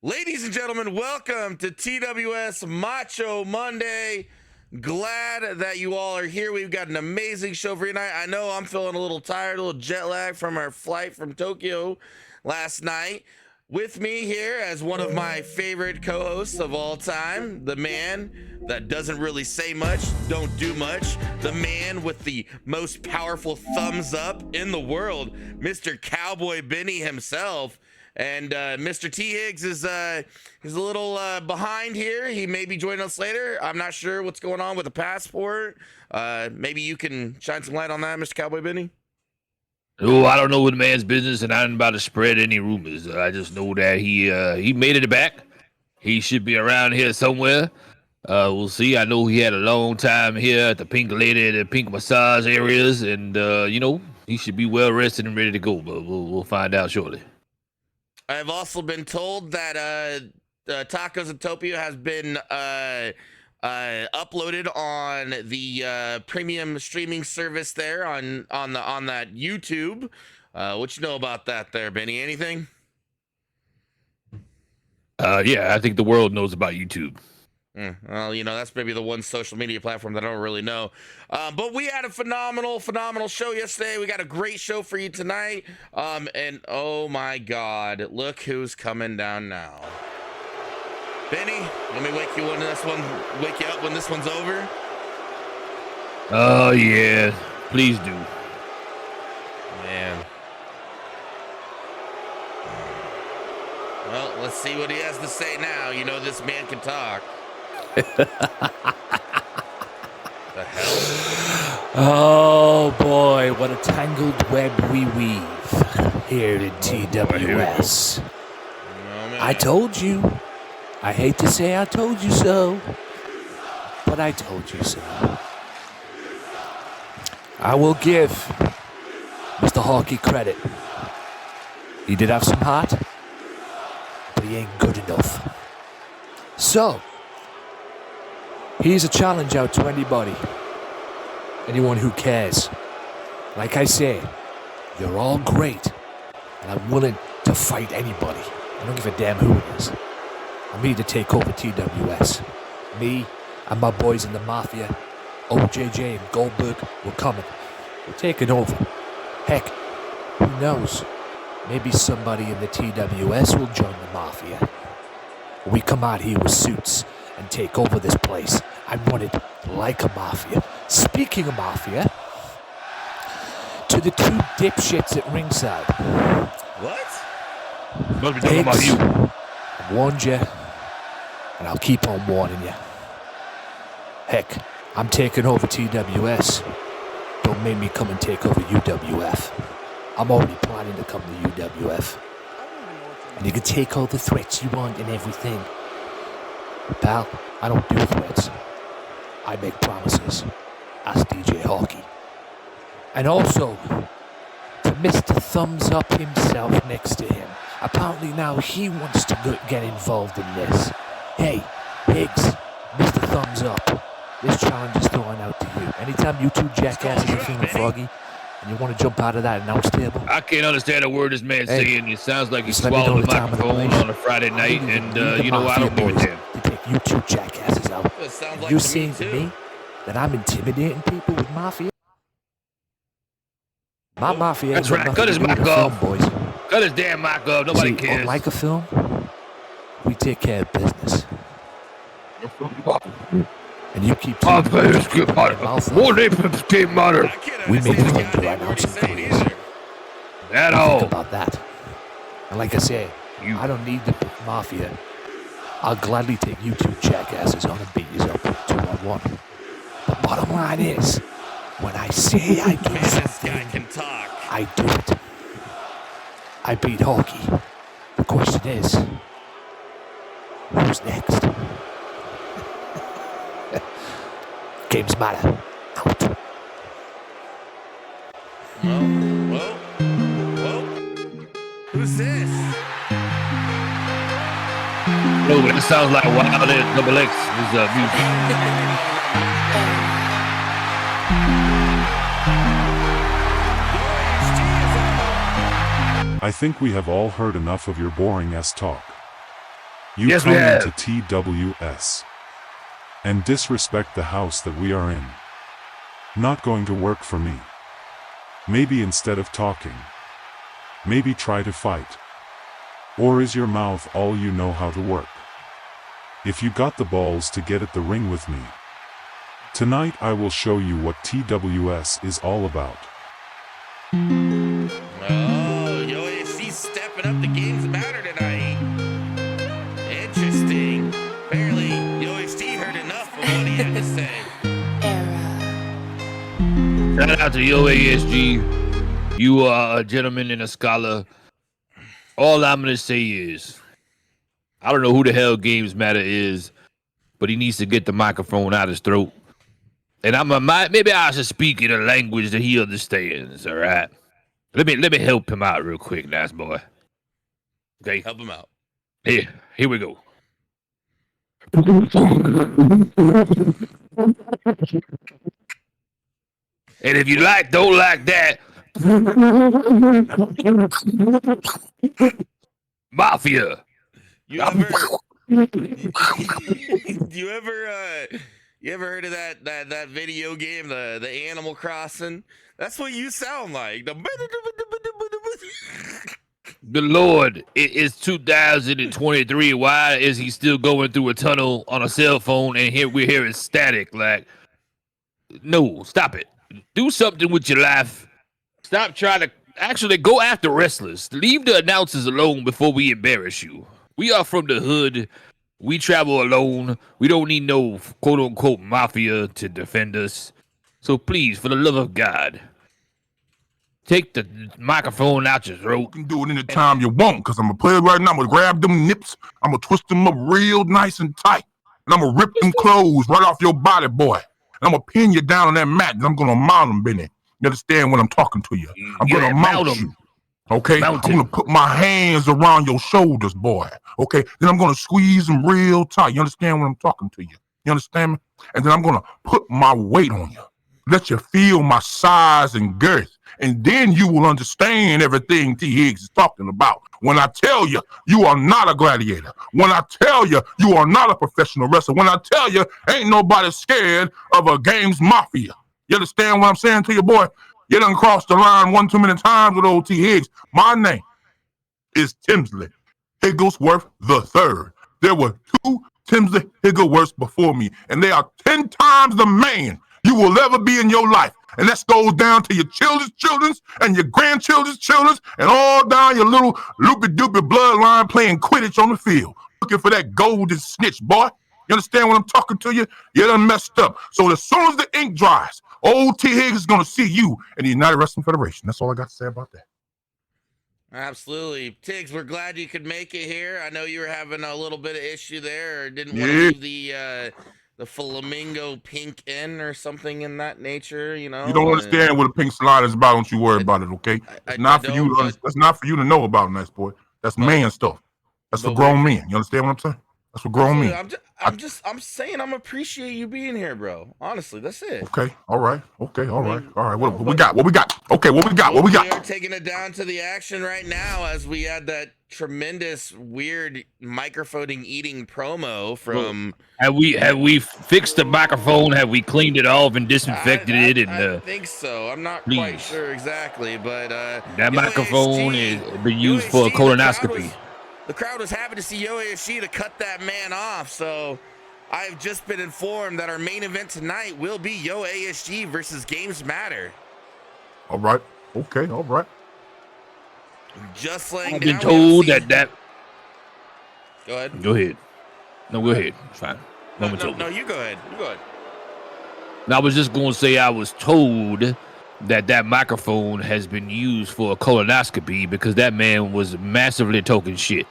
Ladies and gentlemen, welcome to TWS Macho Monday. Glad that you all are here. We've got an amazing show for you tonight. I know I'm feeling a little tired, a little jet lag from our flight from Tokyo last night. With me here as one of my favorite co-hosts of all time, the man that doesn't really say much, don't do much, the man with the most powerful thumbs up in the world, Mr. Cowboy Benny himself. And Mr. T. Higgs is a little behind here. He may be joining us later. I'm not sure what's going on with the passport. Maybe you can shine some light on that, Mr. Cowboy Benny. Oh, I don't know the man's business, and I'm about to spread any rumors. I just know that he made it back. He should be around here somewhere. We'll see. I know he had a long time here at the Pink Lady, the Pink Massage areas, and he should be well rested and ready to go. But we'll find out shortly. I've also been told that Tacos Utopia has been uploaded on the premium streaming service there on that YouTube. What you know about that there, Benny? Anything? Yeah, I think the world knows about YouTube. Well, that's maybe the one social media platform that I don't really know. But we had a phenomenal show yesterday. We got a great show for you tonight. And oh my God, look who's coming down now. Benny, let me wake you up when this one's over. Oh yeah, please do. Man. Well, let's see what he has to say now. You know this man can talk. The hell? Oh boy, what a tangled web we weave here in TWS. Oh, I told you. I hate to say I told you so, but I told you so. I will give Mr. Hawkey credit. He did have some heart, but he ain't good enough. So, here's a challenge out to anyone who cares. Like I said, you're all great, and I'm willing to fight anybody. I don't give a damn who it is. I'm here to take over TWS. Me and my boys in the Mafia, OJJ and Goldberg, we're coming. We're taking over. Heck, who knows? Maybe somebody in the TWS will join the Mafia. We come out here with suits and take over this place. I run it like a mafia. Speaking of mafia, to the two dipshits at ringside. What? Must be talking about you. I warned you, and I'll keep on warning you. Heck, I'm taking over TWS. Don't make me come and take over UWF. I'm already planning to come to UWF. And you can take all the threats you want and everything. Pal, I don't do threats. I make promises. Ask DJ Hawkey. And also, to Mr. Thumbs Up himself next to him. Apparently now he wants to get involved in this. Hey, Higgs, Mr. Thumbs Up. This challenge is thrown out to you. Anytime you two jackasses are feeling froggy, and you want to jump out of that announce table. I can't understand a word this man's saying. It sounds like he swallowed the microphone on a Friday night, and I don't give a damn. To take you two jackasses out. Like You're saying to me that I'm intimidating people with Mafia? My Mafia. That's right. Cut his mic off, boys. Cut his damn mic off. Nobody cares. Unlike a film, we take care of business. And you keep we make fun to announcing careers. At all. Think about that. And like I said, I don't need the Mafia. I'll gladly take you two jackasses on and beat you up 2-on-1. The bottom line is, when I say I do something, I do it. I beat Hawkey. The question is, who's next? Games matter. Out. Whoa. Who's this? No, it sounds like Wild X Double X is music. I think we have all heard enough of your boring ass talk. You Yes, we come have. into TWS and disrespect the house that we are in. Not going to work for me. Maybe instead of talking, maybe try to fight. Or is your mouth all you know how to work? If you got the balls to get at the ring with me, tonight I will show you what TWS is all about. Oh, Yo AFC's stepping up. The games matter tonight. Interesting. Apparently, Yo AFC heard enough of what he had to say. Shout out to Yo ASG. You are a gentleman and a scholar. All I'm gonna say is, I don't know who the hell Games Matter is, but he needs to get the microphone out his throat. And maybe I should speak in a language that he understands. All right, let me help him out real quick, nice boy. Okay, Help him out. Here we go. And if you don't like that, Mafia. You ever you ever heard of that video game, the Animal Crossing? That's what you sound like. The Lord, it is 2023. Why is he still going through a tunnel on a cell phone and here we're hearing static? Like, no, stop it. Do something with your life. Stop trying to actually go after wrestlers. Leave the announcers alone before we embarrass you. We are from the hood. We travel alone. We don't need no quote unquote mafia to defend us. So please, for the love of God, take the microphone out your throat. You can do it anytime you want, because I'm going to play it right now. I'm going to grab them nips. I'm going to twist them up real nice and tight. And I'm going to rip them clothes right off your body, boy. And I'm going to pin you down on that mat, and I'm going to mount them, Benny. You understand when I'm talking to you? I'm going to mount you. Okay? I'm going to put my hands around your shoulders, boy. Okay? Then I'm going to squeeze them real tight. You understand when I'm talking to you? You understand me? And then I'm going to put my weight on you. Let you feel my size and girth. And then you will understand everything T. Higgs is talking about. When I tell you, you are not a gladiator. When I tell you, you are not a professional wrestler. When I tell you, ain't nobody scared of a games mafia. You understand what I'm saying to you, boy? You done crossed the line one too many times with old T. Higgs. My name is Timsley Higglesworth III. There were two Timsley Higglesworths before me, and they are 10 times the man you will ever be in your life. And that goes down to your children's and your grandchildren's children's and all down your little loopy-doopy bloodline playing Quidditch on the field, looking for that golden snitch, boy. You understand what I'm talking to you? You done messed up. So as soon as the ink dries, old T. Higgs is going to see you in the United Wrestling Federation. That's all I got to say about that. Absolutely. Tiggs, we're glad you could make it here. I know you were having a little bit of issue there, or didn't want to leave the flamingo pink in or something in that nature, you know. You don't understand what a pink slide is about. Don't you worry about it, okay? It's not for you. That's not for you to know about, nice boy. That's man stuff. That's for grown men. You understand what I'm saying? That's for grown men. I'm saying I'm appreciate you being here, bro. Honestly, that's it. Okay, all right. Okay, all right. All right. What we got? What we got? Okay, what we got? What we got? We are taking it down to the action right now as we had that tremendous weird microphoning eating promo from. Have we fixed the microphone? Have we cleaned it off and disinfected it? And I think so. I'm not quite sure exactly, but that microphone is been used for a colonoscopy. The crowd was happy to see Yo AFC to cut that man off. So I've just been informed that our main event tonight will be Yo ASG versus Games Matter. All right. Okay. All right. Just laying I've down. been told that. Go ahead. Go ahead. No, go ahead. It's fine. No, you go ahead. You go ahead. I was just going to say I was told that microphone has been used for a colonoscopy because that man was massively talking shit.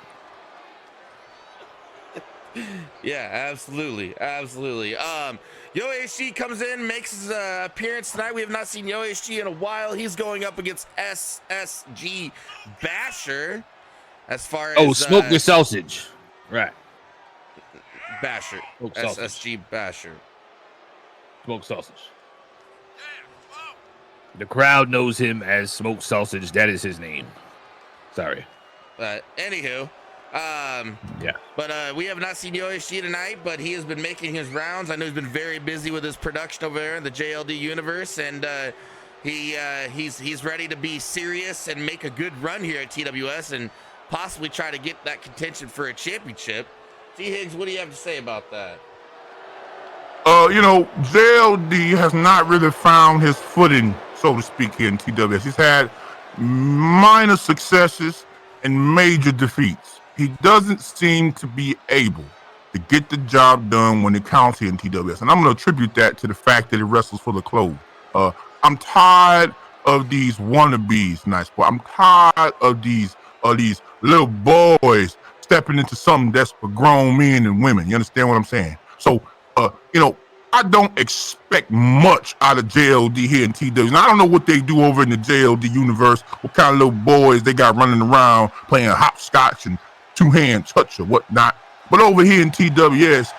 Yeah, absolutely. Absolutely. Yo ASG comes in, makes his appearance tonight. We have not seen Yo ASG in a while. He's going up against SSG Basher as far as smoke your sausage. Right. Basher. SSG Basher. Smoked sausage. The crowd knows him as Smoked Sausage. That is his name. Sorry. Anywho, Yeah. But we have not seen Yoshi tonight, but he has been making his rounds. I know he's been very busy with his production over there in the JLD universe, and he's ready to be serious and make a good run here at TWS and possibly try to get that contention for a championship. T. Higgs, what do you have to say about that? JLD has not really found his footing, so to speak, here in TWS. He's had minor successes and major defeats. He doesn't seem to be able to get the job done when it counts here in TWS. And I'm going to attribute that to the fact that he wrestles for the clothes. I'm tired of these wannabes, nice boy. I'm tired of these little boys stepping into something that's for grown men and women. You understand what I'm saying? So, I don't expect much out of JLD here in TW. And I don't know what they do over in the JLD universe, what kind of little boys they got running around playing hopscotch and two-hand touch or whatnot. But over here in TWS,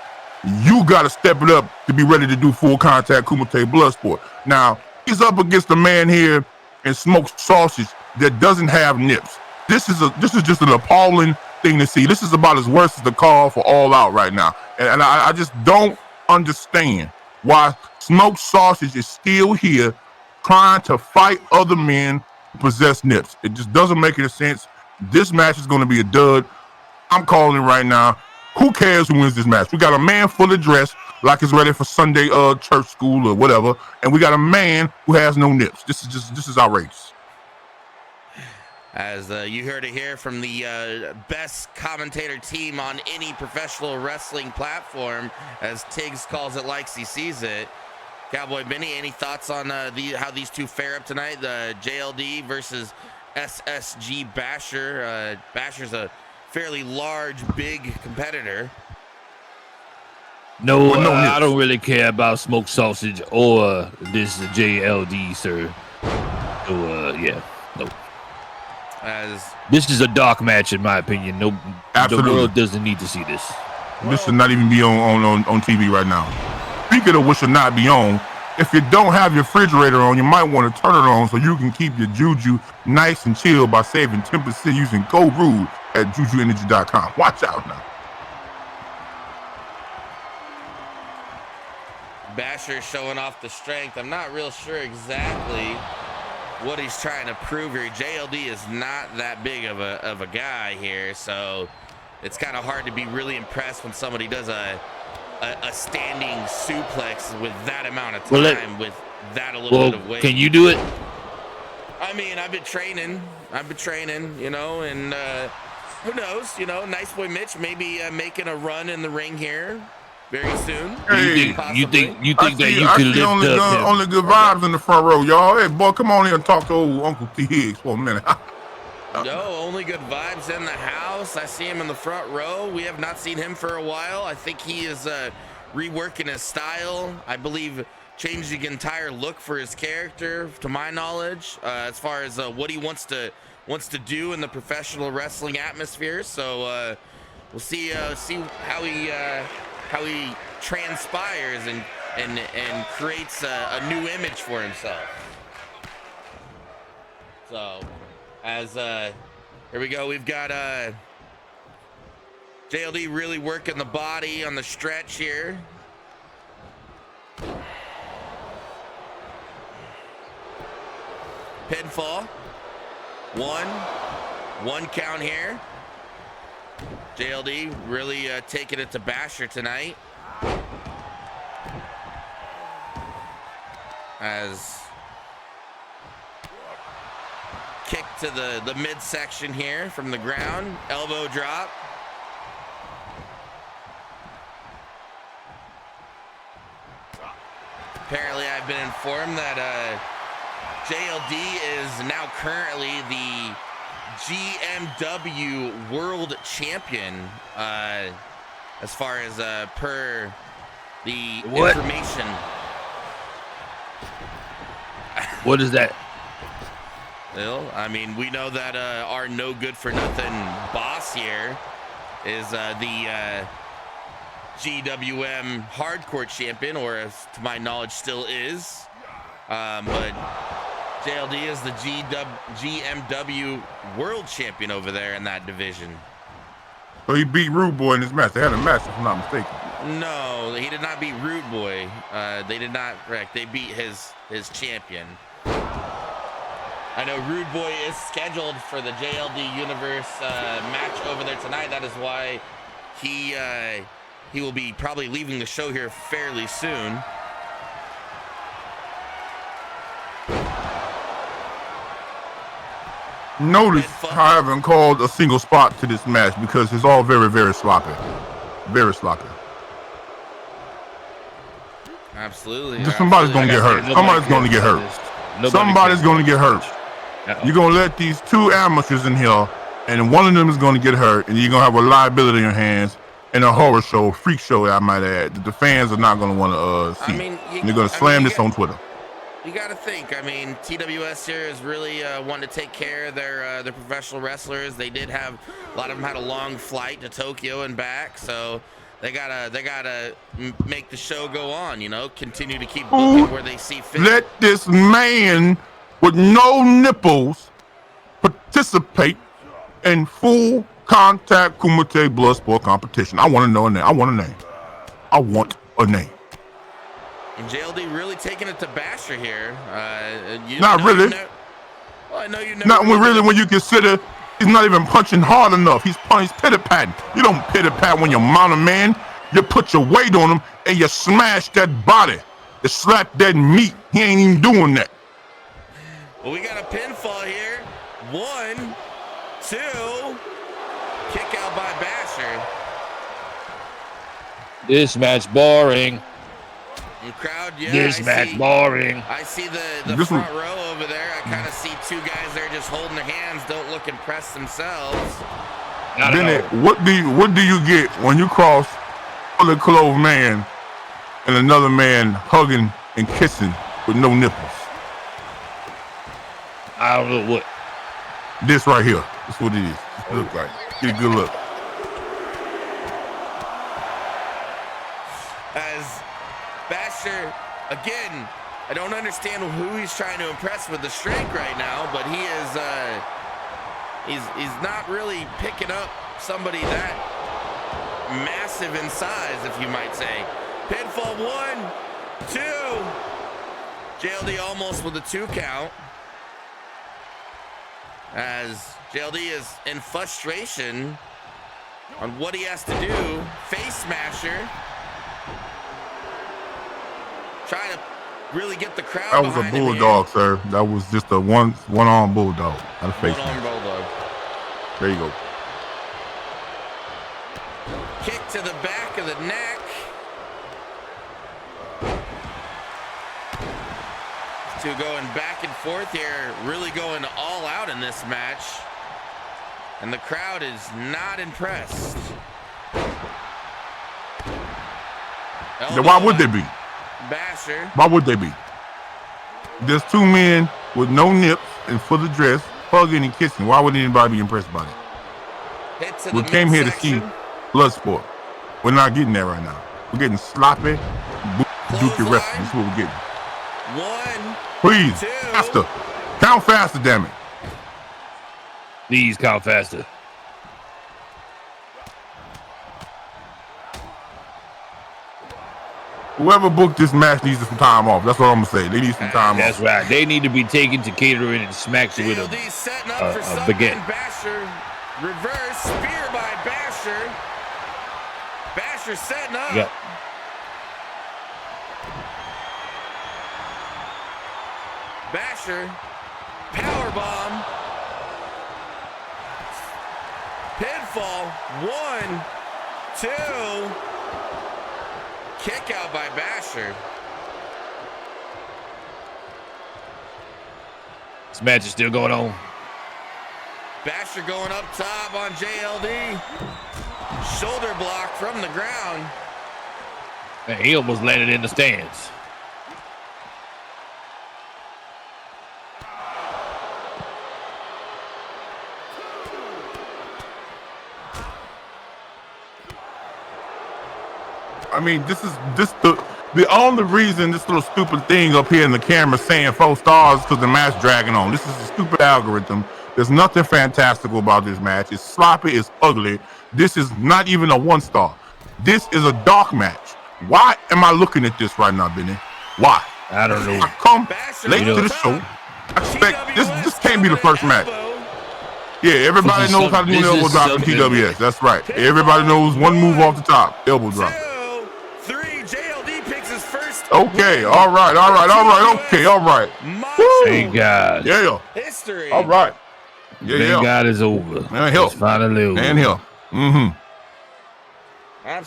you got to step it up to be ready to do full contact Kumite Bloodsport. Now, he's up against a man here in smoked sausage that doesn't have nips. This is just an appalling thing to see. This is about as worse as the call for All Out right now. And I just don't understand why smoked sausage is still here trying to fight other men who possess nips. It just doesn't make any sense. This match is going to be a dud. I'm calling it right now. Who cares who wins this match? We got a man fully dressed like he's ready for Sunday church school or whatever, and we got a man who has no nips. This is outrageous. As you heard it here from the best commentator team on any professional wrestling platform, as Tiggs calls it like he sees it. Cowboy Benny, any thoughts on how these two fare up tonight? The JLD versus SSG Basher. Basher's a fairly large, big competitor. No, I don't really care about smoked sausage or this JLD, sir. So, yeah, no. As this is a dark match, in my opinion. No, absolutely. The world doesn't need to see this. This should not even be on TV right now. Speaking of what should not be on, if you don't have your refrigerator on, you might want to turn it on so you can keep your juju nice and chill by saving 10% using code RUDE at jujuenergy.com. Watch out now. Basher showing off the strength. I'm not real sure exactly what he's trying to prove here. JLD is not that big of a guy here, so it's kind of hard to be really impressed when somebody does a standing suplex with that amount of time, with that a little bit of weight. Can you do it? I mean, I've been training, and who knows, nice boy Mitch maybe making a run in the ring here very soon. Hey, you think that you can lift up only good vibes in the front row, y'all. Hey, boy, come on here and talk to old Uncle T. Higgs for a minute. No, only good vibes in the house. I see him in the front row. We have not seen him for a while. I think he is reworking his style. I believe changing the entire look for his character, to my knowledge, as far as what he wants to do in the professional wrestling atmosphere. So we'll see how he transpires and creates a new image for himself. So, as here we go, we've got JLD really working the body on the stretch here. Pinfall. One count here. JLD really taking it to Basher tonight. As kick to the midsection here from the ground. Elbow drop. Apparently, I've been informed that JLD is now currently the GMW World Champion, as far as per the information. What is that? Well, I mean, we know that our no good for nothing boss here is the GWM Hardcore Champion, or as to my knowledge still is. But JLD is the GMW World Champion over there in that division. So he beat Rude Boy in this match. They had a match, if I'm not mistaken. No, he did not beat Rude Boy. They did not, correct. They beat his champion. I know Rude Boy is scheduled for the JLD Universe match over there tonight. That is why he will be probably leaving the show here fairly soon. Notice how I haven't called a single spot to this match because it's all very, very sloppy. Very sloppy. Absolutely. Somebody's going to get hurt. Somebody's going to get hurt. Somebody's going to get hurt. You're going to let these two amateurs in here, and one of them is going to get hurt, and you're going to have a liability in your hands and a horror show, freak show, I might add, that the fans are not going to want to see. They're going to slam this on Twitter. You got to think. I mean, TWS here is really wanting to take care of their professional wrestlers. They did have a lot of them had a long flight to Tokyo and back, so they gotta make the show go on. You know, continue to keep booking where they see fit. Let this man with no nipples participate in full contact Kumite blood sport competition. I want to know a name. I want a name. I want a name. And JLD really taking it to Basher here. Not really. Well, I know you never. Not when you consider he's not even punching hard enough. He's pitter-patting. You don't pitter-pat when you mount a man. You put your weight on him and you smash that body. You slap that meat. He ain't even doing that. Well, we got a pinfall here. 1, 2. Kick out by Basher. This match boring. And crowd, yeah. This match boring. I see the front row over there. I kind of see two guys there just holding their hands, don't look impressed themselves. Bennett, what do you get when you cross a clothed man and another man hugging and kissing with no nipples? I don't know what. This right here. That's what it is. It look like. Get a good look. As Basher, again, I don't understand who he's trying to impress with the strength right now, but he is he's not really picking up somebody that massive in size, if you might say. Pinfall 1, 2. JLD almost with a 2 count. As JLD is in frustration on what he has to do. Face smasher. Trying to really get the crowd. That was a bulldog, sir. That was just a one-arm bulldog. Not a face one-arm bulldog. There you go. Kick to the back of the neck. Two going back and forth here, really going all out in this match. And the crowd is not impressed. Yeah, why would they be? Basher. Why would they be? There's two men with no nips and full of dress, hugging and kissing. Why would anybody be impressed by it? We came here to see blood sport. We're not getting that right now. We're getting sloppy, dookie wrestling. That's what we're getting. 1, Please, 2. faster. Count faster, damn it. Please count faster. Whoever booked this match needs some time off. That's what I'm gonna say. They need some time That's off. right. They need to be taken to catering and smacked with a baguette. Basher, reverse spear by Basher. Basher setting up. Yep. Basher, power bomb. Pinfall, 1, 2. Kick out by Basher. This match is still going on. Basher going up top on JLD. Shoulder block from the ground. Man, he almost landed in the stands. I mean, this the only reason this little stupid thing up here in the camera saying 4 stars because the match dragging on. This is a stupid algorithm There's nothing fantastical about this match. It's sloppy. It's ugly. This is not even a 1-star. This is a dark match. Why am I looking at this right now, Benny? Why? I don't know. I come Basher late on to the top. show. I expect this can't be the cover first match. elbow. Yeah, everybody knows how to do an elbow drop in TWS. That's right. Everybody knows one move off the top, elbow drop. 2, 3. JLD picks his first. Okay, all right. Okay, all right. Thank God. Yeah. History. All right. Thank God it's over. And help. It's finally over. And here.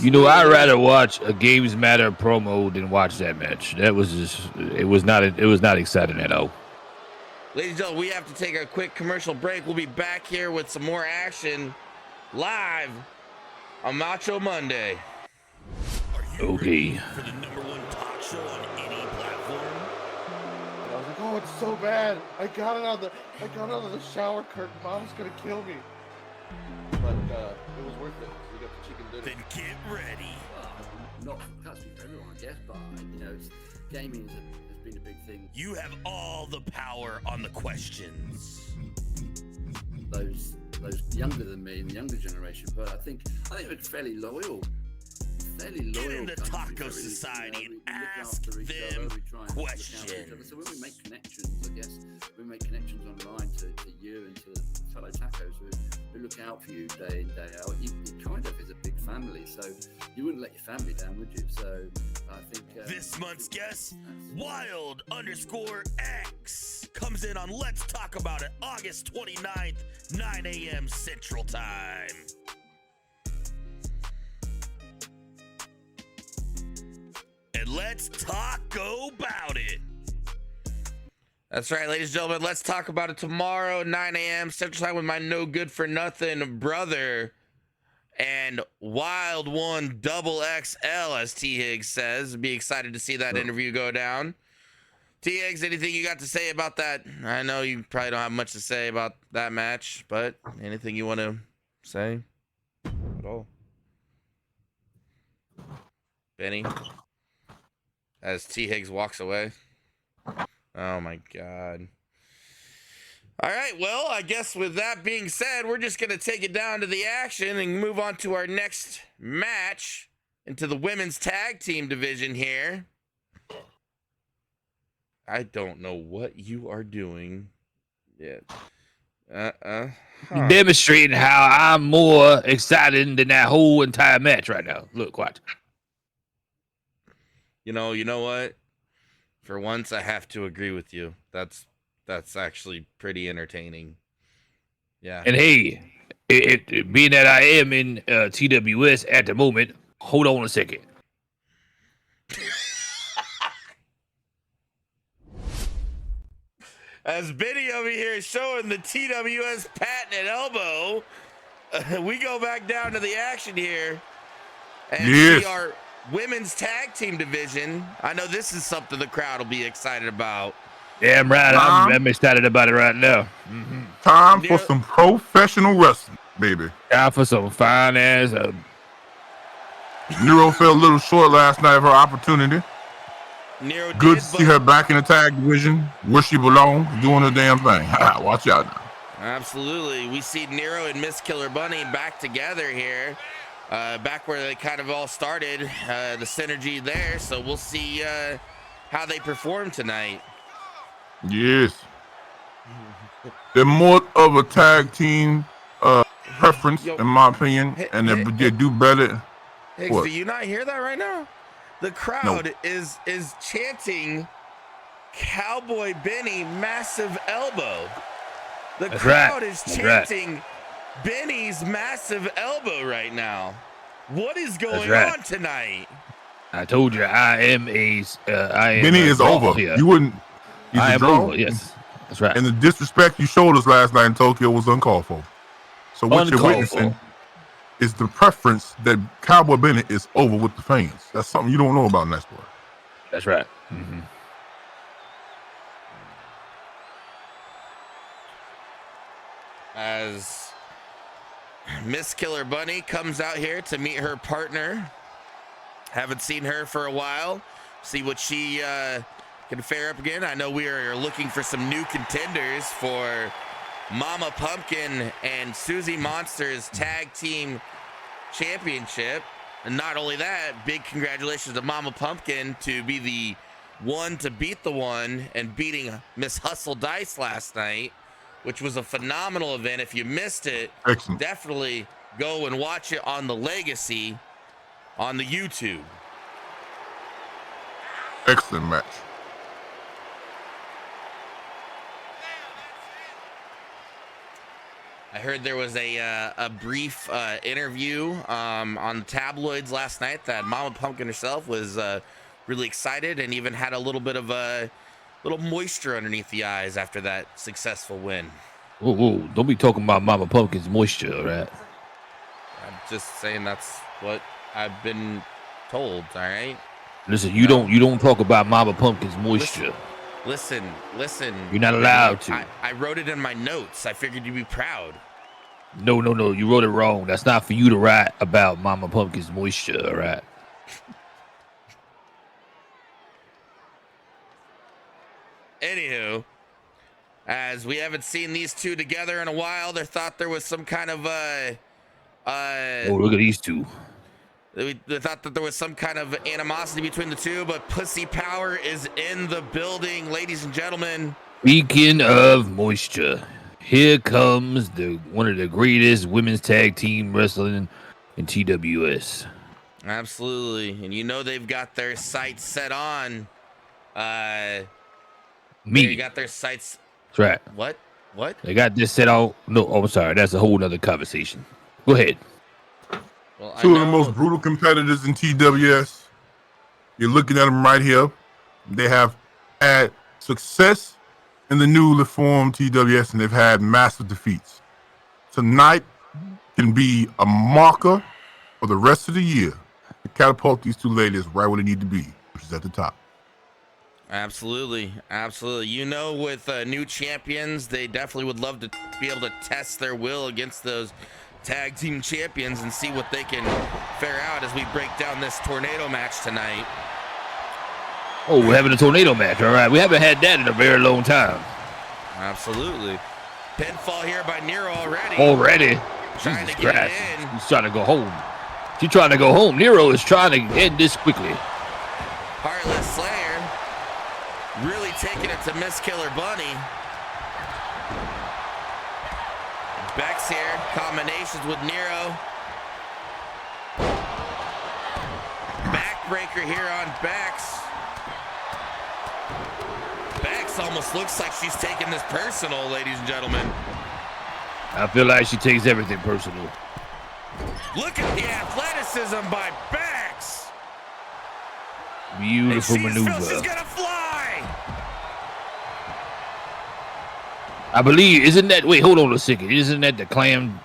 You know, I'd rather watch a Games Matter promo than watch that match. That was just, it was not exciting at all. Ladies and gentlemen, we have to take a quick commercial break. We'll be back here with some more action live on Macho Monday. Okay. For the #1 talk show on any platform. And I was like, oh, it's so bad. I got out of the shower curtain. Mom's gonna kill me. But it was worth it. We got the chicken dinner. Then get ready. Not can't speak for everyone, I guess, but you know, gaming has been a big thing. You have all the power on the questions. Those younger than me in the younger generation, but I think we're fairly loyal. Get in the Taco Society and ask them questions. So when we make connections, I guess we make connections online to you and to fellow tacos who look out for you day in, day out. It kind of is a big family, so you wouldn't let your family down, would you? So I think this month's guest, Wild_X, comes in on Let's Talk About It, August 29th, 9 a.m. Central Time. And let's talk about it. That's right, ladies and gentlemen. Let's talk about it tomorrow, 9 a.m. Central Time with my no good for nothing brother and Wild One XXL, as T Higgs says. Be excited to see that interview go down. T Higgs, anything you got to say about that? I know you probably don't have much to say about that match, but anything you want to say at all? Benny? As T Higgs walks away. Oh my God. All right, well, I guess with that being said, we're just going to take it down to the action and move on to our next match into the women's tag team division here. I don't know what you are doing yet. Demonstrating how I'm more excited than that whole entire match right now. Look, watch. You know what? For once, I have to agree with you. That's actually pretty entertaining. Yeah. And hey, being that I am in TWS at the moment, hold on a second. As Benny over here is showing the TWS patented elbow, we go back down to the action here and see our women's tag team division. I know this is something the crowd will be excited about. Damn right, I'm excited about it right now. Time for some professional wrestling, baby. Time for some fine ass. Nero fell a little short last night of her opportunity. Nero Good to see her back in the tag division, where she belongs, doing her damn thing. Watch out now. Absolutely. We see Nero and Miss Killer Bunny back together here. Back where they kind of all started, the synergy there. So we'll see how they perform tonight. Yes. They're more of a tag team preference, in my opinion, and they do better. Higgs, do you not hear that right now? The crowd is chanting Cowboy Benny massive elbow. The crowd is chanting Benny's massive elbow right now. What is going on tonight? I told you I am Benny is over. Here. You wouldn't. I am over. Yes, that's right. And the disrespect you showed us last night in Tokyo was uncalled for. So what you're witnessing is the preference that Cowboy Bennett is over with the fans. That's something you don't know about Nice Boy. That's right. As Miss Killer Bunny comes out here to meet her partner. Haven't seen her for a while. See what she can fare up again. I know we are looking for some new contenders for Mama Pumpkin and Susie Monster's tag team championship. And not only that, big congratulations to Mama Pumpkin to be the one to beat the one and beating Miss Hustle Dice last night, which was a phenomenal event. If you missed it, Excellent. definitely go and watch it on the Legacy on the YouTube. Excellent match. I heard there was a brief interview on the tabloids last night that Mama Pumpkin herself was really excited and even had a little bit of a little moisture underneath the eyes after that successful win. Whoa, whoa! Don't be talking about Mama Pumpkin's moisture, all right? I'm just saying that's what I've been told. All right. Listen, you don't talk about Mama Pumpkin's moisture. Listen. You're not allowed to. I wrote it in my notes. I figured you'd be proud. No. You wrote it wrong. That's not for you to write about Mama Pumpkin's moisture, all right? Anywho, as we haven't seen these two together in a while, they thought there was some kind of Oh, look at these two. They thought that there was some kind of animosity between the two, but Pussy Power is in the building, ladies and gentlemen. Speaking of moisture, here comes one of the greatest women's tag team wrestling in TWS. Absolutely, and you know they've got their sights set on. Me. They got their sights. That's right. What? They got this set on. No, I'm sorry. That's a whole nother conversation. Go ahead. Well, Two of the most brutal competitors in TWS. You're looking at them right here. They have had success in the newly formed TWS, and they've had massive defeats. Tonight can be a marker for the rest of the year to catapult these two ladies right where they need to be, which is at the top. Absolutely. You know, with new champions, they definitely would love to be able to test their will against those tag team champions and see what they can fare out as we break down this tornado match tonight. Oh, we're having a tornado match. All right. We haven't had that in a very long time. Absolutely. Pinfall here by Nero already. Trying Jesus to get Christ. it in. He's trying to go home. She's trying to go home. Nero is trying to end this quickly. Heartless Slayer really taking it to Miss Killer Bunny. Bex here, combinations with Nero. Backbreaker here on Bex. Bex almost looks like she's taking this personal, ladies and gentlemen. I feel like she takes everything personal. Look at the athleticism by Bex. Beautiful maneuver. She's gonna fly. I believe, wait, hold on a second. Isn't that the clam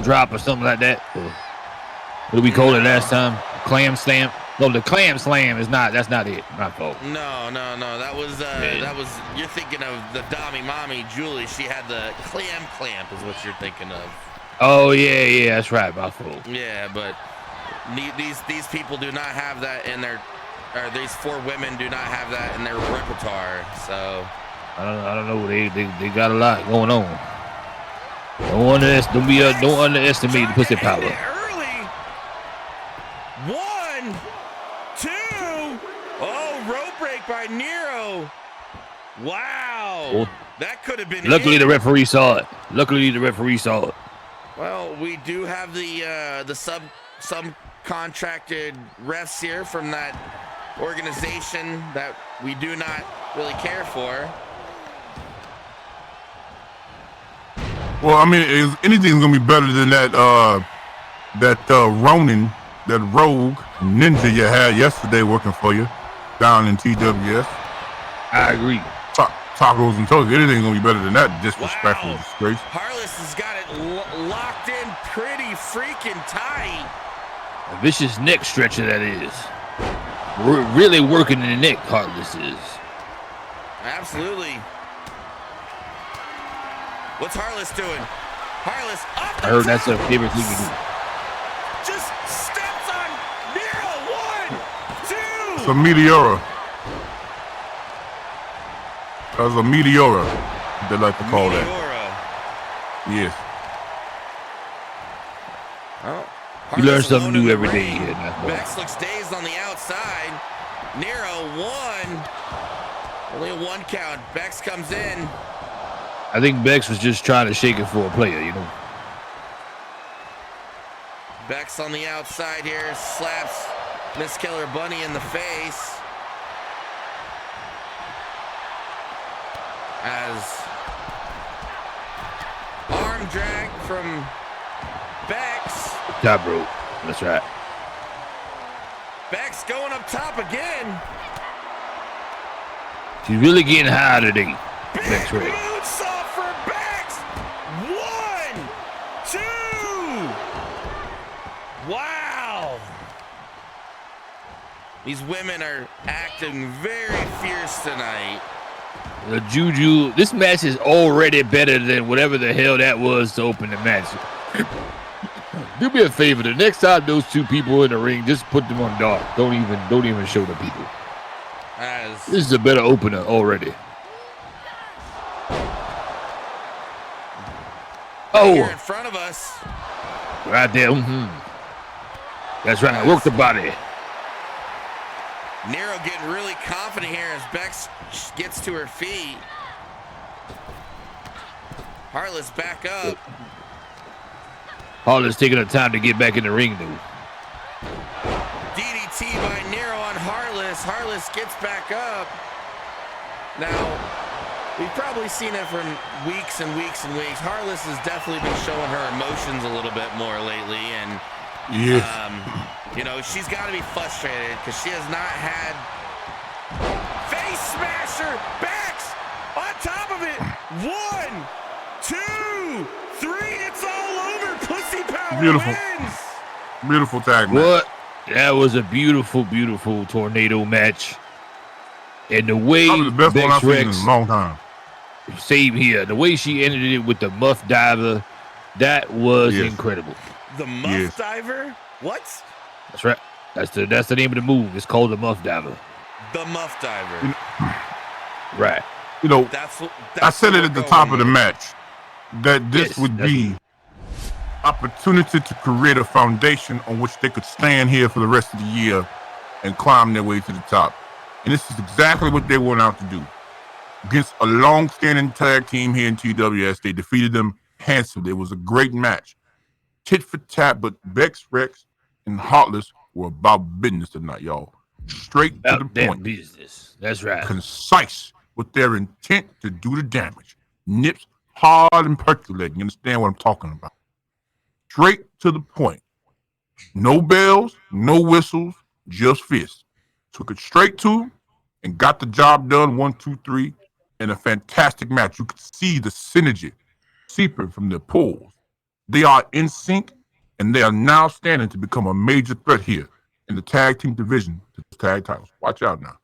drop or something like that? Or what did we call it last time? Clam stamp? No, the clam slam that's not it. My fault. No. That was, you're thinking of the Dami Mommy, Julie. She had the clamp is what you're thinking of. Oh, yeah, that's right. My fault. Yeah, but these people do not have that in their, or these four women do not have that in their repertoire, so. I don't know. They got a lot going on. Don't underestimate the pussy power. Early. 1, 2. Oh, rope break by Nero. Wow. Well, that could have been. Luckily, the referee saw it. Well, we do have the subcontracted refs here from that organization that we do not really care for. Well, I mean, anything's gonna be better than that Ronin, that rogue ninja you had yesterday working for you down in TWS. I agree. Tacos and toast. Anything's gonna be better than that disrespectful disgrace. Heartless has got it locked in pretty freaking tight. A vicious neck stretcher, that is. We're really working in the neck, Heartless is. Absolutely. What's Heartless doing? Heartless up the I heard top. that's her favorite thing to do. Just steps on Nero. 1, 2. It's a meteora. That was a meteora, they like to call that. Yes. Oh, You learn Harless something alone in new the every day ring. here, nice boy. Bex looks dazed on the outside. Nero one. Only a 1 count. Bex comes in. I think Bex was just trying to shake it for a player, you know. Bex on the outside here slaps Miss Killer Bunny in the face. As arm drag from Bex. Top rope. That's right. Bex going up top again. She's really getting high today. Bex Big Ray. moonsault for Bex. 1, 2. Wow. These women are acting very fierce tonight. The Juju, this match is already better than whatever the hell that was to open the match. Do me a favor, the next time those two people in the ring, just put them on dark. Don't even show the people. This is a better opener already. Here Oh, in front of us. right there. That's right. Work the body. Nero getting really confident here as Bex gets to her feet. Harless back up. Harless taking her time to get back in the ring, though. DDT by Nero on Harless. Harless gets back up. Now, we've probably seen it for weeks and weeks and weeks. Harless has definitely been showing her emotions a little bit more lately, and you know, she's got to be frustrated because she has not had face smasher. Bex on top of it. 1, 2, 3. It's all over. Pussy Power wins. Beautiful tag match. What? That was a beautiful, beautiful tornado match. And the way Probably the best one I've Bex seen in Rex, a long time. same here, the way she ended it with the muff diver, that was incredible. The muff diver? What? That's right. That's the name of the move. It's called the muff diver. The muff diver. Right. You know, That's I said what it at the we're top going of the with. match that this would be opportunity to create a foundation on which they could stand here for the rest of the year and climb their way to the top. And this is exactly what they went out to do. Against a long-standing tag team here in TWS, they defeated them handsomely. It was a great match. Tit for tat, but Bex Rex and Heartless were about business tonight, y'all. Straight to the point. Business. That's right. Concise with their intent to do the damage. Nips hard and percolating. You understand what I'm talking about? Straight to the point. No bells, no whistles, just fists. Took it straight to him and got the job done. 1, 2, 3, in a fantastic match. You could see the synergy seeping from their pores. They are in sync, and they are now standing to become a major threat here in the tag team division to the tag titles. Watch out now.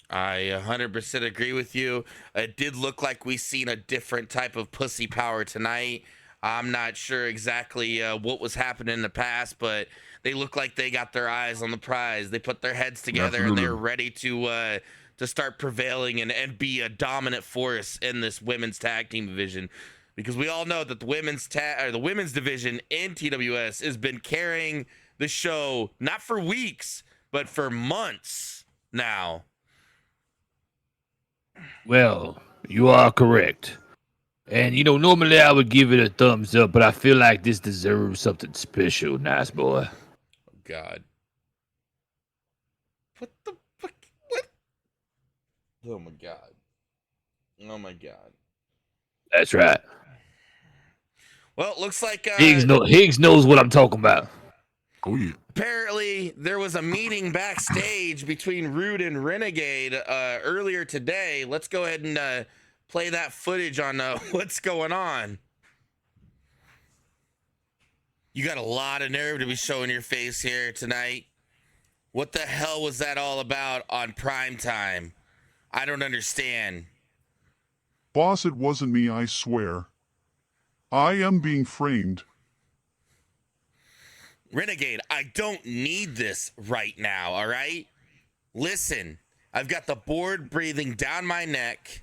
I 100% agree with you. It did look like we seen a different type of pussy power tonight. I'm not sure exactly what was happening in the past, but they look like they got their eyes on the prize. They put their heads together and they're ready to start prevailing and be a dominant force in this women's tag team division. Because we all know that the women's division in TWS has been carrying the show not for weeks, but for months now. Well, you are correct. And, you know, normally I would give it a thumbs up, but I feel like this deserves something special, nice boy. Oh, God. What the fuck? What? Oh, my God. Oh, my God. That's right. Well, it looks like Higgs knows what I'm talking about. Oh, yeah. Apparently, there was a meeting backstage between Rude and Renegade earlier today. Let's go ahead and play that footage on what's going on. You got a lot of nerve to be showing your face here tonight. What the hell was that all about on prime time? I don't understand. Boss, it wasn't me, I swear. I am being framed. Renegade, I don't need this right now, all right? Listen, I've got the board breathing down my neck.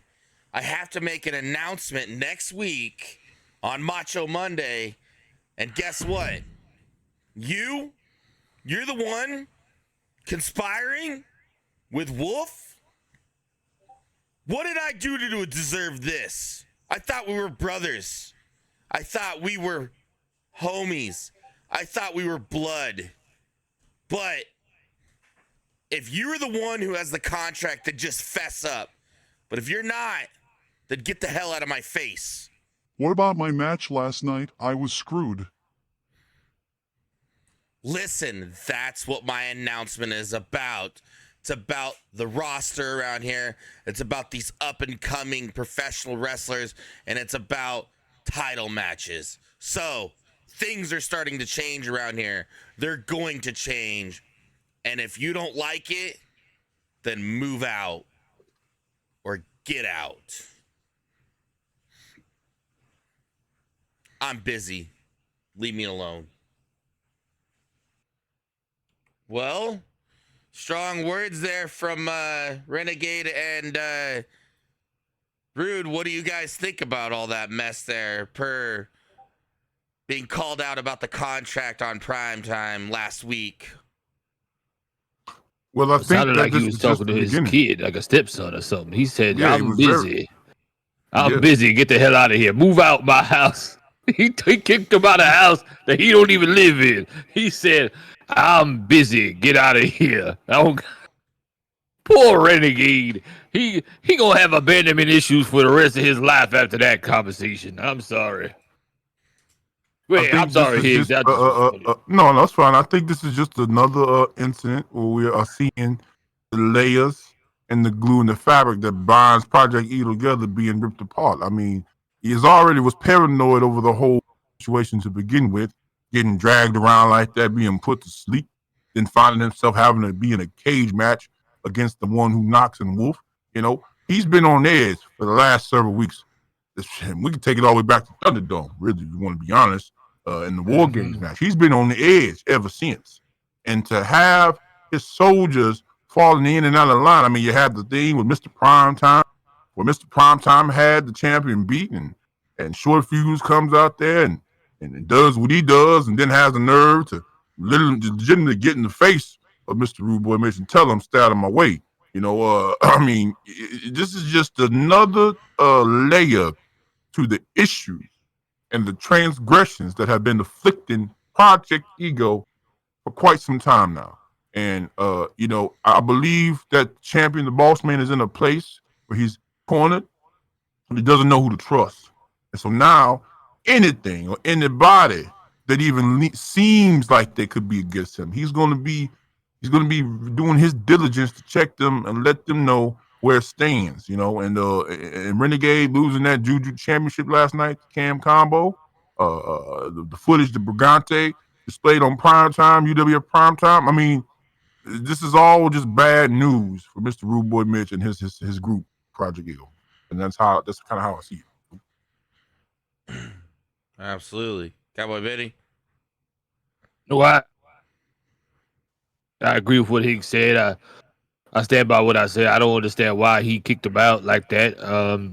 I have to make an announcement next week on Macho Monday. And guess what? You're the one conspiring with Wolf? What did I do to deserve this? I thought we were brothers. I thought we were homies. I thought we were blood. But if you're the one who has the contract, then just fess up. But if you're not, then get the hell out of my face. What about my match last night? I was screwed. Listen, that's what my announcement is about. It's about the roster around here. It's about these up-and-coming professional wrestlers, and it's about title matches. So, things are starting to change around here. They're going to change. And if you don't like it, then move out or get out. I'm busy. Leave me alone. Well, strong words there from Renegade and Rude. What do you guys think about all that mess there per being called out about the contract on primetime last week? Well, I It think sounded that like this he is was just talking the to his beginning. kid, like a stepson or something. He said, Yeah, he I'm was busy. I'm Yeah. busy. Get the hell out of here. Move out my house. He kicked him out of the house that he don't even live in. He said, I'm busy. Get out of here. Poor Renegade. He gonna have abandonment issues for the rest of his life after that conversation. I'm sorry. I Wait, I'm think this sorry, is Higgs. just That just was funny. no, that's fine. I think this is just another incident where we are seeing the layers and the glue and the fabric that binds Project E together being ripped apart. I mean, he already was paranoid over the whole situation to begin with, getting dragged around like that, being put to sleep, then finding himself having to be in a cage match against the one who knocks and Wolf. You know, he's been on edge for the last several weeks. We can take it all the way back to Thunderdome, really, if you want to be honest. In the War Games match. He's been on the edge ever since. And to have his soldiers falling in and out of line, I mean, you had the thing with Mr. Primetime, where Mr. Primetime had the champion beaten, and Short Fuse comes out there and does what he does, and then has the nerve to legitimately get in the face of Mr. Rude Boy Mitch and tell him, stay out of my way. You know, I mean, this is just another layer to the issues and the transgressions that have been afflicting Project Ego for quite some time now. And, you know, I believe that champion, the boss man, is in a place where he's cornered and he doesn't know who to trust. And so now anything or anybody that even seems like they could be against him, he's going to be doing his diligence to check them and let them know where it stands, you know. And Renegade losing that Juju championship last night, Cam Combo, the footage, the Brigante displayed on primetime, UWF primetime. I mean, this is all just bad news for Mr. Rude Boy Mitch and his group, Project Eagle. And that's kind of how I see it. Absolutely. Cowboy Betty. No, I agree with what Higgs said. I stand by what I said. I don't understand why he kicked him out like that.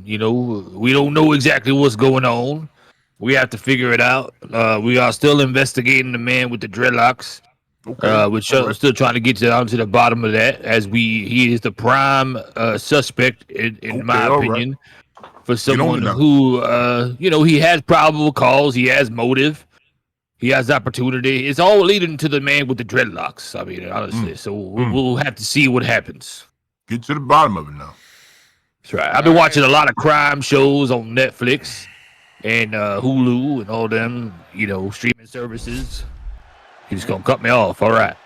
You know, we don't know exactly what's going on. We have to figure it out. We are still investigating the man with the dreadlocks. Okay. We're still trying to get down to the bottom of that, as he is the prime suspect in my opinion, for someone who you know, he has probable cause, he has motive, he has opportunity. It's all leading to the man with the dreadlocks. I mean, honestly. So we'll have to see what happens. Get to the bottom of it now. That's right. I've been watching a lot of crime shows on Netflix and Hulu and all them, you know, streaming services. He's gonna cut me off. All right.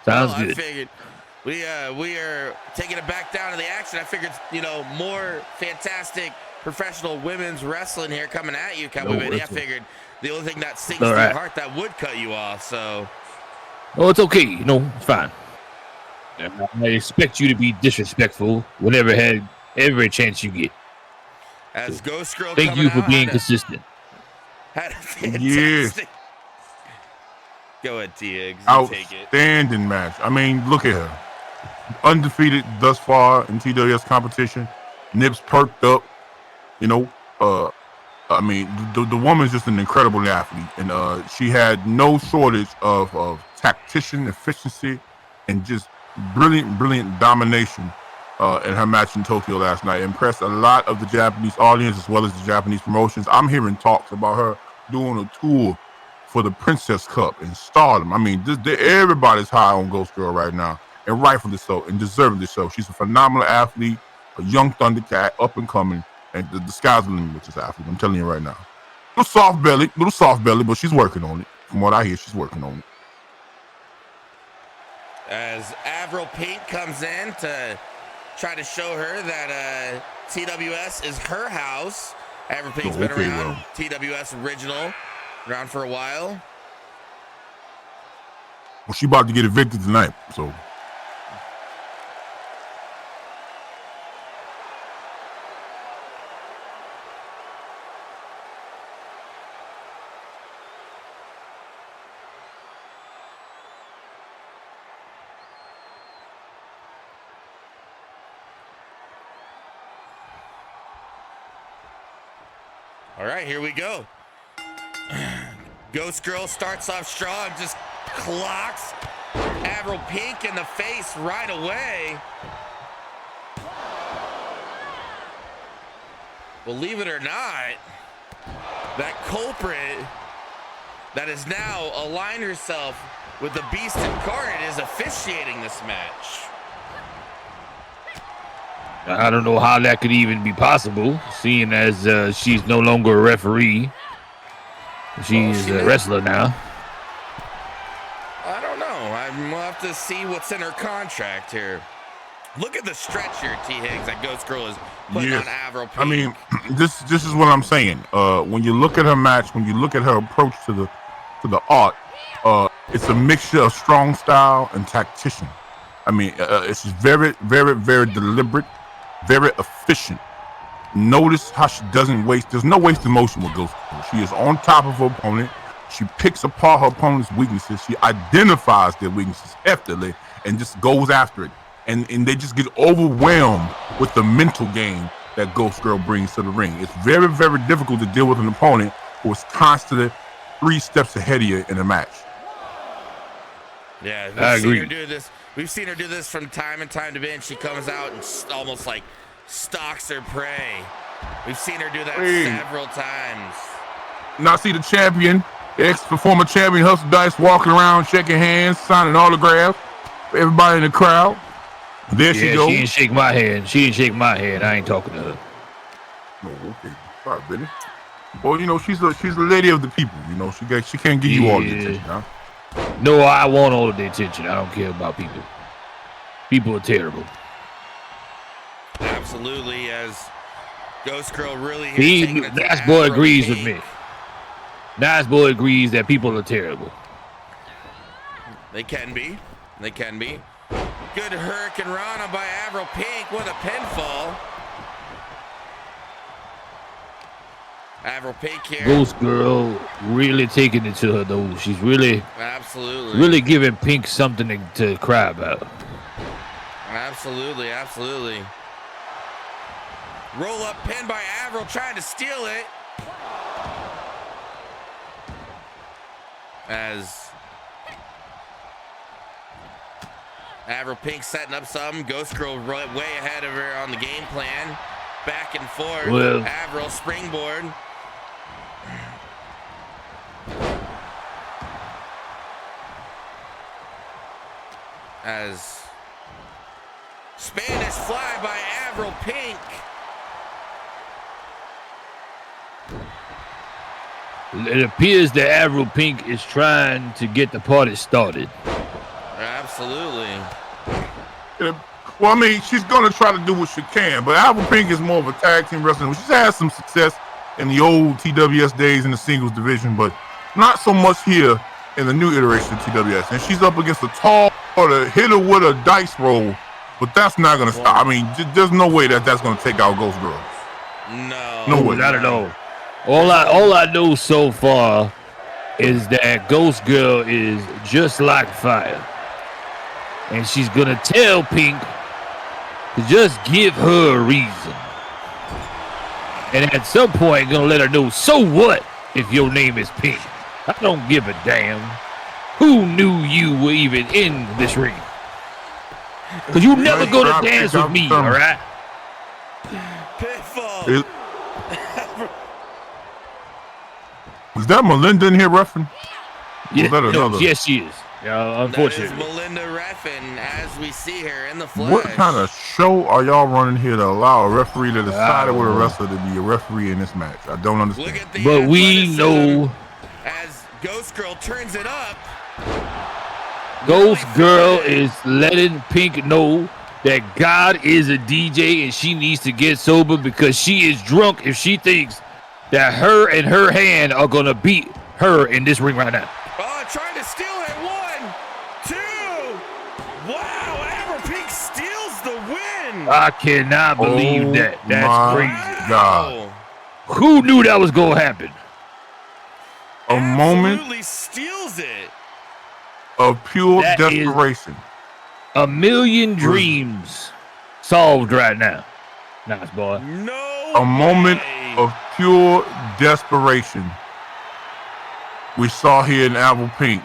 Sounds good. I figured we are taking it back down to the action. I figured, you know, more fantastic professional women's wrestling here coming at you, Cowboy Betty. I figured the only thing that sinks to your heart that would cut you off. So, oh, it's okay. You know, it's fine. I expect you to be disrespectful whenever every chance you get. As Ghost Girl, thank you for being consistent. Had a fantastic. Go ahead, TX. Outstanding match. I mean, look at her. Undefeated thus far in TWS competition. Nips perked up. You know, I mean, the woman's just an incredible athlete, and she had no shortage of tactician, efficiency, and just brilliant domination in her match in Tokyo last night. Impressed a lot of the Japanese audience as well as the Japanese promotions. I'm hearing talks about her doing a tour for the Princess Cup and Stardom. I mean, everybody's high on Ghost Girl right now, and rightfully so, and deservedly so. She's a phenomenal athlete, a young Thundercat, up and coming, and the sky's the limit with this athlete. I'm telling you right now. Little soft belly, but she's working on it. From what I hear, she's working on it. As Avril Pink comes in to try to show her that TWS is her house. Avril Pink's been around. Well. TWS original. Around for a while. Well, she about to get evicted tonight, so. All right, here we go. Ghost Girl starts off strong, just clocks Avril Pink in the face right away. Believe it or not, that culprit that has now aligned herself with the Beast Incarnate is officiating this match. I don't know how that could even be possible, seeing as she's no longer a referee. She's a wrestler now. I don't know. We'll have to see what's in her contract here. Look at the stretch here, T. Higgs, that Ghost Girl is putting on Avril Pink. I mean, this is what I'm saying. When you look at her match, when you look at her approach to the art, it's a mixture of strong style and tactician. I mean, it's very deliberate, very efficient. Notice how she doesn't waste. There's no wasted motion with Ghost Girl. She is on top of her opponent. She picks apart her opponent's weaknesses. She identifies their weaknesses heftily and just goes after it. And they just get overwhelmed with the mental game that Ghost Girl brings to the ring. It's very difficult to deal with an opponent who is constantly 3 steps ahead of you in a match. Yeah, I agree. We've seen her do this from time and time again. She comes out and almost like stalks her prey. We've seen her do that several times. Now see the champion, ex-former champion Hustle Dice walking around, shaking hands, signing autographs for everybody in the crowd. There she goes. She didn't shake my hand. She didn't shake my hand. I ain't talking to her. No, okay. Sorry, Billy. Well, you know, she's a lady of the people. You know, she can't give you all the attention, huh? No, I want all of the attention. I don't care about people. People are terrible. Absolutely, as Ghost Girl really Nice Boy agrees with me. Nice Boy agrees that people are terrible. They can be. Good Hurricane Rana by Avril Pink with a pinfall. Avril Pink here. Ghost Girl really taking it to her though. She's really giving Pink something to cry about. Absolutely. Roll up pin by Avril, trying to steal it. As Avril Pink setting up something. Ghost Girl way ahead of her on the game plan. Back and forth. Well, Avril springboard. As Spanish fly by Avril Pink. It appears that Avril Pink is trying to get the party started. Absolutely. Well, I mean, she's going to try to do what she can, but Avril Pink is more of a tag team wrestler. She's had some success in the old TWS days in the singles division, but not so much here in the new iteration of TWS. And she's up against a tall hitter with a dice roll, but that's not going to stop. I mean, there's no way that's going to take out Ghost Girl. No way. Not at all. All I know so far is that Ghost Girl is just like fire. And she's going to tell Pink to just give her a reason. And at some point, gonna let her know, so what if your name is Pink? I don't give a damn. Who knew you were even in this ring? Because you never go to dance with me, all right? Pitfall. Is that Melinda in here, Ruffin? Yeah, no, yes, she is. Unfortunately. That is Melinda Reffin as we see her in the flesh. What kind of show are y'all running here to allow a referee that decided with a wrestler to be a referee in this match? I don't understand. But we know as Ghost Girl turns it up. Ghost Girl is letting Pink know that God is a DJ and she needs to get sober because she is drunk if she thinks that her and her hand are gonna beat her in this ring right now. Oh, trying to steal it. 1, 2. Wow, Amber Pink steals the win. I cannot believe that. That's crazy. God. Who knew that was gonna happen? A moment Absolutely steals it. of pure desperation. A million dreams solved right now. Nice, boy. No. A moment of pure desperation. We saw here in Apple Pink.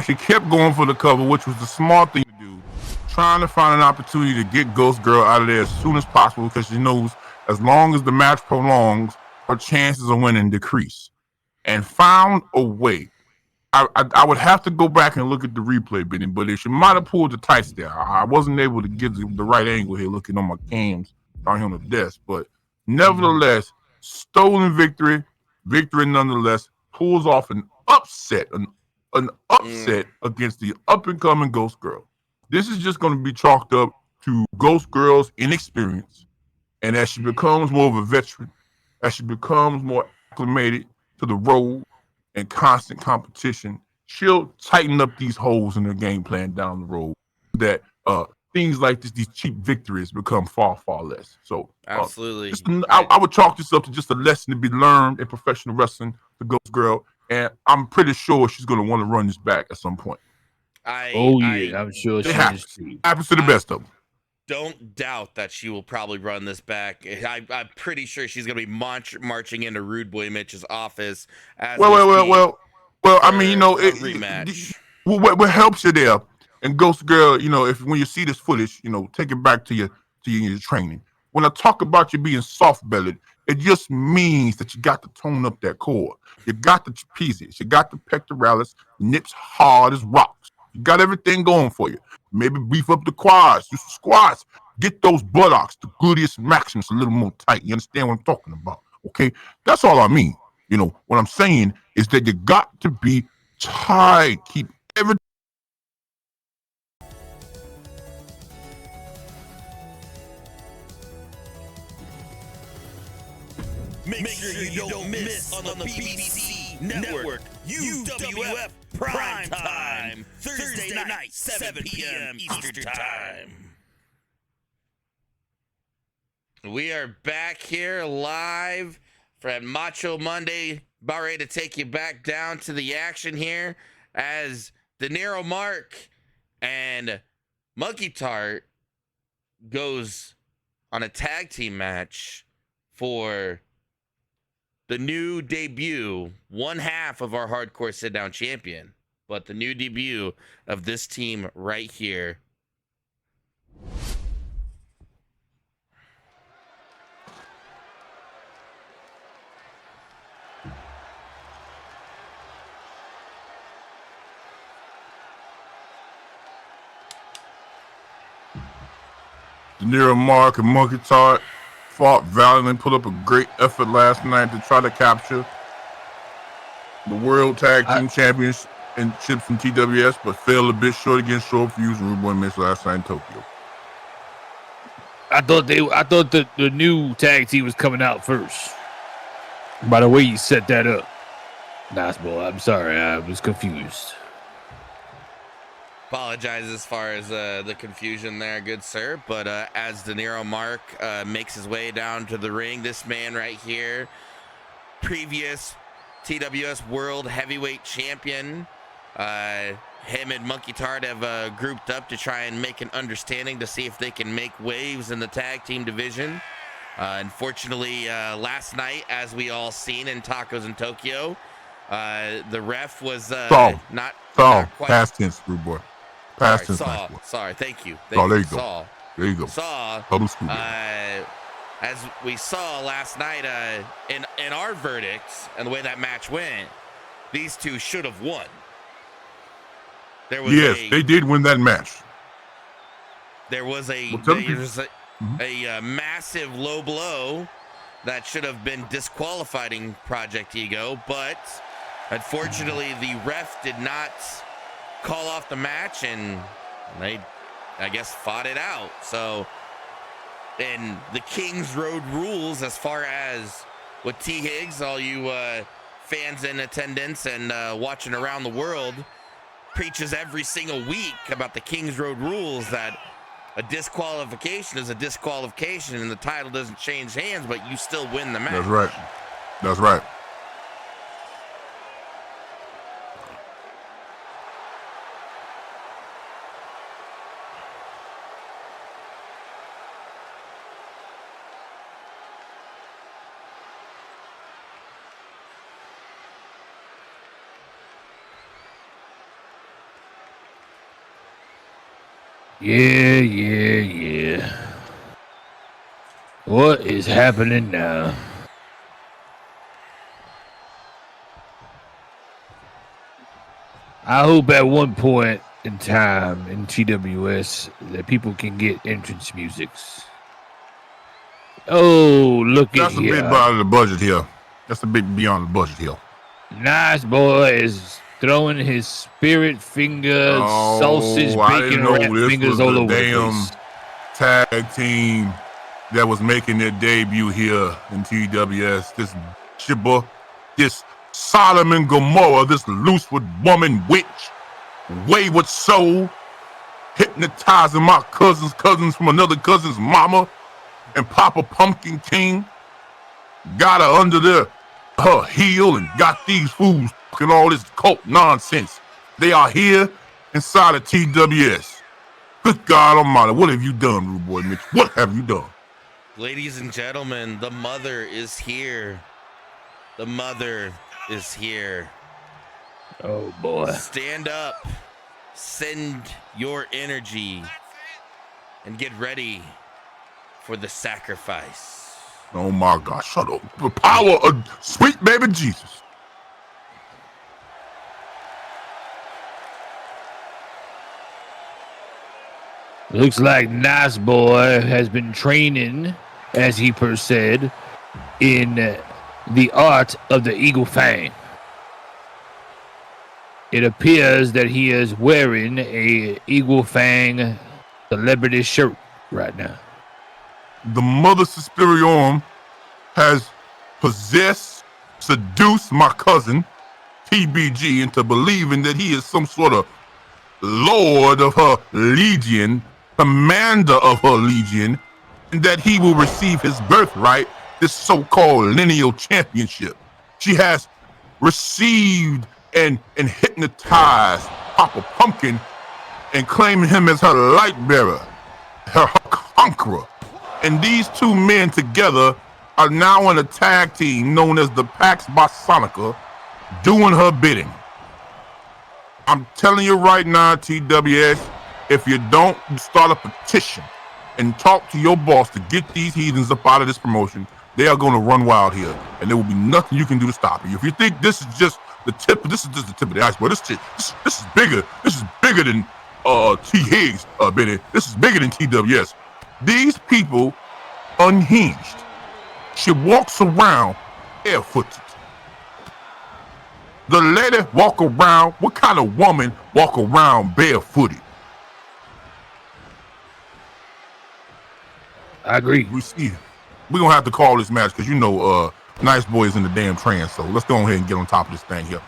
She kept going for the cover, which was the smart thing to do. Trying to find an opportunity to get Ghost Girl out of there as soon as possible because she knows as long as the match prolongs, her chances of winning decrease. And found a way. I would have to go back and look at the replay, Benny, but if she might have pulled the tights there, I wasn't able to get the right angle here looking on my cams down here on the desk. But nevertheless, stolen victory nonetheless, pulls off an upset against the up-and-coming Ghost Girl. This is just going to be chalked up to Ghost Girl's inexperience. And as she becomes more of a veteran, as she becomes more acclimated to the role and constant competition, she'll tighten up these holes in her game plan down the road that things like this, these cheap victories become far, far less. So absolutely. I would chalk this up to just a lesson to be learned in professional wrestling, the Ghost Girl, and I'm pretty sure she's going to want to run this back at some point. I'm sure she happens to the best of them. Don't doubt that she will probably run this back. I'm pretty sure she's going to be marching into Rude Boy Mitch's office. Well. I mean, you know, rematch. What helps you there, and Ghost Girl, you know, when you see this footage, you know, take it back to your training. When I talk about you being soft-bellied, it just means that you got to tone up that core. You got the trapezius, you got the pectoralis, nips hard as rocks. You got everything going for you. Maybe beef up the quads, do some squats, get those buttocks, the gluteus maximus a little more tight. You understand what I'm talking about? Okay, that's all I mean. You know, what I'm saying is that you got to be tight. Keep everything. Make sure you don't miss on the BBC Network UWF Prime Time, Thursday night, 7 p.m. Eastern Time. We are back here live from Macho Monday, about ready to take you back down to the action here as De Niro Mark and Monkey Tart goes on a tag team match for the new debut, one half of our hardcore sit-down champion, but the new debut of this team right here. De Niro Mark and Monkey Tart fought valiantly, put up a great effort last night to try to capture the World Tag Team Championships from TWS, but failed a bit short against Short Fuse and Rude Boy Mitch last night in Tokyo. I thought the new tag team was coming out first. By the way you set that up. Nice, boy. I'm sorry. I was confused. Apologize as far as the confusion there, good sir. But as De Niro Mark makes his way down to the ring, this man right here, previous TWS World Heavyweight Champion, him and Monkey Tart have grouped up to try and make an understanding to see if they can make waves in the tag team division. Unfortunately, last night, as we all seen in Tacos in Tokyo, the ref was not quite. Past tense, rude boy. Past tense, nice boy. Sorry. Thank you. There you go. There you go. Saw. Public school. As we saw last night, in our verdicts and the way that match went, these two should have won. They did win that match. There was a massive low blow that should have been disqualifying Project Ego, but unfortunately the ref did not call off the match, and they, I guess, fought it out. So in the King's Road rules, as far as with T. Higgs, all you fans in attendance and watching around the world, preaches every single week about the King's Road rules, that a disqualification is a disqualification and the title doesn't change hands, but you still win the match. That's right. That's right. Yeah. What is happening now? I hope at one point in time in TWS that people can get entrance musics. Oh, look at here. That's a bit out of the budget here. That's a bit beyond the budget here. Nice boy is throwing his spirit fingers, sausage, bacon wrap fingers all over the place. Tag team that was making their debut here in TWS. This Shibba, this Solomon Gomorrah, this loose with woman witch, wayward soul, hypnotizing my cousins from another cousin's mama, and Papa Pumpkin King got her under her heel and got these fools and all this cult nonsense. They are here inside of TWS. Good God Almighty, what have you done, rude boy Mitch? What have you done? Ladies and gentlemen, the mother is here. The mother is here. Oh boy. Stand up, send your energy, and get ready for the sacrifice. Oh my God, shut up. The power of sweet baby Jesus. Looks like Nice Boy has been training, as he said, in the art of the Eagle Fang. It appears that he is wearing a Eagle Fang celebrity shirt right now. The Mother Suspiriorum has seduced my cousin, TBG, into believing that he is some sort of lord of her legion, commander of her legion, and that he will receive his birthright, this so-called lineal championship. She has received and hypnotized Papa Pumpkin and claiming him as her light bearer, her conqueror. And these two men together are now in a tag team known as the Pax Bosonica, doing her bidding. I'm telling you right now, TWS, if you don't start a petition and talk to your boss to get these heathens up out of this promotion, they are going to run wild here, and there will be nothing you can do to stop it. If you think this is just the tip, this is just the tip of the iceberg. This is bigger. This is bigger than T. Higgs, Benny. This is bigger than TWS. These people, unhinged. She walks around barefooted. The lady walk around. What kind of woman walk around barefooted? I agree. We see. We're gonna have to call this match because Nice Boy is in the damn trance. So let's go ahead and get on top of this thing here.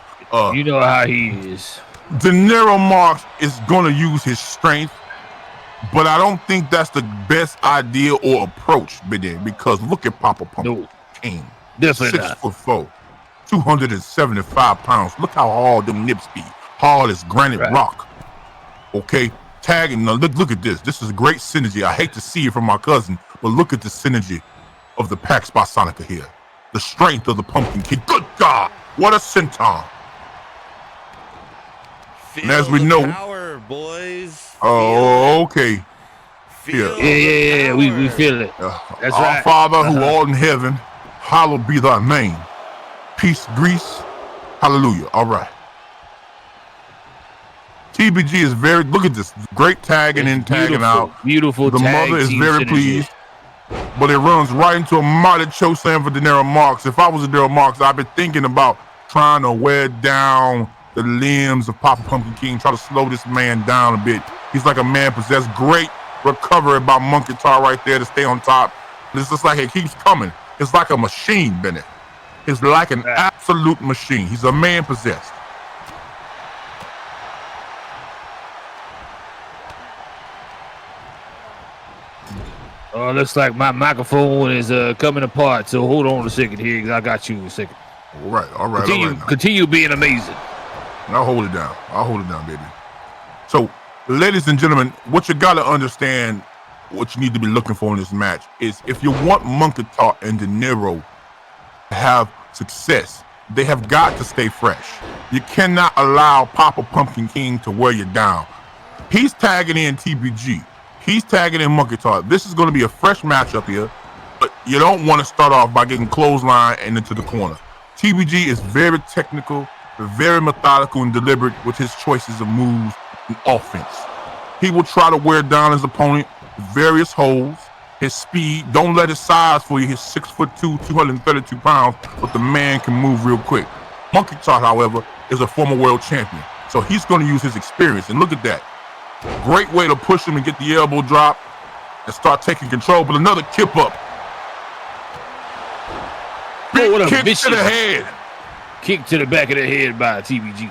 You know how he is. De Niro Marks is gonna use his strength, but I don't think that's the best idea or approach, because look at Papa Pumpkin King. Definitely not. 6'4", 275 pounds. Look how hard them nips be. Hard as granite rock. Okay, tagging. Now look at this. This is great synergy. I hate to see it from my cousin, but look at the synergy. of the Pax Bosonica here. The strength of the Pumpkin King. Good God, what a senton. And as we know, power, boys. okay. Feel Yeah. We feel it. That's Our right. Father who art in heaven, hallowed be thy name. Peace, Greece. Hallelujah. All right. TBG is very, look at this, great tagging in, tagging out. Beautiful. The mother is very pleased, but it runs right into a mighty choke slam for Daenerys Marks. If I was a Daenerys Marks, I'd be thinking about trying to wear down the limbs of Papa Pumpkin King, try to slow this man down a bit. He's like a man possessed. Great recovery by Monkey Tar right there to stay on top. It's just like it keeps coming. It's like a machine, Bennett. It's like an absolute machine. He's a man possessed. Looks like my microphone is coming apart. So hold on a second here, 'cause I got you in a second. All right. Continue being amazing. I'll hold it down, baby. So, ladies and gentlemen, what you gotta understand, what you need to be looking for in this match is if you want Monkey Tar and De Niro to have success, they have got to stay fresh. You cannot allow Papa Pumpkin King to wear you down. He's tagging in TBG. He's tagging in Monkey Tar. This is going to be a fresh matchup here, but you don't want to start off by getting clothesline and into the corner. TBG is very technical, very methodical and deliberate with his choices of moves and offense. He will try to wear down his opponent with various holds, his speed. Don't let his size fool you. He's 6'2", 232 pounds, but the man can move real quick. Monkey Tar, however, is a former world champion, so he's going to use his experience. And look at that. Great way to push him and get the elbow drop and start taking control, but another kip up. Big kick to the head. Kick to the back of the head by TBG.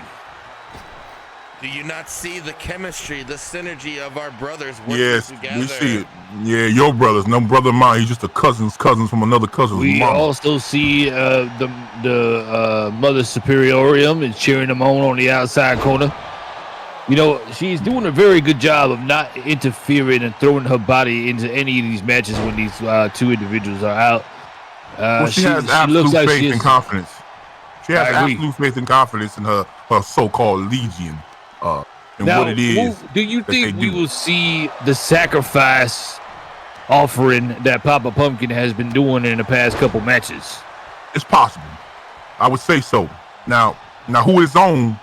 Do you not see the chemistry, the synergy of our brothers working together? We see it. Yeah, your brothers, no brother of mine. He's just a cousins from another cousin's We mama. also see the Mother Superiorium is cheering them on the outside corner. You know, she's doing a very good job of not interfering and throwing her body into any of these matches when these two individuals are out. She has absolute faith and confidence. She has absolute faith and confidence in her so-called legion and now, what it is. Do you think we will see the sacrifice offering that Papa Pumpkin has been doing in the past couple matches? It's possible. I would say so. Now who it's on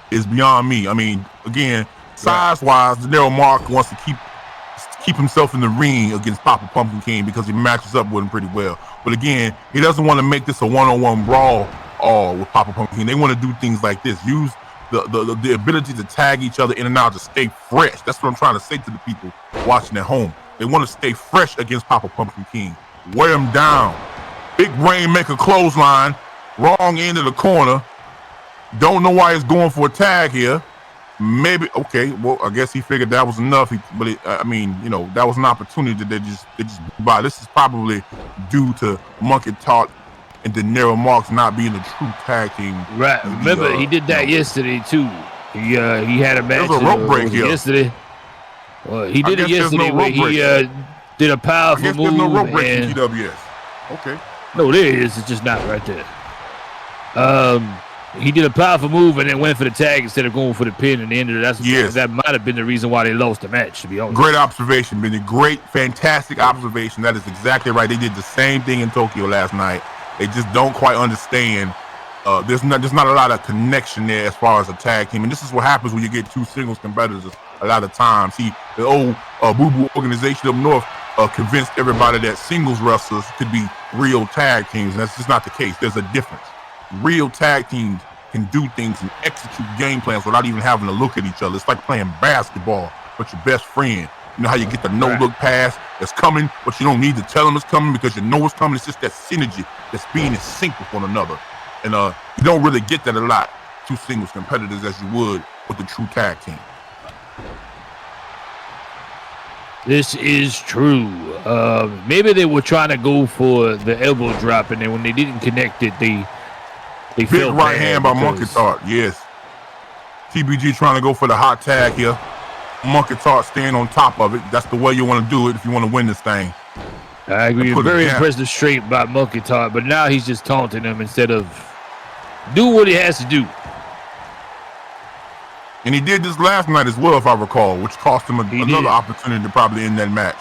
is beyond me. I mean, again, size-wise, Daenerys Mark wants to keep himself in the ring against Papa Pumpkin King because he matches up with him pretty well. But again, he doesn't want to make this a one-on-one brawl with Papa Pumpkin King. They want to do things like this. Use the ability to tag each other in and out to stay fresh. That's what I'm trying to say to the people watching at home. They want to stay fresh against Papa Pumpkin King. Wear him down. Big Rainmaker clothesline. Wrong end of the corner. Don't know why he's going for a tag here. Maybe, okay, well, I guess he figured that was enough. That was an opportunity that they just buy. This is probably due to Monkey Tar and Daenerys Marks not being a true tag team. Right. Remember, he did that yesterday too. He had a match. There's a rope break here. Yesterday. Well, he did it yesterday where he did a powerful move. There's no rope break in TWS. Okay. No, there is. It's just not right there. He did a powerful move and then went for the tag instead of going for the pin and the end of it. That might have been the reason why they lost the match, to be honest. Great observation, Benny. Great, fantastic observation. That is exactly right. They did the same thing in Tokyo last night. They just don't quite understand. There's not a lot of connection there as far as a tag team. And this is what happens when you get two singles competitors a lot of times. See, the old boo-boo organization up north convinced everybody that singles wrestlers could be real tag teams. And that's just not the case. There's a difference. Real tag teams can do things and execute game plans without even having to look at each other. It's like playing basketball with your best friend. You know how you get the no-look pass that's coming, but you don't need to tell them it's coming because you know it's coming. It's just that synergy that's being in sync with one another. And you don't really get that a lot, two singles competitors, as you would with the true tag team. This is true. Maybe they were trying to go for the elbow drop, and then when they didn't connect it, they big right hand by Monkey Tar. Yes. TBG trying to go for the hot tag here. Monkey Tar staying on top of it. That's the way you want to do it if you want to win this thing. I agree. Put it Very down. impressive straight by Monkey Tart, but now he's just taunting him instead of do what he has to do. And he did this last night as well, if I recall, which cost him another opportunity to probably end that match.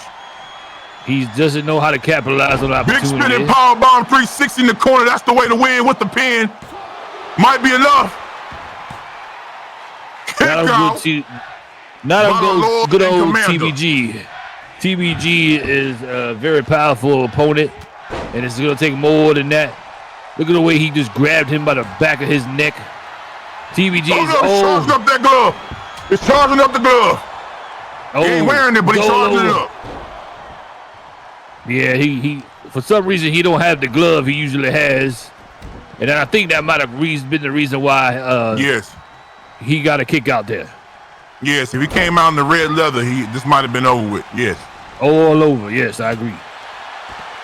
He doesn't know how to capitalize on opportunity. Big spinning powerbomb 360 in the corner. That's the way to win with the pin. Might be enough. Good old TBG. TBG is a very powerful opponent, and it's going to take more than that. Look at the way he just grabbed him by the back of his neck. TBG is charging up that glove. It's charging up the glove. He ain't wearing it, but he's charging it up. Yeah, he for some reason he don't have the glove he usually has, and I think that might have been the reason why. Yes, he got a kick out there. Yes, if he came out in the red leather, this might have been over with. Yes, all over. Yes, I agree.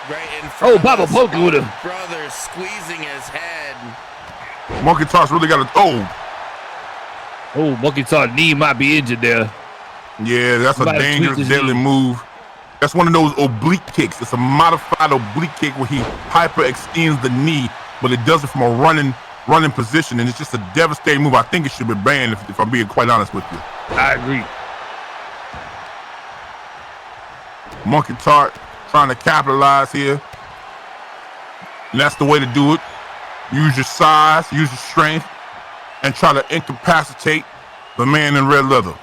Right in front Papa Pokey with him. Brother squeezing his head. Monkey Tart's really got a Monkey Tart knee might be injured there. Yeah, that's a dangerous, deadly move. That's one of those oblique kicks. It's a modified oblique kick where he hyper extends the knee, but it does it from a running position, and it's just a devastating move. I think it should be banned if I'm being quite honest with you. I agree. Monkey Tart trying to capitalize here. And that's the way to do it. Use your size, use your strength, and try to incapacitate the man in red leather.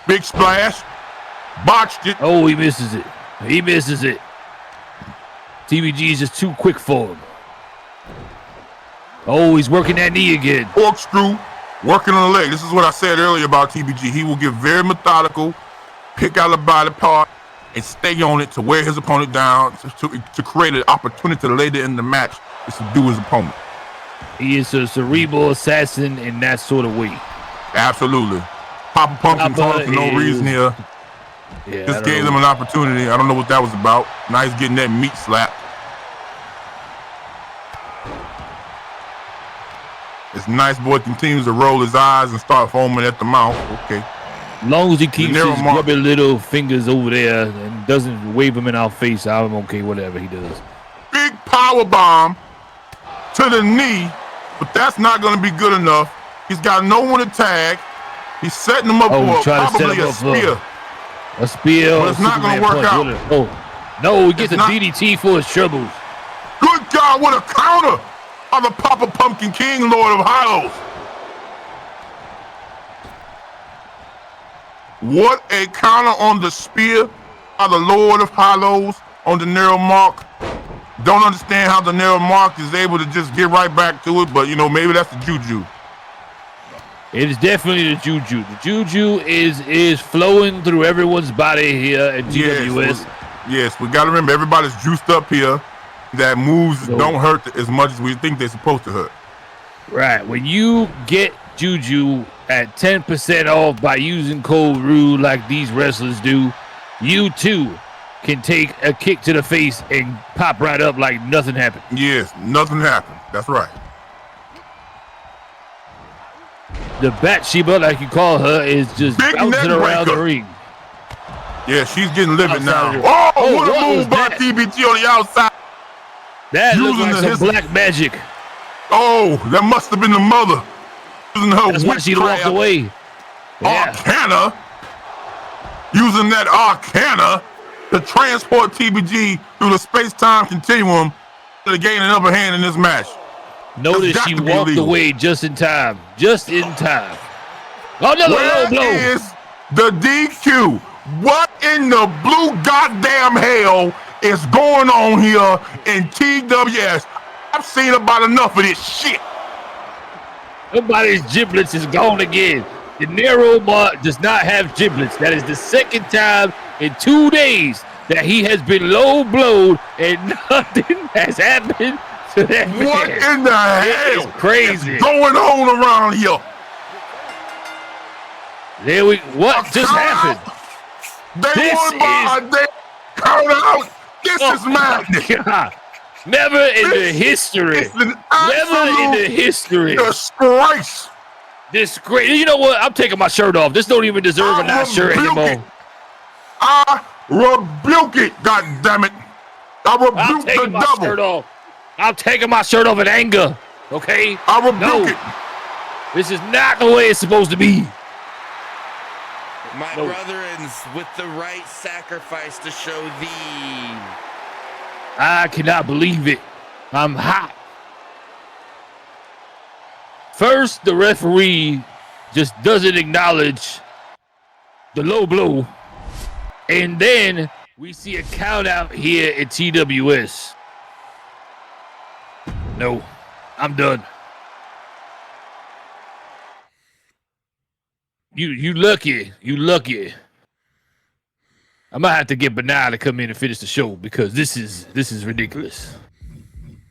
Big splash. Botched it. Oh, he misses it. He misses it. TBG is just too quick for him. Oh, he's working that knee again. Corkscrew, working on the leg. This is what I said earlier about TBG. He will get very methodical, pick out a body part, and stay on it to wear his opponent down, to create an opportunity later in the match to subdue his opponent. He is a cerebral assassin in that sort of way. Absolutely. Papa Pumpkin taunted for no reason here. Yeah, just gave them an opportunity. I don't know what that was about. Now he's getting that meat slapped. This nice boy continues to roll his eyes and start foaming at the mouth. Okay. As long as he keeps his grubby little fingers over there and doesn't wave them in our face, I'm okay, whatever he does. Big power bomb to the knee, but that's not going to be good enough. He's got no one to tag. He's setting him up for probably a spear. A spear. But it's not going to work out. No, he gets a DDT for his troubles. Good God, what a counter of the Papa Pumpkin King, Lord of Hollows. What a counter on the spear by the Lord of Hollows on the narrow mark. Don't understand how the narrow mark is able to just get right back to it, but maybe that's the juju. It is definitely the juju. The juju is flowing through everyone's body here at TWS. Yes, we got to remember everybody's juiced up here. That moves don't hurt as much as we think they're supposed to hurt. Right. When you get juju at 10% off by using code RUDE like these wrestlers do, you too can take a kick to the face and pop right up like nothing happened. Yes, nothing happened. That's right. The Bathsheba, like you call her, is just bouncing around the ring. Yeah, she's getting livid now. Oh, what a move by TBT on the outside. That looks like some black magic. Oh, that must have been the mother. Using her That's why she walked away. Arcana. Using that Arcana to transport TBG through the space-time continuum to gain an upper hand in this match. Notice she walked away just in time. Just in time. Oh, another low blow. Where is the DQ? What in the blue goddamn hell is going on here in TWS? I've seen about enough of this shit. Somebody's giblets is gone again. The narrow mark does not have giblets. That is the second time in 2 days that he has been low blowed and nothing has happened. What in the hell is crazy is going on around here? What just happened? They won by a damn count out. This is madness. God. Never in the history. Disgrace. Disgrace. You know what? I'm taking my shirt off. This don't even deserve a nice shirt anymore. I rebuke it, God damn it. I I'm rebuke the taking my devil. shirt off. I'm taking my shirt off in anger. Okay? I rebuke it. This is not the way it's supposed to be. My brethrens, with the right sacrifice to show thee. I cannot believe it. I'm hot. First, the referee just doesn't acknowledge the low blow. And then we see a count out here at TWS. No, I'm done. You lucky. You lucky. I might have to get Benai to come in and finish the show because this is ridiculous.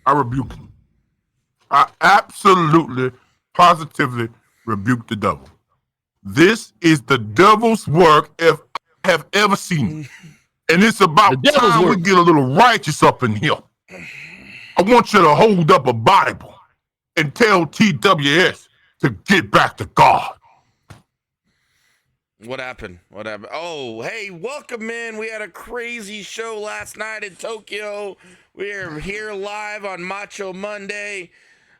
I rebuke it. I absolutely, positively rebuke the devil. This is the devil's work if I have ever seen it. And it's about time we get a little righteous up in here. I want you to hold up a Bible and tell TWS to get back to God. What happened? What happened? Oh, hey, welcome in. We had a crazy show last night in Tokyo. We are here live on Macho Monday.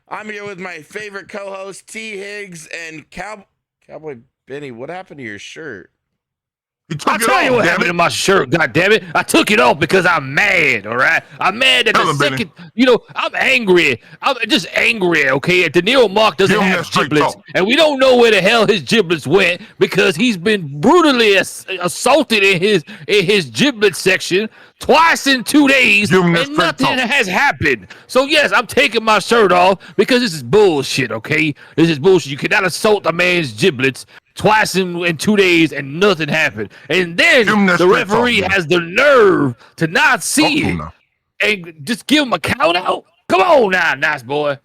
I'm here with my favorite co-host, T. Higgs, and Cowboy Benny. What happened to your shirt? I'll tell you what happened to my shirt, goddammit. I took it off because I'm mad, all right? I'm mad that the second, I'm angry. I'm just angry, okay? De Niro Mark doesn't have giblets, and we don't know where the hell his giblets went because he's been brutally assaulted in his giblet section twice in 2 days, and nothing has happened. So, yes, I'm taking my shirt off because this is bullshit, okay? This is bullshit. You cannot assault a man's giblets twice in 2 days and nothing happened. And then the referee has the nerve to not see it and just give him a count out. Come on now, nice boy.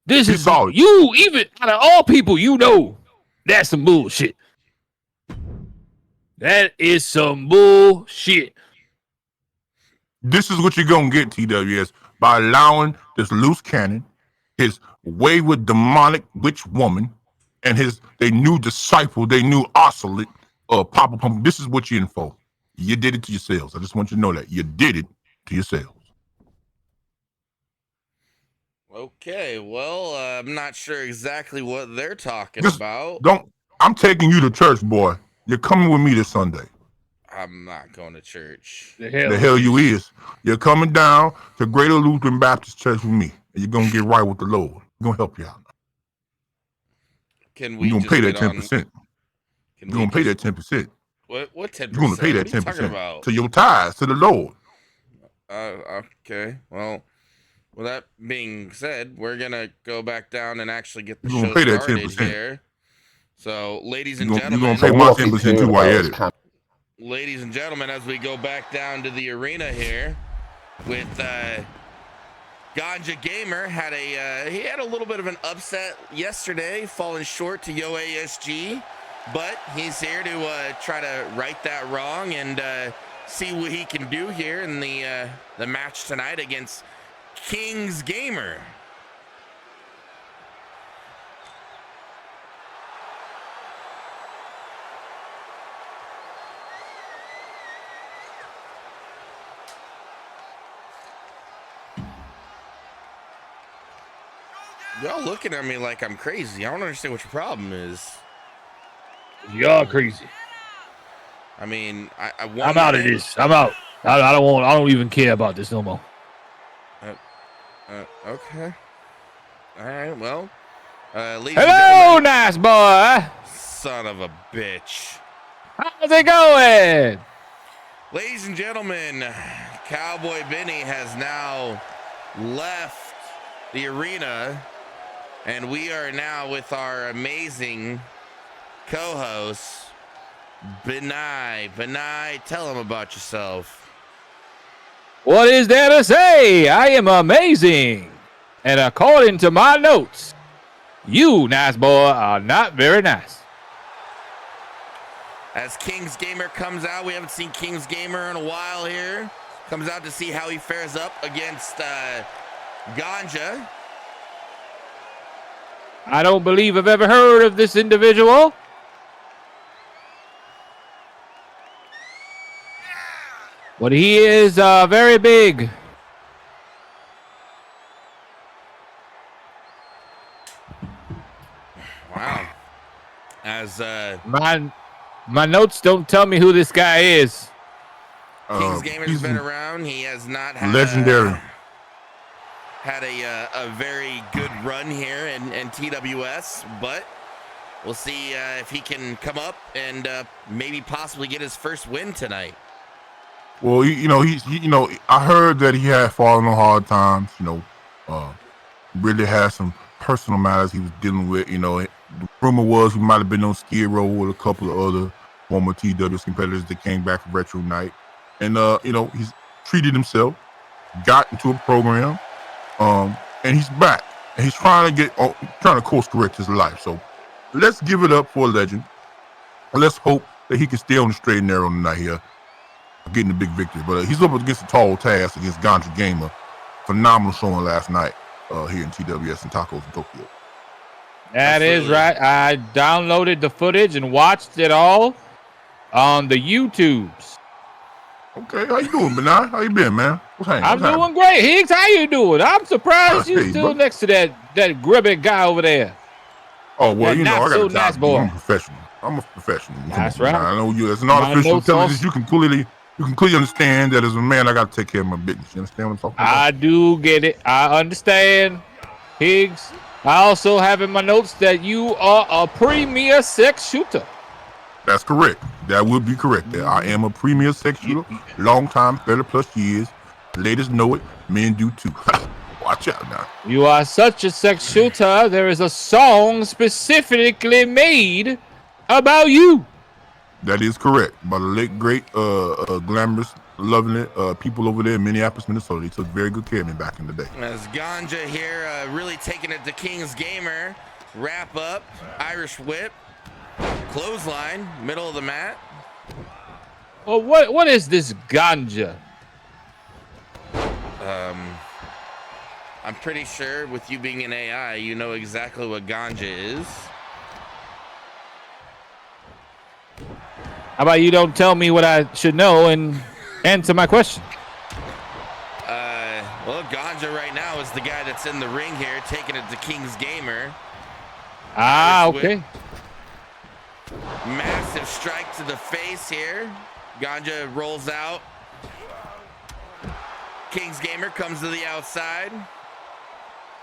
This is you, even out of all people, that's some bullshit. That is some bullshit. This is what you're going to get, TWS, by allowing this loose cannon, his wayward demonic witch woman, and their new disciple, their new oscillate, Papa Pump. This is what you're in for. You did it to yourselves. I just want you to know that. You did it to yourselves. Okay, well, I'm not sure exactly what they're talking about. I'm taking you to church, boy. You're coming with me this Sunday. I'm not going to church. The hell you is. You're coming down to Greater Lutheran Baptist Church with me, and you're going to get right with the Lord. We're going to help you out. Can we You're going to pay that 10%. You're going to pay that 10%. What 10%? You're going to pay that 10% to your tithes, to the Lord. Okay. Well, that being said, we're going to go back down and actually get the show started that 10%. Here. So, ladies and gentlemen. You're going to pay my 10% too while you're at it. Ladies and gentlemen, as we go back down to the arena here with Ganja Gamer he had a little bit of an upset yesterday, falling short to Yo ASG, but he's here to try to right that wrong and see what he can do here in the match tonight against Kings Gamer. Y'all looking at me like I'm crazy. I don't understand what your problem is. Y'all crazy. I mean, I'm out of this. I'm out. I don't even care about this no more. Okay. All right. Well, hello, nice boy. Son of a bitch. How's it going? Ladies and gentlemen, Cowboy Benny has now left the arena. And we are now with our amazing co-host, Benai. Benai, tell him about yourself. What is there to say? I am amazing. And according to my notes, you, nice boy, are not very nice. As Kings Gamer comes out, we haven't seen Kings Gamer in a while here. Comes out to see how he fares up against Ganja. I don't believe I've ever heard of this individual. But he is very big. Wow. As My notes don't tell me who this guy is. King's Gamer's he's been around. He has not had legendary. had a very good run here in TWS, but we'll see if he can come up and maybe possibly get his first win tonight. Well, I heard that he had fallen on hard times. Really had some personal matters he was dealing with. The rumor was he might have been on Skid Row with a couple of other former TWS competitors that came back for Retro Night, and he's treated himself, got into a program, and he's back, and he's trying to course correct his life. So let's give it up for a legend. Let's hope that he can stay on the straight and narrow tonight here, getting the big victory. But he's up against a tall task against Ganja Gamer. Phenomenal showing last night here in TWS and Tacos in Tokyo. That is right. I downloaded the footage and watched it all on the YouTubes. Okay, how you doing, Benai? How you been, man? I'm doing great. Higgs, how you doing? I'm surprised you still next to that grubby guy over there. Oh, well, I got a nice job. boy. I'm a professional. That's right. I know you as an artificial intelligence, you can clearly understand that as a man, I got to take care of my business. You understand what I'm talking about? I do get it. I understand, Higgs. I also have in my notes that you are a premier sex shooter. That's correct. That would be correct. I am a premier sex shooter. Long time, 30+ years. Ladies know it. Men do too. Watch out now. You are such a sex shooter. There is a song specifically made about you. That is correct. By the late, great, glamorous, lovely people over there in Minneapolis, Minnesota. They took very good care of me back in the day. As Ganja here really taking it to King's Gamer. Wrap up, Irish whip, clothesline, middle of the mat. Well, what is this Ganja? I'm pretty sure with you being an AI, you know exactly what Ganja is. How about you don't tell me what I should know and answer my question? Well, Ganja right now is the guy that's in the ring here, taking it to King's Gamer. Okay. Massive strike to the face here. Ganja rolls out. King's Gamer comes to the outside.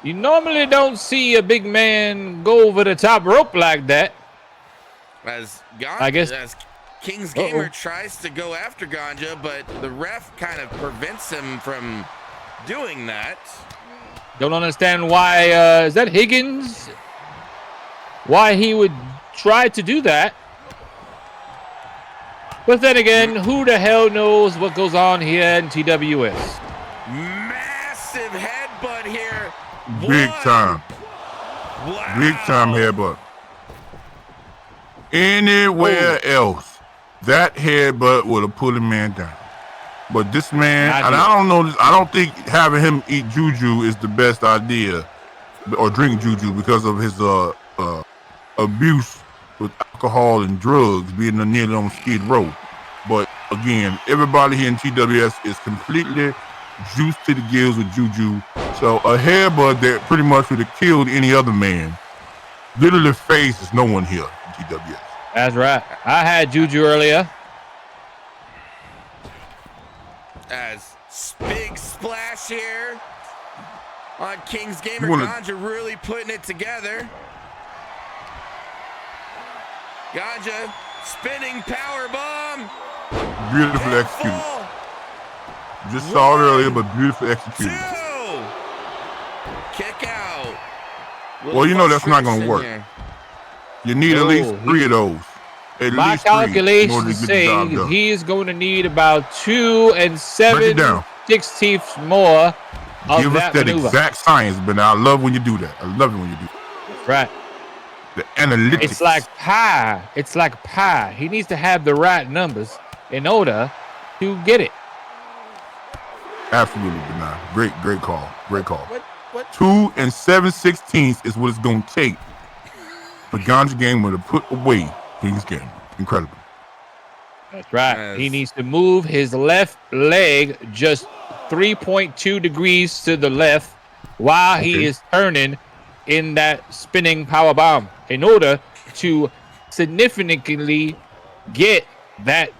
You normally don't see a big man go over the top rope like that. As King's Gamer tries to go after Ganja, but the ref kind of prevents him from doing that. Don't understand why, is that Higgins? Why he would try to do that. But then again, who the hell knows what goes on here in TWS? Massive headbutt here. Big time. Wow. Big time headbutt. Anywhere else, that headbutt would have put a man down. But this man, I don't know, I don't think having him eat juju is the best idea, or drink juju, because of his abuse with alcohol and drugs, being nearly on Skid Row. But again, everybody here in TWS is completely juiced to the gills with juju. So a headbutt that pretty much would have killed any other man literally faces no one here in TWS. That's right. I had juju earlier. As big splash here on King's Gamer. Ganja really putting it together. Ganja spinning power bomb. Beautifully executed. Just saw it earlier, but beautifully executed. Kick out. Well, you know that's not going to work. You need at least 3 of those. My calculations say he is going to need about 2 7/16 more. Give us that exact science, but I love when you do that. I love it when you do that. Right. The analytics. It's like pi. It's like pi. He needs to have the right numbers in order to get it. Absolutely, Benai. Great call. Great call. What? 2 7/16 is what it's going to take for Ganja Gamer to put away King's Game. Incredible. That's right. Yes. He needs to move his left leg just 3.2 degrees to the left while he is turning in that spinning power bomb in order to significantly get that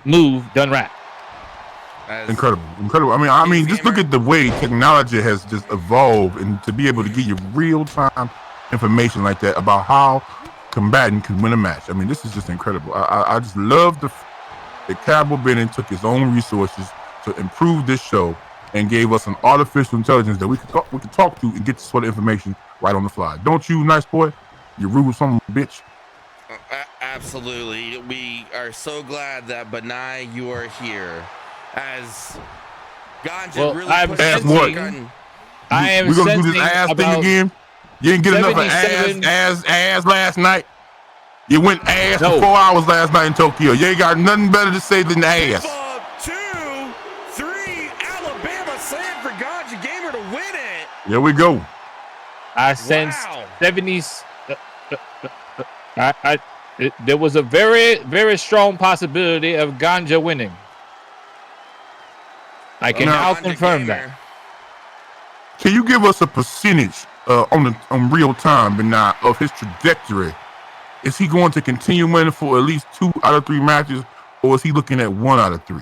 move done right. Incredible. I mean, just look at the way technology has just evolved, and to be able to give you real-time information like that about how combatant can win a match. I mean, this is just incredible. I just love that Cowboy Bennett took his own resources to improve this show and gave us an artificial intelligence that we could talk to and get this sort of information right on the fly. Don't you, nice boy? You rude son of a bitch. Absolutely. We are so glad that Benai, you are here. As Ganja really I'm pushed ass his what? take on- We're gonna do this ass thing again. You didn't get enough of ass last night. You went ass for 4 hours last night in Tokyo. You ain't got nothing better to say than ass. 2, 3, Alabama sand for Ganja Gamer to win it. There we go. I sensed 70s. There was a very, very strong possibility of Ganja winning. I can now confirm that. Can you give us a percentage on real time, but not of his trajectory? Is he going to continue winning for at least 2 out of 3 matches, or is he looking at 1 out of 3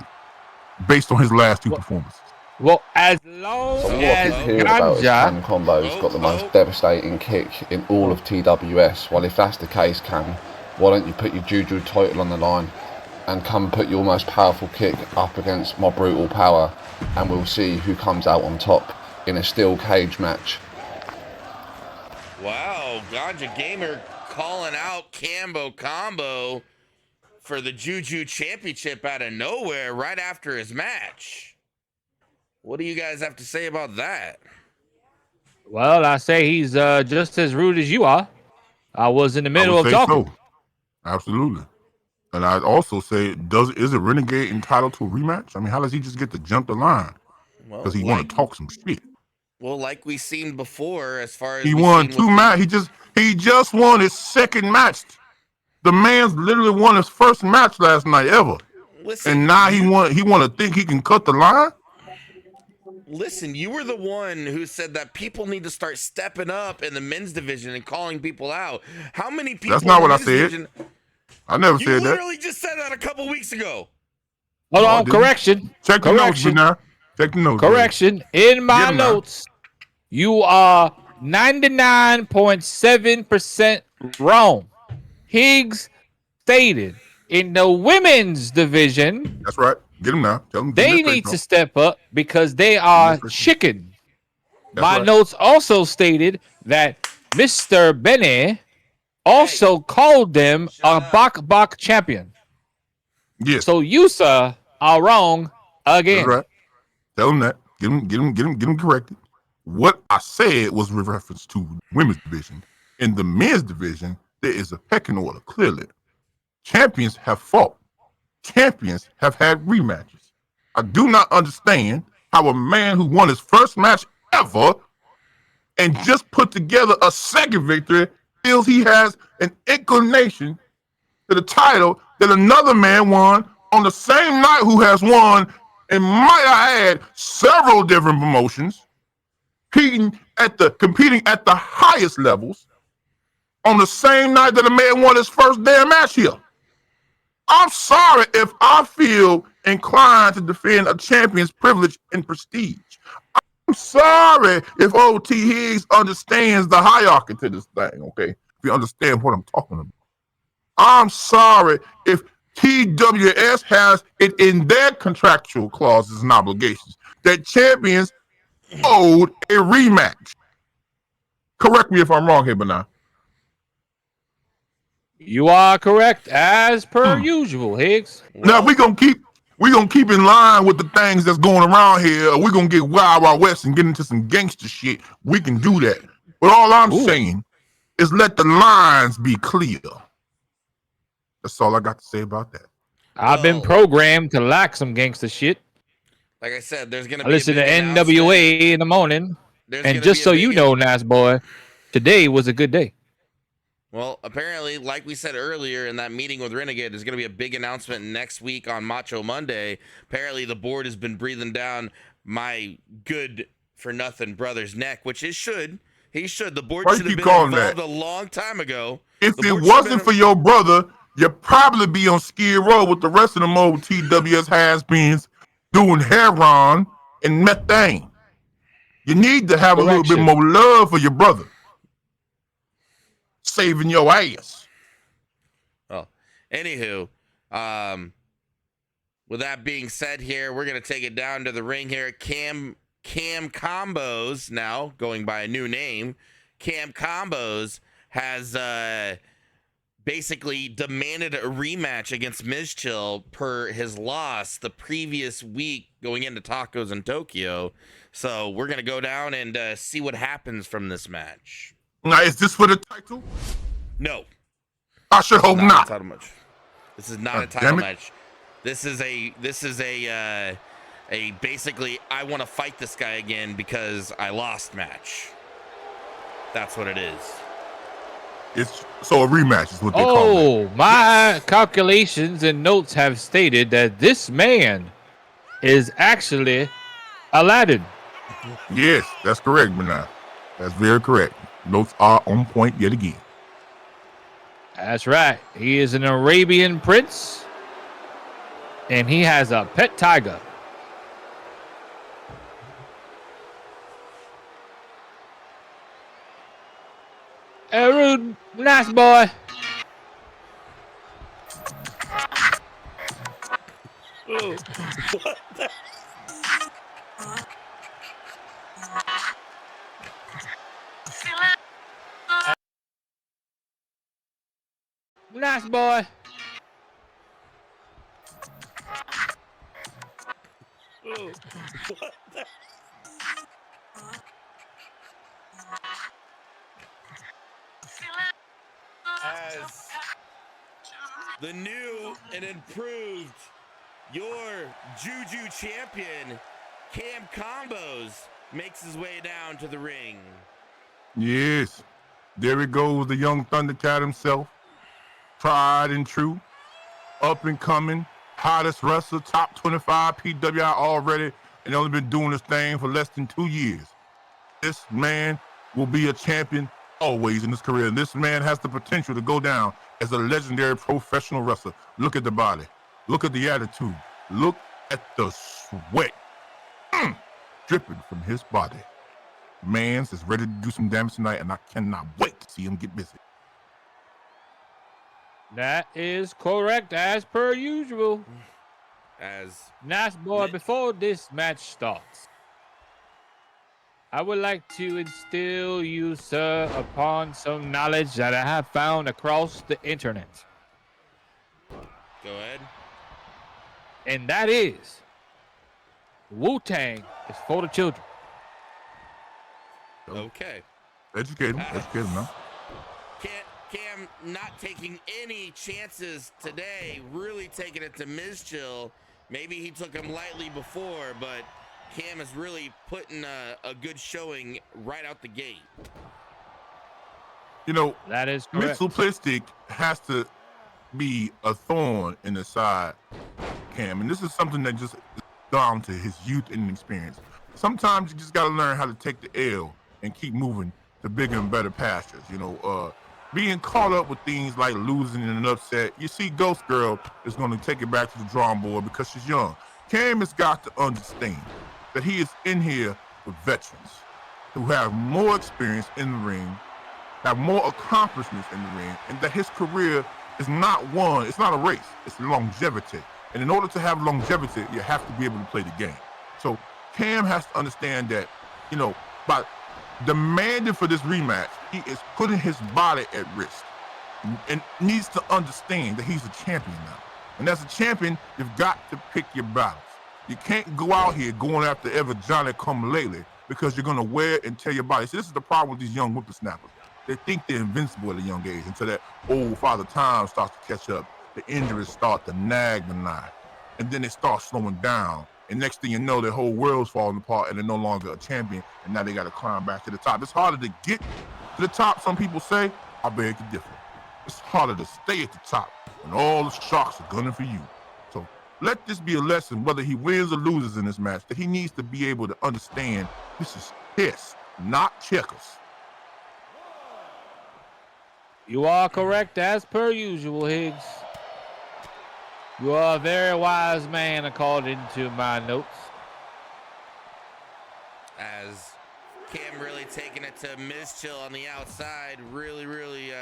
based on his last 2 performances? Well, as long as Cam Combo's got the most devastating kick in all of TWS. Well, if that's the case, Cam, why don't you put your Juju title on the line and come put your most powerful kick up against my brutal power, and we'll see who comes out on top in a steel cage match. Wow, Ganja Gamer calling out Cambo Combo for the Juju Championship out of nowhere right after his match. What do you guys have to say about that? Well, I say he's just as rude as you are. I was in the middle of talking. So. Absolutely. And I'd also say, is a Renegade entitled to a rematch? I mean, how does he just get to jump the line? Because he want to talk some shit. Well, like we seen before, as far as he won 2 matches. He just won his 2nd match. The man's literally won his 1st match last night ever. Listen, and now he want to think he can cut the line? Listen, you were the one who said that people need to start stepping up in the men's division and calling people out. How many people? That's not what I said. I never said that. You literally just said that a couple weeks ago. Hold on, correction. Check the notes, now. Check the notes. Correction. In my notes, you are 99.7% wrong. Higgs stated in the women's division. That's right. Get him now. Tell him they need to step up because they are chicken. My notes also stated that Mr. Benny also called them a Bak champion. Yes. So you, sir, are wrong again. That's right. Tell him that. Get him corrected. What I said was with reference to women's division. In the men's division, there is a pecking order, clearly. Champions have fought. Champions have had rematches. I do not understand how a man who won his 1st match ever and just put together a 2nd victory feels he has an inclination to the title that another man won on the same night, who has won, and might I add, several different promotions, competing at the highest levels on the same night that a man won his 1st damn match here. I'm sorry if I feel inclined to defend a champion's privilege and prestige. I'm sorry if OT Higgs understands the hierarchy to this thing, okay? If you understand what I'm talking about. I'm sorry if TWS has it in their contractual clauses and obligations that champions owed a rematch. Correct me if I'm wrong here, Benai. You are correct, as per usual, Higgs. Now we're gonna keep in line with the things that's going around here. We're gonna get Wild West and get into some gangster shit. We can do that. But all I'm saying is let the lines be clear. That's all I got to say about that. I've been programmed to like some gangster shit. Like I said, there's gonna I be listen to NWA in the morning. And just so you know, nice boy, today was a good day. Well, apparently, like we said earlier in that meeting with Renegade, there's going to be a big announcement next week on Macho Monday. Apparently, the board has been breathing down my good for nothing brother's neck, which it should. He should. The board Why you should have keep been calling involved that? a long time ago. If The it board should have wasn't been- for your brother, you'd probably be on Skid Row with the rest of them old TWS has-beens doing heroin and methane. You need to have a little bit more love for your brother. Saving your ass. Well, anywho, with that being said here, we're going to take it down to the ring here. Cam Combos, now going by a new name, Cam Combos has basically demanded a rematch against Miz Chill per his loss the previous week going into Tacos in Tokyo. So we're going to go down and see what happens from this match. Now, is this for the title? No. I should hope not. A title match. This is not a title match. This is a basically I want to fight this guy again because I lost match. That's what it is. It's so a rematch is what they call it. My calculations and notes have stated that this man is actually Aladdin. Yes, that's correct, Bernard. That's very correct. Notes are on point yet again. That's right. He is an Arabian prince, and he has a pet tiger. Rude, nice boy. Oh, what the? Nice boy. Oh, what the? As the new and improved your Juju champion, Cam Combos, makes his way down to the ring. Yes. There he goes, the young Thundercat himself. Tried and true. Up and coming. Hottest wrestler, top 25 PWI already, and only been doing this thing for less than 2 years. This man will be a champion always in his career. This man has the potential to go down as a legendary professional wrestler. Look at the body. Look at the attitude. Look at the sweat dripping from his body. Mans is ready to do some damage tonight, and I cannot wait to see him get busy. That is correct, as per usual. Nice boy, before this match starts, I would like to instill you, sir, upon some knowledge that I have found across the internet. Go ahead. And that is, Wu-Tang is for the children. Okay. Educate him now. Cam not taking any chances today, really taking it to Miz Chill. Maybe he took him lightly before, but Cam is really putting a good showing right out the gate. You know, that is correct. Mitchell has to be a thorn in the side, Cam, and this is something that just is down to his youth and experience. Sometimes you just got to learn how to take the L and keep moving to bigger and better pastures. You know, being caught up with things like losing in an upset. You see, Ghost Girl is going to take it back to the drawing board because she's young. Cam has got to understand that he is in here with veterans who have more experience in the ring, have more accomplishments in the ring, and that his career is not one, it's not a race, it's longevity. And in order to have longevity, you have to be able to play the game. So Cam has to understand that, you know, by demanding for this rematch, he is putting his body at risk and needs to understand that he's a champion now. And as a champion, you've got to pick your battles. You can't go out here going after ever Johnny come lately because you're going to wear and tear your body. So this is the problem with these young whippersnappers. They think they're invincible at a young age until that old father time starts to catch up. The injuries start to nag the night. And then they start slowing down. And next thing you know, their whole world's falling apart and they're no longer a champion. And now they got to climb back to the top. It's harder to get to the top, some people say. I beg to differ. it's harder to stay at the top when all the sharks are gunning for you. So let this be a lesson, whether he wins or loses in this match, that he needs to be able to understand this is chess, not checkers. You are correct as per usual, Higgs. You are a very wise man according to my notes. As Cam really taking it to Mizchill on the outside. Really,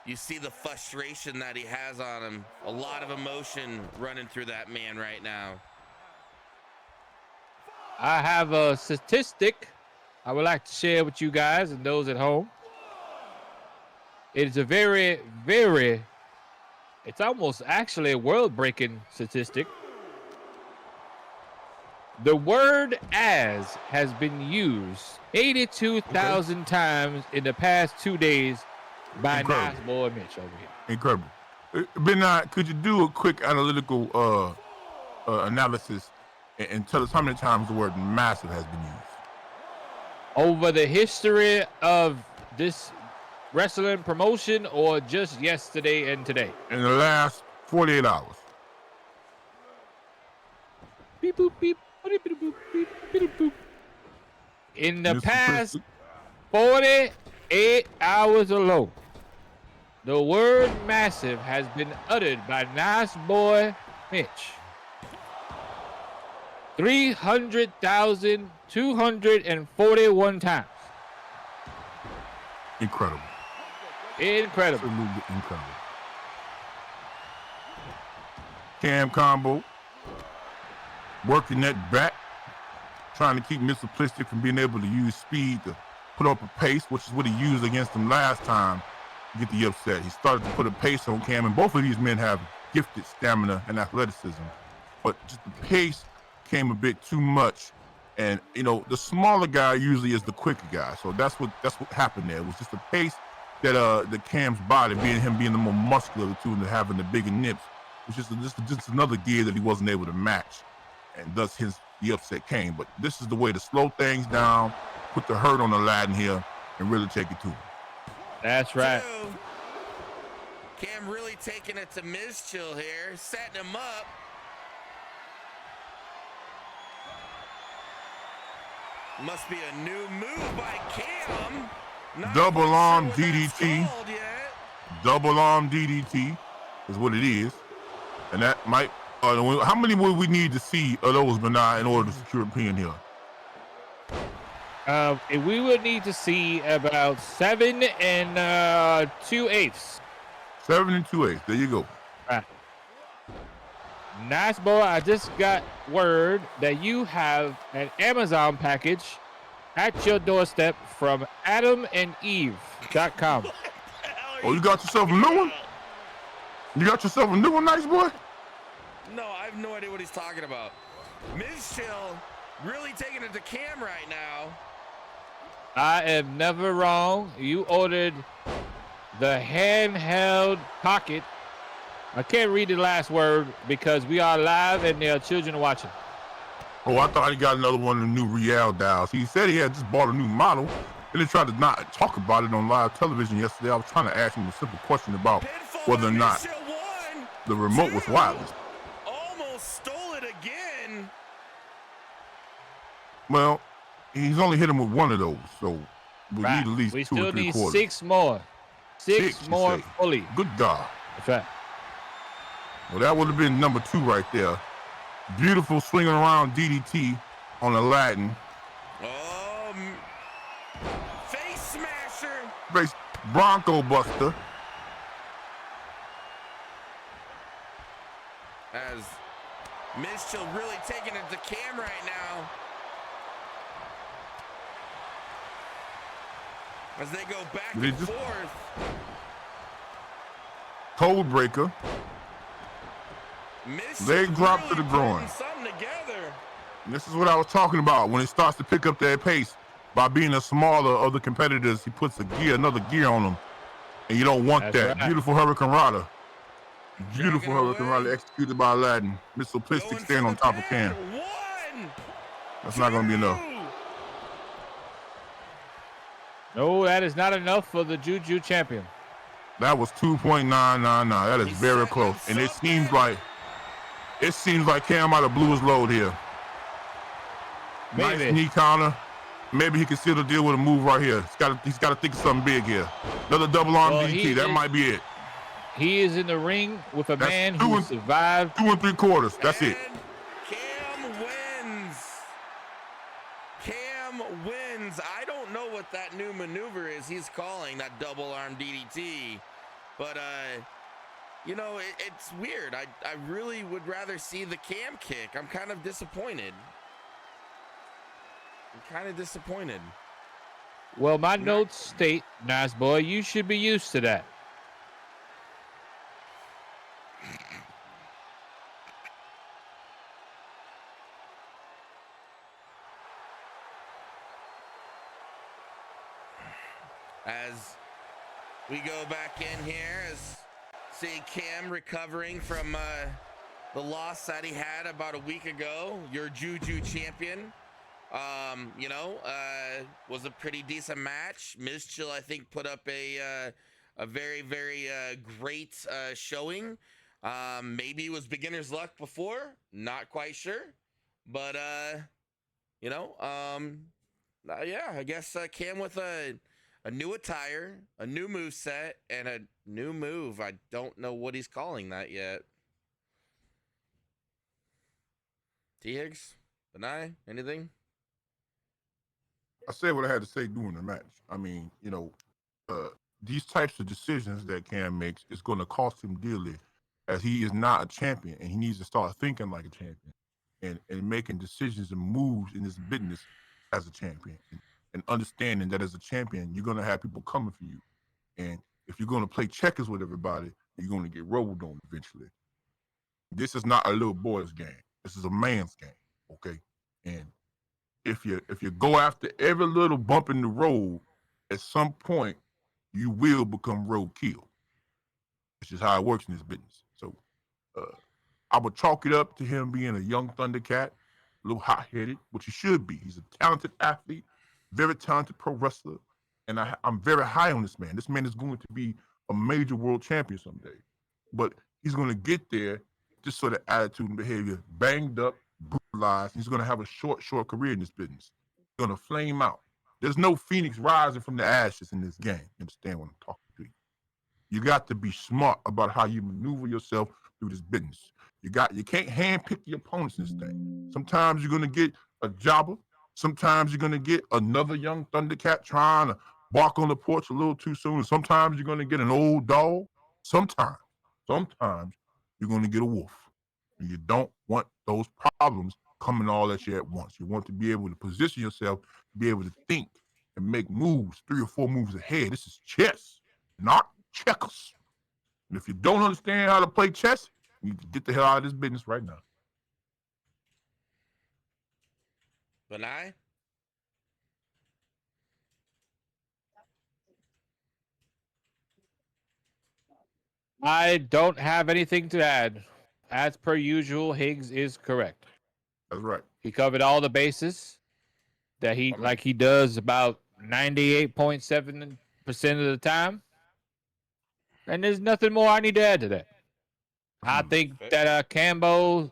you see the frustration that he has on him. A lot of emotion running through that man right now. I have a statistic I would like to share with you guys and those at home. It is a very, it's almost actually a world-breaking statistic. The word "as" has been used 82,000 times in the past 2 days by Nice Boy Mitch over here. Incredible. Bernard, could you do a quick analytical analysis and tell us how many times the word "massive" has been used? Over the history of this wrestling promotion, or just yesterday and today? In the last 48 hours. Beep, boop, beep. In the past 48 hours alone, the word "massive" has been uttered by Nice Boy Mitch 300,241 times. Incredible. Incredible. Absolutely incredible. Cam combo. Working that back. Trying to keep Mr. Plistic from being able to use speed to put up a pace, which is what he used against him last time to get the upset. He started to put a pace on Cam, and both of these men have gifted stamina and athleticism. But just the pace came a bit too much. And, you know, the smaller guy usually is the quicker guy. So that's what happened there. It was just the pace that the Cam's body, him being the more muscular of the two and having the bigger nips, was just another gear that he wasn't able to match. And thus the upset came. But this is the way to slow things down, put the hurt on Aladdin here, and really take it to him. That's right. Cam really taking it to Mizchill here, setting him up. Must be a new move by Cam. Double arm DDT. Double arm DDT is what it is. And that might... how many would we need to see of those, Benai, in order to secure a pin here? We would need to see about 7 2/8. 7 2/8. There you go. Right. Nice Boy, I just got word that you have an Amazon package at your doorstep from AdamandEve.com. Oh, you got yourself a new one? You got yourself a new one, Nice Boy? No, I have no idea what he's talking about. Mizchill really taking it to Cam right now. I am never wrong. You ordered the handheld pocket. I can't read the last word because we are live and there are children watching. Oh, I thought he got another one of the new Real dials. He said he had just bought a new model, and they tried to not talk about it on live television yesterday. I was trying to ask him a simple question about whether or not the remote was wireless. Almost stole it again. Well, he's only hit him with one of those, so we need at least 2 or 3 quarters. We still need 6 more. 6 more fully. Good God. That's right. Well, that would have been number 2 right there. Beautiful swinging around DDT on Aladdin. Face smasher. Face Bronco Buster. As Mizchill really taking it to Cam right now. As they go back and forth. Code breaker. Leg drop to the groin. And this is what I was talking about. When it starts to pick up that pace, by being a smaller of the competitors, he puts another gear on them. And you don't want that. Right. Beautiful Hurricane Rada. Beautiful Hurricane Rada executed by Aladdin. Mr. Plistic stand on top of Cam. That's not going to be enough. No, that is not enough for the Juju champion. That was 2.999. That is He's very setting close. up And it something. seems like Cam might have blew his load here. Maybe. Nice knee counter. Maybe he can still deal with a move right here. He's got to think of something big here. Another double arm DDT. That might be it. He is in the ring with a man who survived 2 3/4. That's it. Cam wins. Cam wins. I don't know what that new maneuver is he's calling, that double arm DDT. But, you know, it's weird. I really would rather see the Cam kick. I'm kind of disappointed. Well, my notes state, nice boy, you should be used to that. As we go back in here, as see Cam recovering from the loss that he had about a week ago, your Juju champion. You know, was a pretty decent match. Ms. Chill, I think, put up a very, very great showing. Maybe it was beginner's luck before, not quite sure, but you know, yeah, I guess Cam with a new attire, a new move set, and a new move. I don't know what he's calling that yet. T. Higgs, Benai, anything? I said what I had to say during the match. I mean, you know, these types of decisions that Cam makes is going to cost him dearly, as he is not a champion, and he needs to start thinking like a champion and making decisions and moves in his business as a champion, and understanding that as a champion, you're going to have people coming for you. And if you're going to play checkers with everybody, you're going to get rolled on eventually. This is not a little boy's game. This is a man's game, okay? And if you go after every little bump in the road, at some point you will become roadkill. It's just how it works in this business. So I would chalk it up to him being a young Thundercat, a little hot-headed, which he should be. He's a talented athlete, very talented pro wrestler, and I'm very high on this man. This man is going to be a major world champion someday, but he's going to get there just sort of attitude and behavior, banged up, brutalized. He's going to have a short career in this business. He's going to flame out. There's no phoenix rising from the ashes in this game. You understand what I'm talking to you? You got to be smart about how you maneuver yourself through this business. You can't handpick your opponents in this thing. Sometimes you're going to get a jobber. Sometimes you're going to get another young Thundercat trying to bark on the porch a little too soon. Sometimes you're going to get an old dog. Sometimes you're going to get a wolf. And you don't want those problems coming all at you at once. You want to be able to position yourself, to be able to think and make moves, 3 or 4 moves ahead. This is chess, not checkers. And if you don't understand how to play chess, you need to get the hell out of this business right now. Benai? I don't have anything to add. As per usual, Higgs is correct. That's right. He covered all the bases that he does about 98.7% of the time. And there's nothing more I need to add to that. I think that Cambo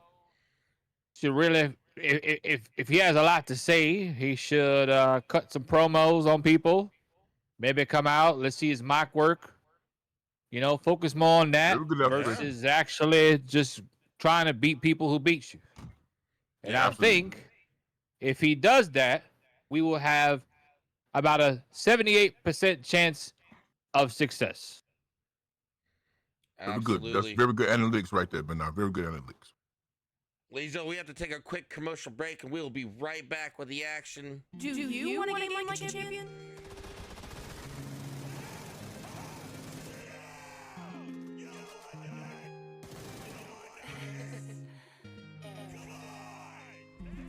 should really, if he has a lot to say, he should cut some promos on people. Maybe come out, let's see his mock work. You know, focus more on that versus actually just trying to beat people who beat you. And I think if he does that, we will have about a 78% chance of success. Very good. That's very good analytics right there, Bernard. Very good analytics. Ladies and gentlemen, we have to take a quick commercial break, and we'll be right back with the action. Do you want to game like a champion?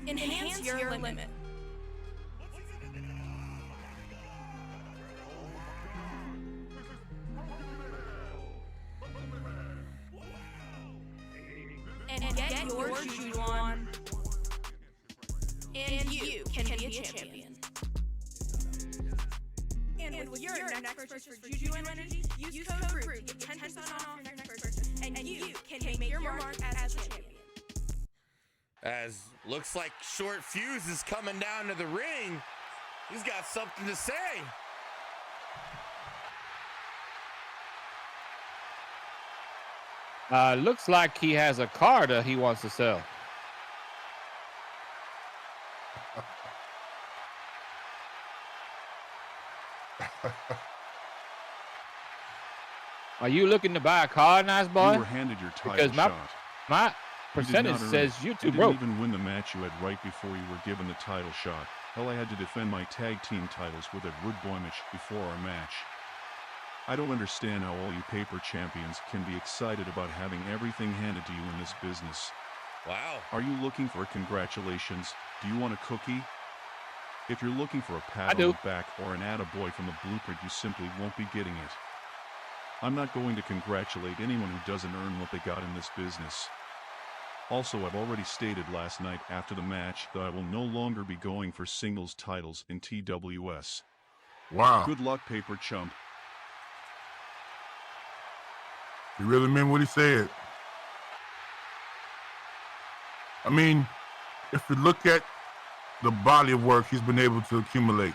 Enhance your limit. And get your juju on. And you can be a champion. And with you're your next purchase for Juju Energy, use code GROUP to get 10% off your next purchase, and you can make your mark as a champion. As looks like Short Fuse is coming down to the ring. He's got something to say. Looks like he has a car that he wants to sell. Are you looking to buy a car, nice boy? You were handed your title Because shot. my You did percentage not earn says it. you You too didn't broke. even win the match you had right before you were given the title shot. Hell, I had to defend my tag team titles with a Wood Boymish before our match. I don't understand how all you paper champions can be excited about having everything handed to you in this business. Wow. Are you looking for a congratulations? Do you want a cookie? If you're looking for a pat I on do. the back or an attaboy from the blueprint, you simply won't be getting it. I'm not going to congratulate anyone who doesn't earn what they got in this business. Also, I've already stated last night after the match that I will no longer be going for singles titles in TWS. Wow. Good luck, paper chump. He really meant what he said. I mean, if you look at the body of work he's been able to accumulate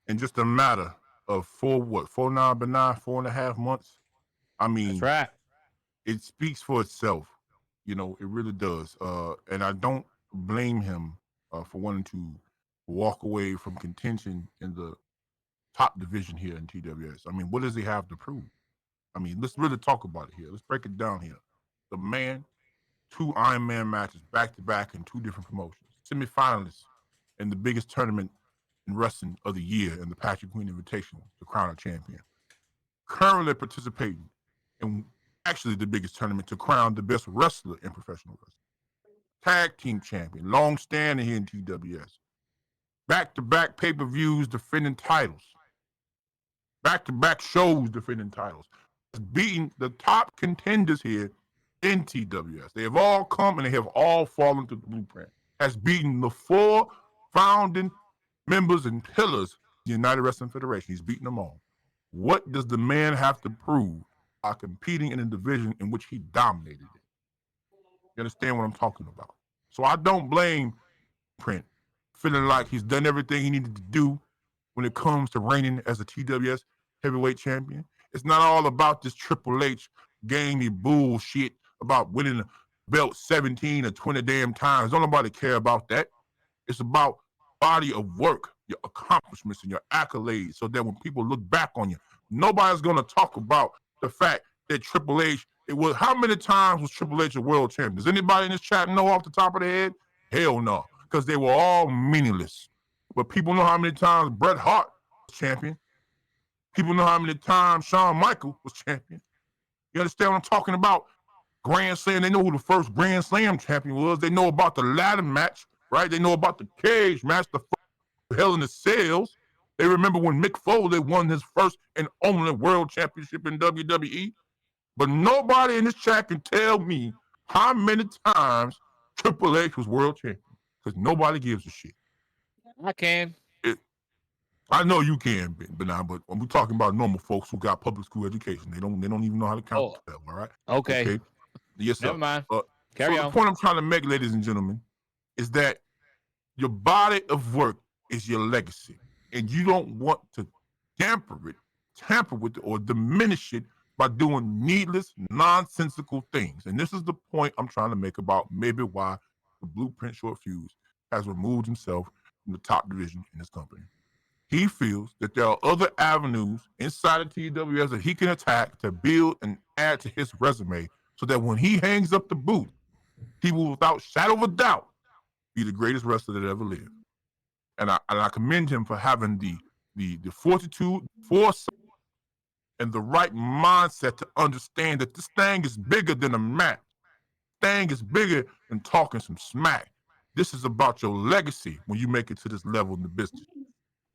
in just a matter of 4.5 months. I mean, That's right. it speaks for itself. You know, it really does. And I don't blame him for wanting to walk away from contention in the top division here in TWS. I mean, what does he have to prove? I mean, let's really talk about it here. Let's break it down here. The man, 2 Iron Man matches back to back in 2 different promotions. Semifinalists in the biggest tournament in wrestling of the year in the Patrick Queen Invitational, the Crown of Champion. Currently participating in actually the biggest tournament to crown the best wrestler in professional wrestling. Tag team champion, long standing here in TWS. Back-to-back pay-per-views defending titles. Back-to-back shows defending titles. Beating the top contenders here in TWS. They have all come and they have all fallen to the blueprint. Has beaten the 4 founding members and pillars of the United Wrestling Federation. He's beaten them all. What does the man have to prove by competing in a division in which he dominated it? You understand what I'm talking about? So I don't blame Print, feeling like he's done everything he needed to do when it comes to reigning as a TWS heavyweight champion. It's not all about this Triple H gamey bullshit about winning the belt 17 or 20 damn times. Don't nobody care about that. It's about body of work, your accomplishments and your accolades, so that when people look back on you, nobody's going to talk about the fact that Triple H, how many times was Triple H a world champion? Does anybody in this chat know off the top of their head? Hell no, because they were all meaningless. But people know how many times Bret Hart was champion. People know how many times Shawn Michaels was champion. You understand what I'm talking about? Grand Slam, they know who the first Grand Slam champion was. They know about the ladder match, right? They know about the cage match, the Hell in the Cells. They remember when Mick Foley won his first and only world championship in WWE. But nobody in this chat can tell me how many times Triple H was world champion, because nobody gives a shit. I can. I know you can, but when we're talking about normal folks who got public school education, they don't even know how to count. All right. Okay. Yes, sir. Never mind. Carry on. The point I'm trying to make, ladies and gentlemen, is that your body of work is your legacy, and you don't want to tamper with it, or diminish it by doing needless, nonsensical things. And this is the point I'm trying to make about maybe why the Blueprint Short Fuse has removed himself from the top division in this company. He feels that there are other avenues inside of TWS that he can attack to build and add to his resume, so that when he hangs up the boot, he will, without shadow of a doubt, be the greatest wrestler that ever lived. And I commend him for having the fortitude, foresight, and the right mindset to understand that this thing is bigger than a match. This thing is bigger than talking some smack. This is about your legacy when you make it to this level in the business.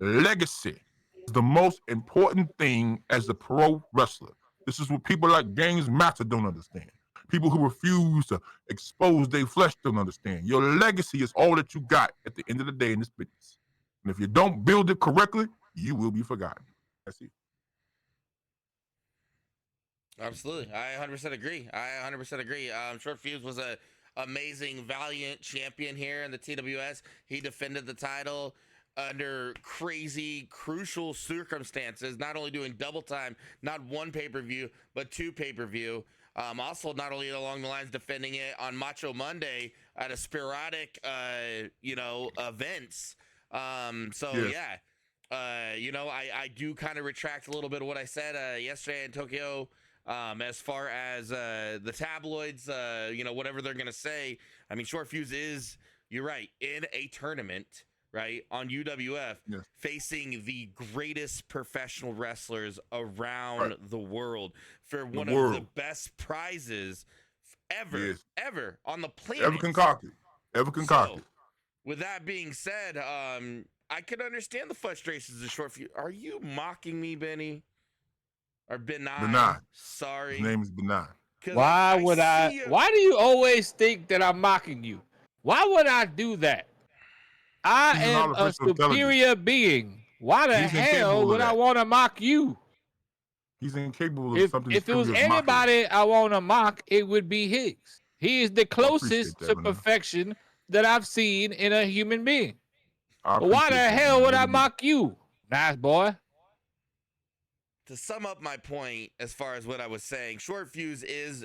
Legacy is the most important thing as a pro wrestler. This is what people like James Matter don't understand. People who refuse to expose their flesh don't understand. Your legacy is all that you got at the end of the day in this business. And if you don't build it correctly, you will be forgotten. That's it. Absolutely. I 100% agree. Short Fuse was a amazing, valiant champion here in the TWS. He defended the title under crazy, crucial circumstances, not only doing double time, not one pay-per-view, but 2 pay-per-view. Also, not only along the lines defending it on Macho Monday at a sporadic, events. Yes. I do kind of retract a little bit of what I said yesterday in Tokyo. As far as the tabloids, whatever they're gonna say. I mean, Short Fuse is, you're right, in a tournament, right, on UWF, Yes. facing the greatest professional wrestlers around the world for one of the best prizes ever on the planet. Ever concocted. So, with that being said, I can understand the frustrations of Short Fuse. Are you mocking me, Benny? Or Benign? Sorry. His name is Benign. Why would I? Why do you always think that I'm mocking you? Why would I do that? I He's am a superior being. Why the hell would I want to mock you? He's incapable of something. If it was anybody I want to mock, it would be Higgs. He is the closest to perfection that I've seen in a human being. But why the hell would I mock you? Nice boy. To sum up my point, as far as what I was saying, Short Fuse is,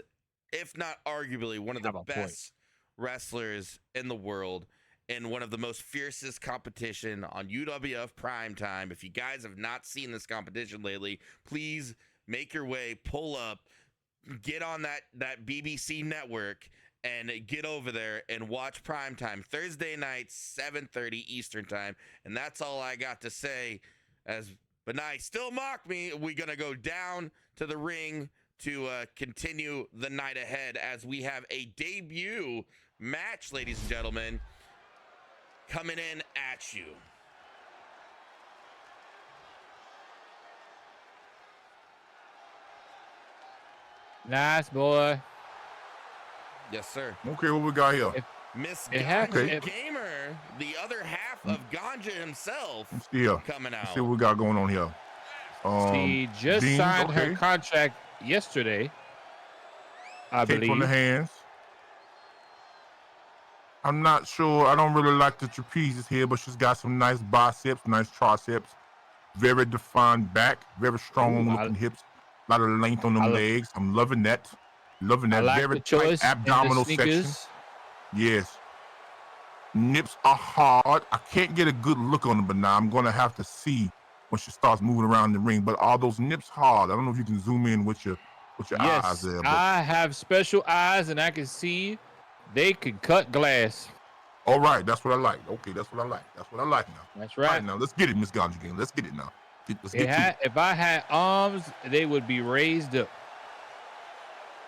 if not arguably, one of the best wrestlers in the world in one of the most fiercest competition on UWF Primetime. If you guys have not seen this competition lately, please make your way, pull up, get on that BBC network, and get over there and watch Primetime Thursday night, 7:30 Eastern time. And that's all I got to say. But now, still mock me. We're going to go down to the ring to continue the night ahead as we have a debut match, ladies and gentlemen, coming in at you. Nice boy. Yes, sir. Okay, what we got here? Miss Ganja Gamer, the other half of Ganja himself, coming out. Let's see what we got going on here. She just signed her contract yesterday, I believe. On the hands. I'm not sure. I don't really like the trapezes here, but she's got some nice biceps, nice triceps, very defined back, very strong looking hips, a lot of length on them legs. I'm loving that. Loving that. Like very the choice tight abdominal section. Yes. Nips are hard. I can't get a good look on them, but now I'm going to have to see when she starts moving around the ring. But are those nips hard? I don't know if you can zoom in with your eyes there. But I have special eyes, and I can see they can cut glass. All right, that's what I like. Okay, that's what I like. That's what I like now. That's right. All right, now let's get it, Miss Ganja Game. Let's get it now. If I had arms, they would be raised up.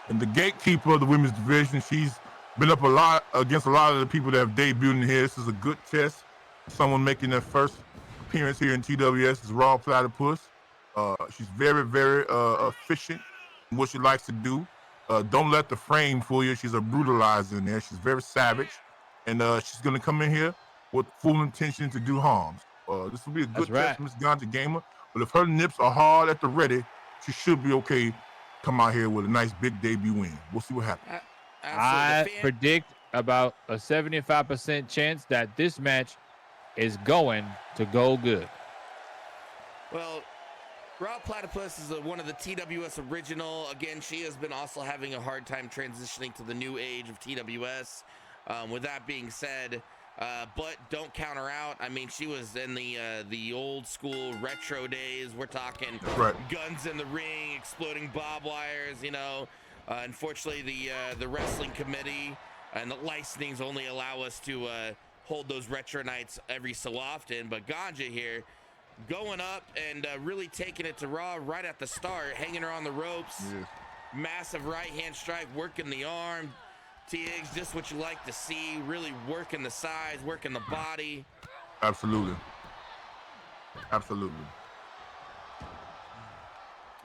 And the gatekeeper of the women's division, she's been up a lot against a lot of the people that have debuted in here. This is a good test. Someone making their first appearance here in TWS is Raw Platypus. She's very, very efficient in what she likes to do. Don't let the frame fool you. She's a brutalizer in there. She's very savage. And she's going to come in here with full intention to do harm. This will be a good test for Miss Ganja Gamer. But if her nips are hard at the ready, she should be okay. Come out here with a nice big debut win. We'll see what happens. I predict about a 75% chance that this match is going to go good. Well, Raw Platypus is one of the TWS original. Again, she has been also having a hard time transitioning to the new age of TWS. With that being said, but don't count her out. I mean, she was in the old school retro days. We're talking guns in the ring, exploding barbed wires. Unfortunately, the wrestling committee and the licensings only allow us to hold those retro nights every so often. But Ganja here, going up and really taking it to Raw right at the start, hanging her on the ropes. Massive right hand strike, working the arm. TX, just what you like to see, really working the sides, working the body. Absolutely.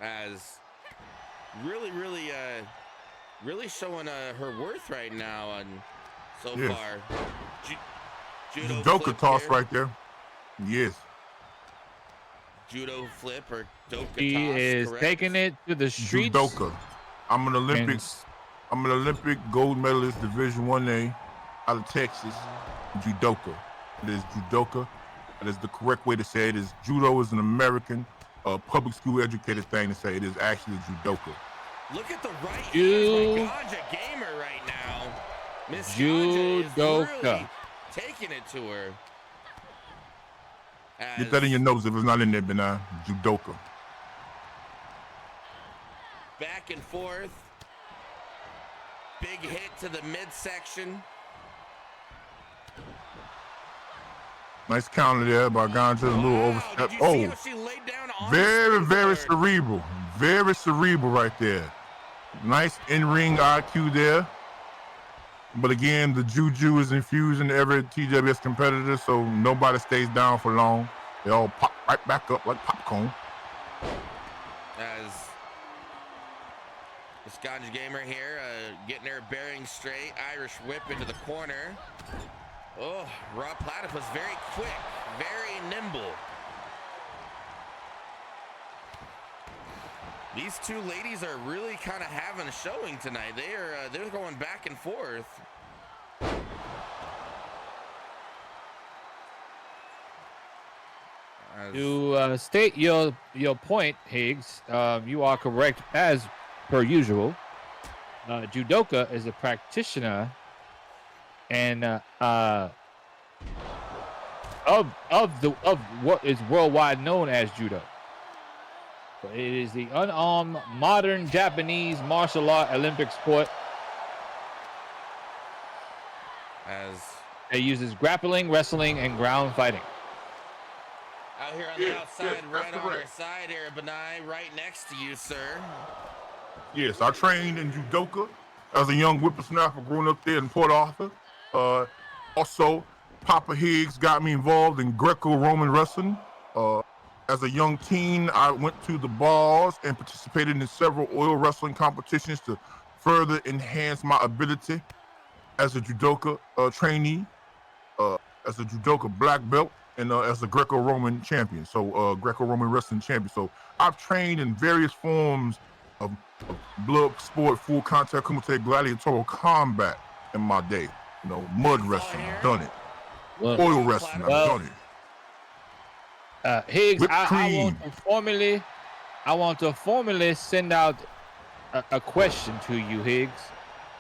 As really showing her worth right now and so far. The Joker toss right there. Yes. judo flip or doka He toss, is correct? taking it to the streets. Judoka. I'm an Olympic gold medalist, Division 1A, out of Texas. Judoka. It is judoka. That is the correct way to say it. Is judo is an American public school educated thing to say. It is actually judoka. Look at the right hands by Ganja Gamer right now. Miss Ganja is really taking it to her. Get that in your notes if it's not in there, Benai. Judoka. Back and forth. Big hit to the midsection. Nice counter there by Ganja. A little overstep. Oh, very cerebral. Very cerebral right there. Nice in-ring IQ there. But again, the juju is infused into every TWS competitor, so nobody stays down for long. They all pop right back up like popcorn. As this Ganja Gamer here, getting her bearing straight. Irish whip into the corner. Oh, Raw Platypus very quick, very nimble. These two ladies are really kind of having a showing tonight. They're going back and forth. To state your point, Higgs, you are correct as per usual. Judoka is a practitioner and of what is worldwide known as judo. It is the unarmed modern Japanese martial art Olympic sport. As it uses grappling, wrestling, and ground fighting. Out here on the outside, right on our side here, Benai, right next to you, sir. Yes, I trained in judoka as a young whippersnapper growing up there in Port Arthur. Also, Papa Higgs got me involved in Greco-Roman wrestling. As a young teen, I went to the bars and participated in several oil wrestling competitions to further enhance my ability as a judoka trainee, as a judoka black belt, and as a Greco-Roman champion. So Greco-Roman wrestling champion. So I've trained in various forms of blood sport, full contact, kumite, gladiatorial combat in my day. You know, mud wrestling, I've done it. Oil wrestling, I've done it. Higgs, I want to formally send out a question to you, Higgs.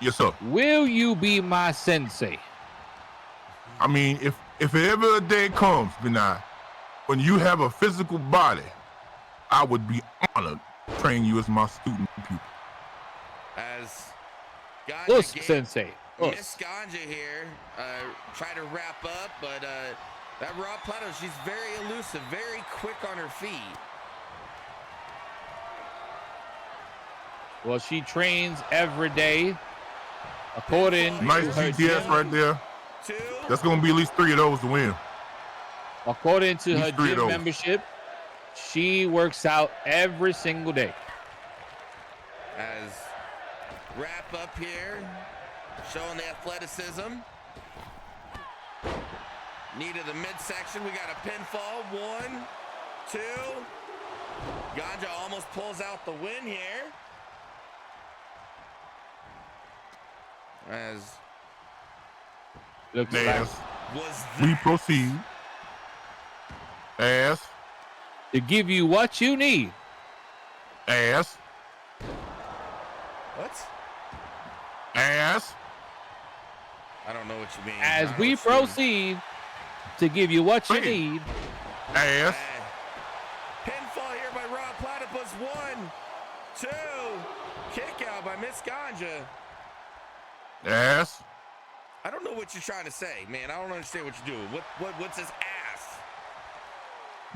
Yes, sir. Will you be my sensei? I mean, if ever a day comes, Benai, when you have a physical body, I would be honored to train you as my student pupil. As Ganja Sensei. Miss Ganja here, try to wrap up, but that Raw Plateau, she's very elusive, very quick on her feet. Well, she trains every day. According nice to her GPS right there. That's going to be at least 3 of those to win. According to her gym membership, she works out every single day. As wrap up here, showing the athleticism. Knee to the midsection. We got a pinfall. 1, 2. Ganja almost pulls out the win here. As looks like we proceed as to give you what you need. As what? As I don't know what you mean. As we proceed to give you what you need. As pinfall here by Raw Platypus. 1, 2. Kick out by Miss Ganja. As I don't know what you're trying to say, man. I don't understand what you're doing. What's this ass?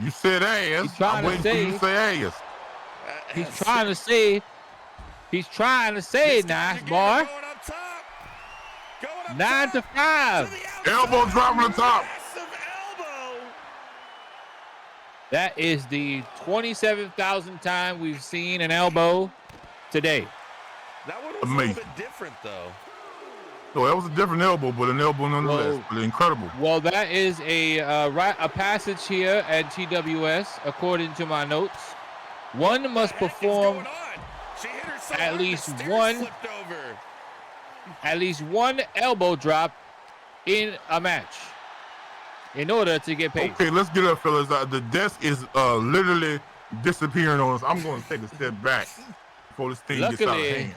You said ass. I'm waiting for you to say ass. He's trying to say. He's trying to say, nice boy. Going up top. 9 to 5. Elbow drop on the top. Elbow. That is the 27,000th time we've seen an elbow today. That one was a little bit different, though. So that was a different elbow, but an elbow nonetheless. But incredible. Well, that is a passage here at TWS, according to my notes. One must perform at least one elbow drop in a match in order to get paid. Okay, let's get up, fellas. The desk is literally disappearing on us. I'm going to take a step back before this thing gets out of hand.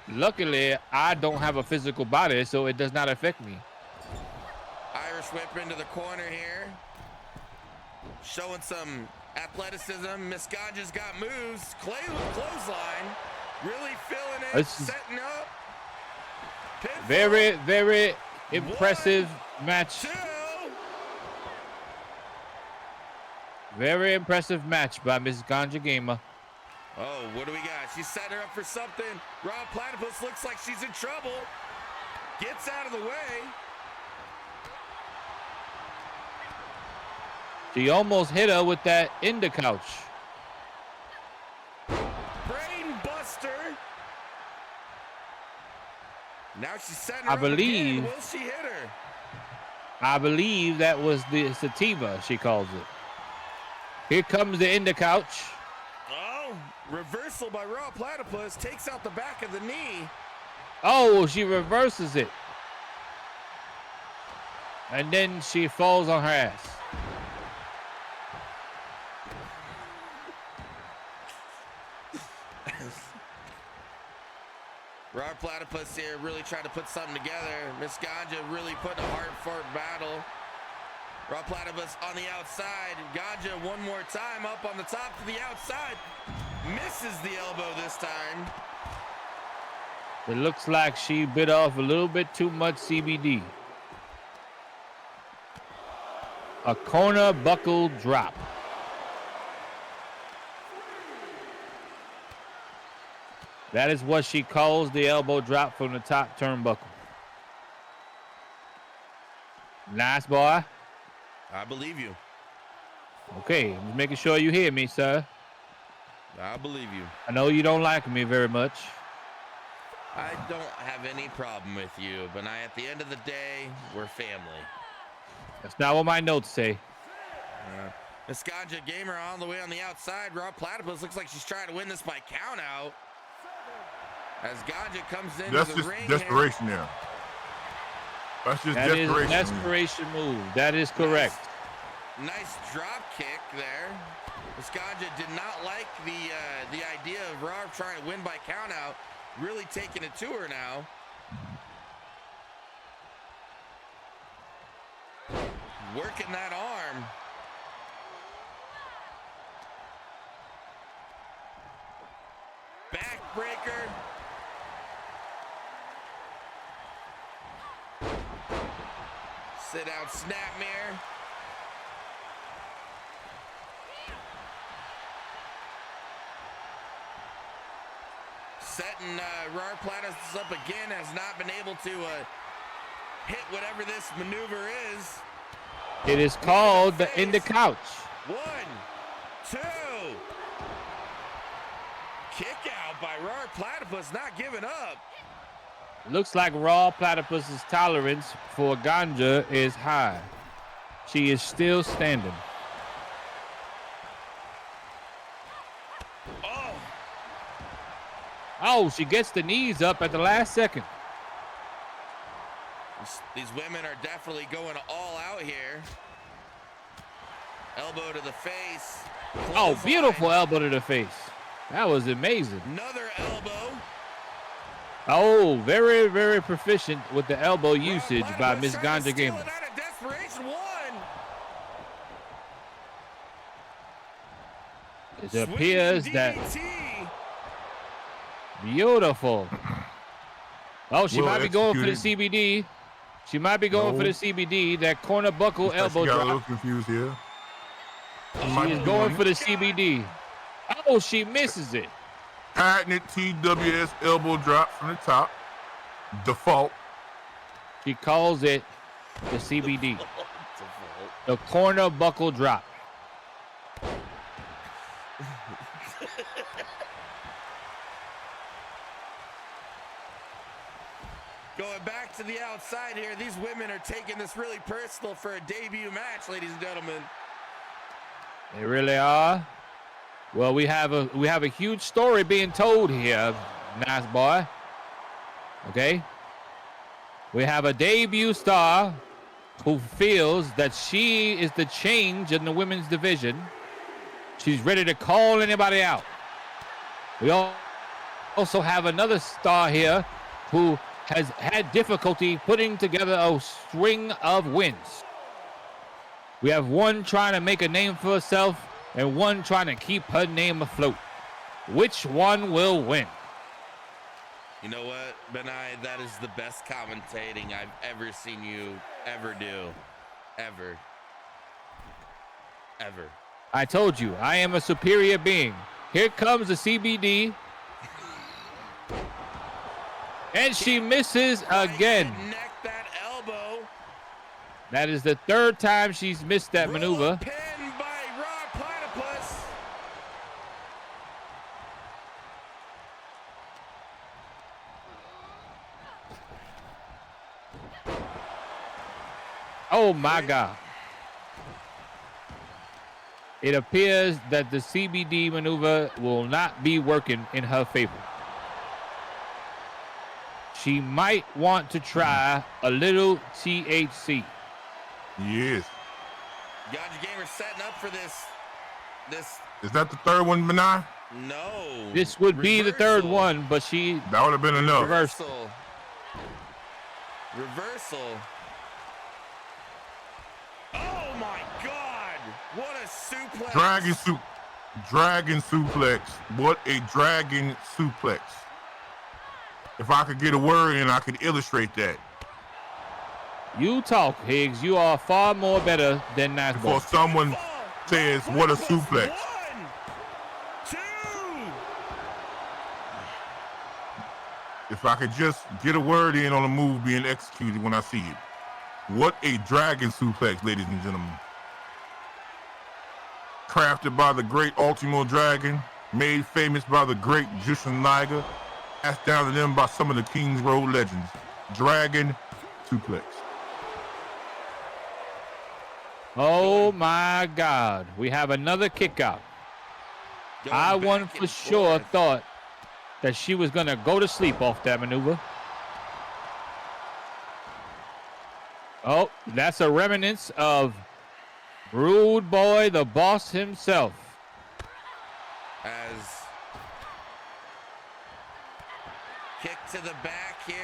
Luckily, I don't have a physical body, so it does not affect me. Irish whip into the corner here. Showing some athleticism. Miss Ganja's got moves. Clothesline. Really feeling it. Setting up. Pinfall. Very, very impressive match. 2. Very impressive match by Miss Ganja Gamer. Oh, what do we got? She's setting her up for something. Raw Platypus looks like she's in trouble. Gets out of the way. She almost hit her with that in the couch. Brain buster. Now she's setting her I up believe. again. Will she hit her? I believe that was the sativa, she calls it. Here comes the in the couch. Oh, reversal by Raw Platypus. Takes out the back of the knee. Oh, she reverses it. And then she falls on her ass. Raw Platypus here really trying to put something together. Miss Ganja really putting a hard-fought battle. Raw Platypus on the outside. Ganja one more time up on the top to the outside. Misses the elbow this time. It looks like she bit off a little bit too much CBD. A corner buckle drop. That is what she calls the elbow drop from the top turnbuckle. Nice, boy. I believe you. Okay, I'm just making sure you hear me, sir. I believe you. I know you don't like me very much. I don't have any problem with you, but at the end of the day, we're family. That's not what my notes say. Miss Ganja Gamer on the way on the outside. Raw Platypus looks like she's trying to win this by count out. As Ganja comes in That's the just ring desperation there. That's just That is desperation. a desperation move. That is correct. Nice drop kick there. Miss Ganja did not like the idea of Raw trying to win by count out. Really taking it to her now. Working that arm. Backbreaker. Sit down snapmare. Setting Raw Platypus up again, has not been able to hit whatever this maneuver is. It is called the in the couch. 1, 2. Kick out by Raw Platypus, not giving up. Looks like Raw Platypus's tolerance for ganja is high. She is still standing. Oh, she gets the knees up at the last second. These women are definitely going all out here. Elbow to the face. Oh, beautiful elbow to the face. That was amazing. Another elbow. Oh, very, very proficient with the elbow usage by Miss Ganja Gamer. It appears that beautiful. Oh, she might be going for the CBD. She might be going for the CBD. That corner buckle elbow got drop. a little confused here. She is going for the CBD. Oh, she misses it. Patented TWS elbow drop from the top. Default. She calls it the CBD. The corner buckle drop. Going back to the outside here, these women are taking this really personal for a debut match, ladies and gentlemen. They really are. Well, we have a huge story being told here, nice boy. Okay? We have a debut star who feels that she is the change in the women's division. She's ready to call anybody out. We also have another star here who has had difficulty putting together a string of wins. We have one trying to make a name for herself and one trying to keep her name afloat. Which one will win? You know what, Benai? That is the best commentating I've ever seen you ever do. Ever. Ever. I told you, I am a superior being. Here comes the CBD. And she misses again. Neck that elbow. That is the third time she's missed that maneuver. Pin by Raw Platypus. Oh my God. It appears that the CBD maneuver will not be working in her favor. She might want to try a little THC. Yes. Ganja Gamer setting up for this. Is that the third one, Benai? No. This would be the third one, but that would have been enough. Reversal. Oh my God! What a suplex! Dragon suplex. What a dragon suplex. If I could get a word in, I could illustrate that. You talk, Higgs. You are far more better than that. Before someone says, what a suplex. 1, 2. If I could just get a word in on a move being executed when I see it. What a dragon suplex, ladies and gentlemen. Crafted by the great Ultimo Dragon, made famous by the great Jushin Liger, passed down to them by some of the Kings Road legends. Dragon suplex. Oh my God. We have another kick out. I one for sure thought that she was going to go to sleep off that maneuver. Oh, that's a remnants of Rude Boy, the boss himself. As kick to the back here.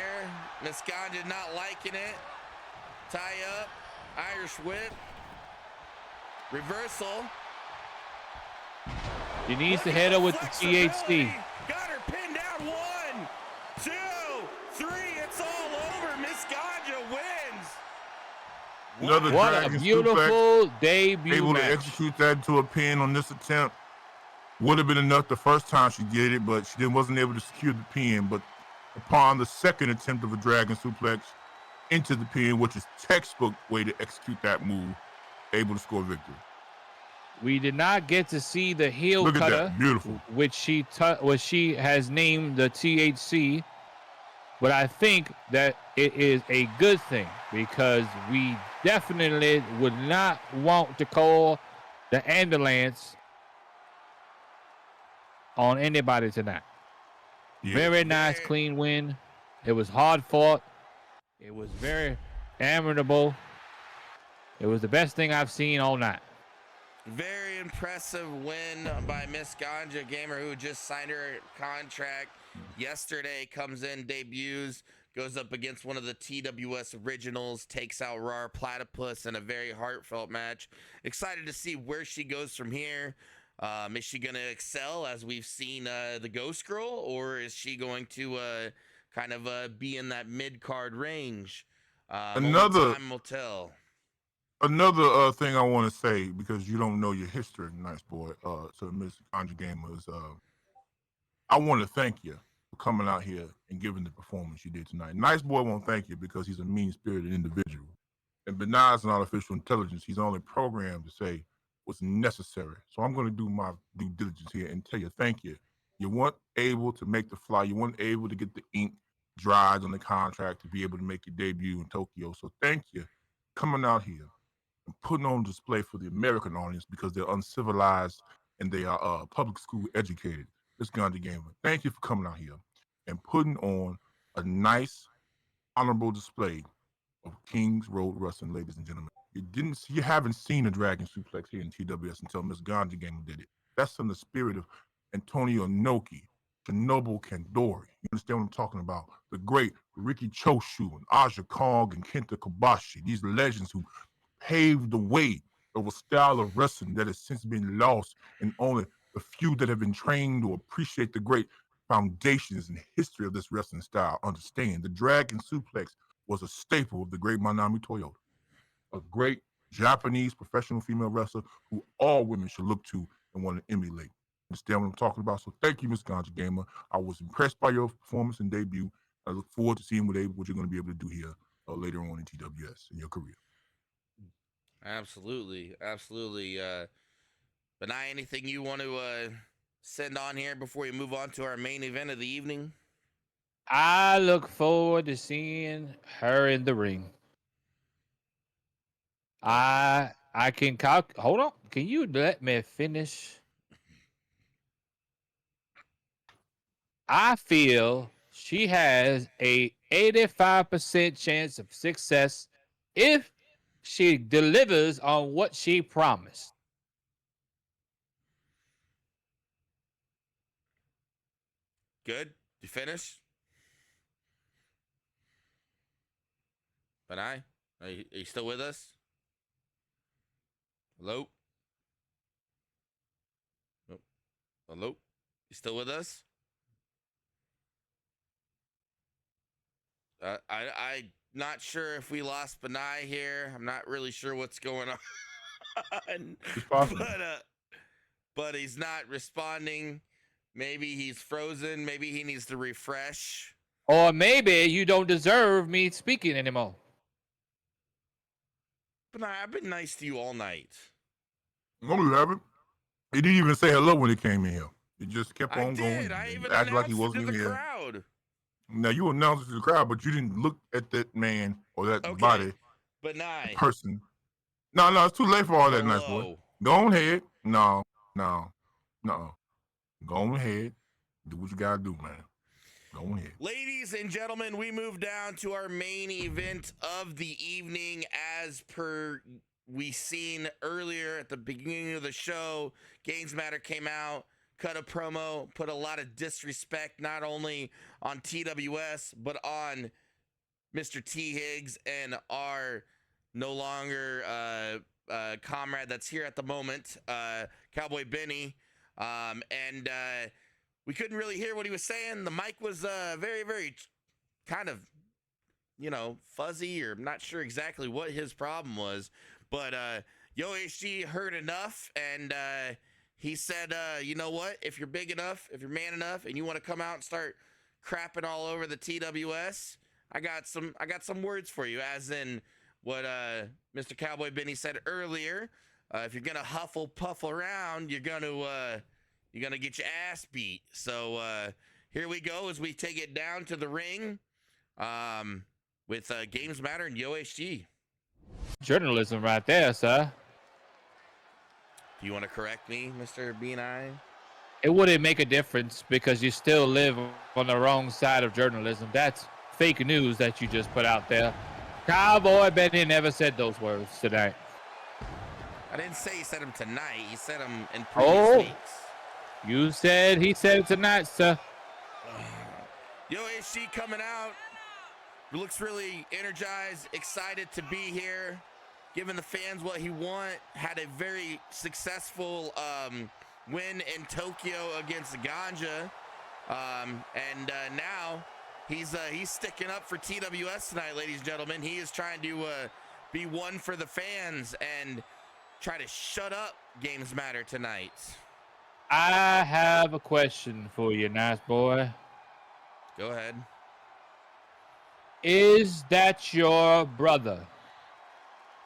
Miss Ganja not liking it. Tie up. Irish whip. Reversal. She needs to hit her with the THC. Got her pinned down. 1, 2, 3. It's all over. Miss Ganja wins. Another What dragon a beautiful debut able match. to execute that to a pin on this attempt. Would have been enough the first time she did it, but she wasn't able to secure the pin. But upon the second attempt of a dragon suplex into the pin, which is textbook way to execute that move, able to score victory. We did not get to see the heel Look at cutter, that. Beautiful. which she has named the THC. But I think that it is a good thing because we definitely would not want to call the ambulance on anybody tonight. Yeah. Very nice, clean win. It was hard fought. It was very admirable. It was the best thing I've seen all night. Very impressive win by Miss Ganja Gamer, who just signed her contract yesterday. Comes in, debuts, goes up against one of the TWS originals, takes out Raw Platypus in a very heartfelt match. Excited to see where she goes from here. Is she going to excel as we've seen the Ghost Girl, or is she going to kind of be in that mid-card range? Only time will tell. Another thing I want to say, because you don't know your history, nice boy, to Miss Ganja Gamer, is I want to thank you for coming out here and giving the performance you did tonight. Nice boy won't thank you because he's a mean-spirited individual. And Benai's an artificial intelligence. He's only programmed to say what's necessary. So I'm going to do my due diligence here and tell you thank you. You weren't able to make the fly. You weren't able to get the ink. drives on the contract to be able to make your debut in Tokyo. So thank you coming out here and putting on display for the American audience because they're uncivilized and they are public school educated. This Gandhi Gamer, thank you for coming out here and putting on a nice, honorable display of Kings Road Wrestling, ladies and gentlemen. You haven't seen a Dragon Suplex here in TWS until Miss Gandhi Gamer did it. That's in the spirit of Antonio Inoki, Shinobu Kandori. You understand what I'm talking about? The great Ricky Choshu and Aja Kong and Kenta Kobashi. These legends who paved the way of a style of wrestling that has since been lost, and only the few that have been trained to appreciate the great foundations and history of this wrestling style understand. The Dragon Suplex was a staple of the great Manami Toyota, a great Japanese professional female wrestler who all women should look to and want to emulate. Understand what I'm talking about? So thank you, Ms. Ganja Gamer. I was impressed by your performance and debut. I look forward to seeing what you're going to be able to do here later on in TWS in your career. Absolutely, absolutely. Benai, anything you want to send on here before we move on to our main event of the evening? I look forward to seeing her in the ring. I can hold on. Can you let me finish? I feel she has a 85% chance of success if she delivers on what she promised. Good. You finished? Benai, are you still with us? Hello? Oh, hello? You still with us? I'm not sure if we lost Benai here. I'm not really sure what's going on. But he's not responding. Maybe he's frozen. Maybe he needs to refresh. Or maybe you don't deserve me speaking anymore. Benai, I've been nice to you all night. No, you haven't. He didn't even say hello when he came in here. He just kept on going. I even acted like he announced it wasn't to the here. crowd. Now you announced it to the crowd, but you didn't look at that man or that Okay, body, Benai. person. No, it's too late for all that, Hello. nice boy. Go on ahead. No. Go on ahead. Do what you gotta do, man. Go on ahead. Ladies and gentlemen, we move down to our main event of the evening. As per we seen earlier at the beginning of the show, Games Matter came out, cut a promo, put a lot of disrespect not only on TWS but on Mr. T Higgs and our no longer comrade that's here at the moment, Cowboy Benny, and we couldn't really hear what he was saying. The mic was very, very kind of, fuzzy, or I'm not sure exactly what his problem was. But Yo HG heard enough, and he said, you know what? If you're big enough, if you're man enough, and you want to come out and start crapping all over the TWS, I got some words for you, as in what Mr. Cowboy Benny said earlier. If you're gonna huffle puff around, you're gonna get your ass beat. So here we go as we take it down to the ring with Games Matter and Yo HG. Journalism right there, sir. Do you want to correct me, Mr. B&I? It wouldn't make a difference because you still live on the wrong side of journalism. That's fake news that you just put out there. Cowboy Benny never said those words tonight. I didn't say he said them tonight. He said them in previous weeks. You said he said it tonight, sir. Yo HG coming out. Looks really energized, excited to be here, giving the fans what he want. Had a very successful win in Tokyo against Ganja, and now he's sticking up for TWS tonight, ladies and gentlemen. He is trying to be one for the fans and try to shut up Games Matter tonight. I have a question for you, nice boy. Go ahead. Is that your brother?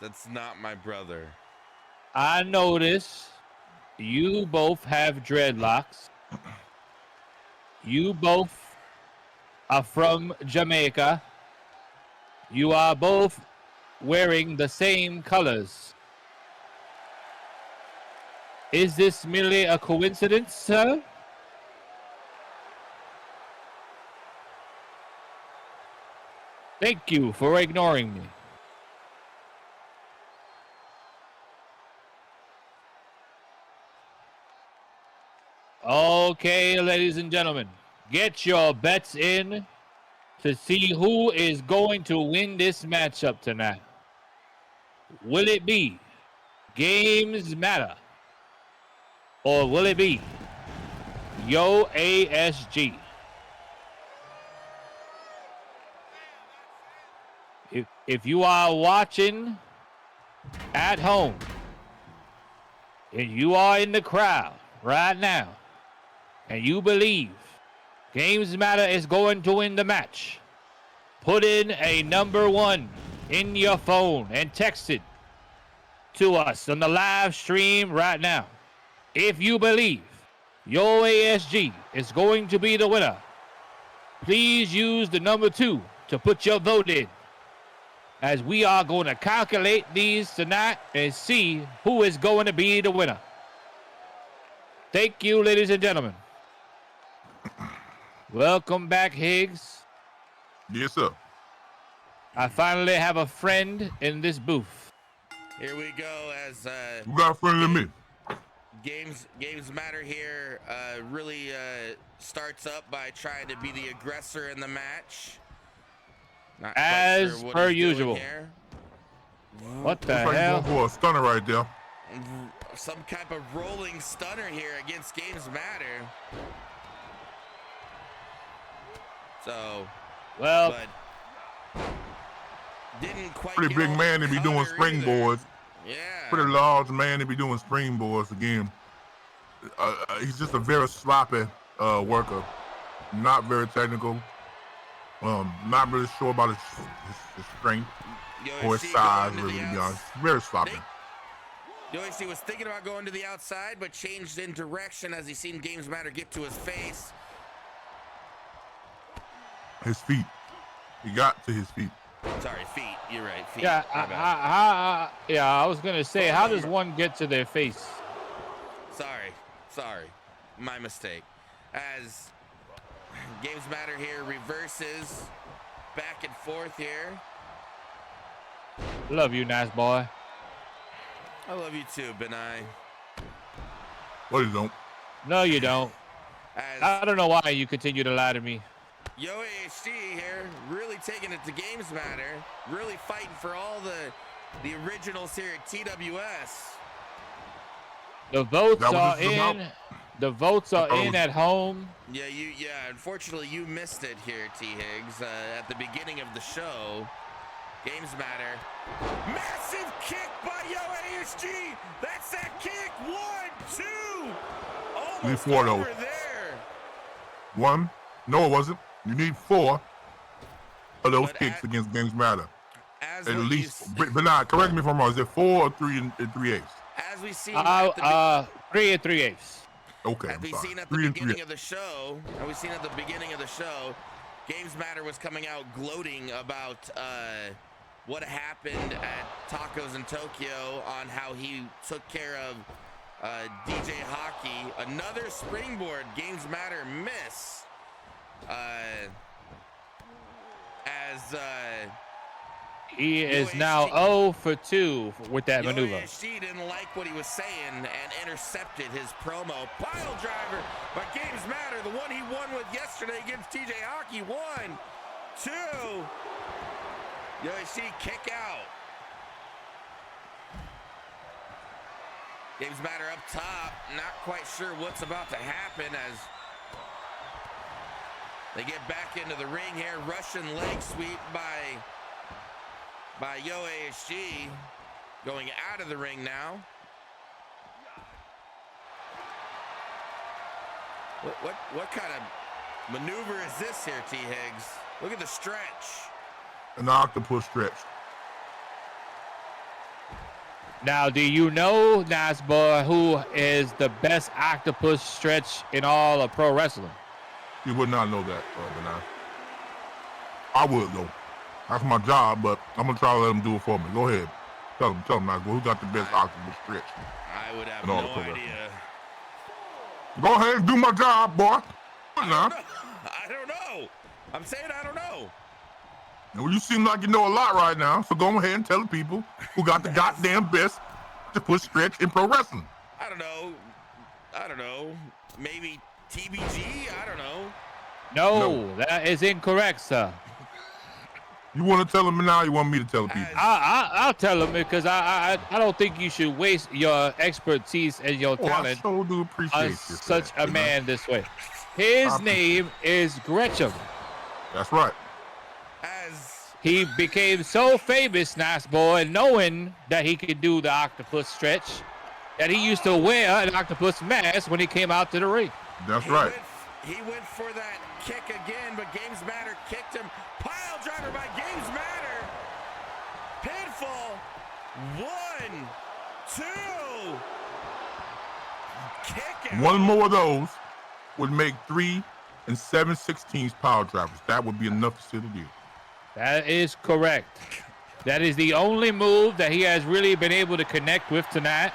That's not my brother. I notice you both have dreadlocks. You both are from Jamaica. You are both wearing the same colors. Is this merely a coincidence, sir? Thank you for ignoring me. Okay, ladies and gentlemen, get your bets in to see who is going to win this matchup tonight. Will it be Games Matter? Or will it be Yo ASG? If you are watching at home and you are in the crowd right now and you believe Games Matter is going to win the match, put in a number 1 in your phone and text it to us on the live stream right now. If you believe Yo ASG is going to be the winner, please use the number 2 to put your vote in, as we are going to calculate these tonight and see who is going to be the winner. Thank you, ladies and gentlemen. Welcome back, Higgs. Yes, sir. I finally have a friend in this booth. Here we go as You got a friend in me. Games Matter here really starts up by trying to be the aggressor in the match. Not quite As sure what per he's doing usual. here. What the Looks like hell? you're going for a stunner right there. Some type of rolling stunner here against Games Matter. So, Well, but didn't quite Pretty get big all man the to be doing cutter either. springboards. Yeah. Pretty large man to be doing springboards again. He's just a very sloppy worker. Not very technical. Not really sure about his strength or his size, really, to be honest. Very sloppy. Yoichi was thinking about going to the outside, but changed in direction as he seen Games Matter get to his face. His feet. He got to his feet. Sorry, feet. You're right, feet. yeah, My bad. I was going to say, how does one get to their face? Sorry. My mistake. As Games Matter here reverses back and forth here. Love you, nice boy. I love you too, Benai. Well, you don't. No, you don't. As I don't know why you continue to lie to me. Yo AHD here, really taking it to Games Matter, really fighting for all the originals here at TWS. The votes That was are this is about- in. The votes are in at home. Yeah, unfortunately you missed it here, T. Higgs, at the beginning of the show. Games Matter. Massive kick by Yo ASG. That's that kick. 1, 2. Need Almost 4 though. over there. 1. No, it wasn't. You need 4 of those But kicks against Games Matter. As At what you least. But not, correct me if I'm wrong. Is it 4 or 3 and 3/8? as we see at the 3 and 3/8. Okay, As I'm we sorry. seen at the 3 and beginning 3/8. of the show, Games Matter was coming out gloating about what happened at Tacos in Tokyo on how he took care of DJ Hockey. Another springboard, Games Matter miss. He is now 0 for 2 with that maneuver. She didn't like what he was saying and intercepted his promo. Pile driver, but Games Matter, the one he won with yesterday against TJ Hockey. 1, 2. Yoichi kick out. Games Matter up top. Not quite sure what's about to happen as they get back into the ring here. Russian leg sweep by Yo ASG, going out of the ring now. What kind of maneuver is this here, T. Higgs? Look at the stretch. An octopus stretch. Now, do you know, nice boy, who is the best octopus stretch in all of pro wrestling? You would not know that, Benai. I would though. That's my job, but I'm gonna try to let him do it for me. Go ahead. Tell him, Max. Who got the best octopus stretch? I would have in all no the programs? idea. Go ahead and do my job, boy. I don't know. I'm saying I don't know. Well, you seem like you know a lot right now, so go ahead and tell the people who got the goddamn best to put stretch in pro wrestling. I don't know. Maybe TBG? I don't know. No, that is incorrect, sir. You want to tell them now? Or you want me to tell the people? I'll tell them because I don't think you should waste your expertise and your talent I so do appreciate on you such that, a man this way. His name is Gresham. That's right. He became so famous, nice boy, knowing that he could do the octopus stretch, that he used to wear an octopus mask when he came out to the ring. That's right. He went for that kick again, but Games Matter kicked him. Pile driver by Games Matter. Pinfall. 1, 2. Kick out. One more of those would make 3 7/16 power drivers. That would be enough to seal the deal. That is correct. That is the only move that he has really been able to connect with tonight.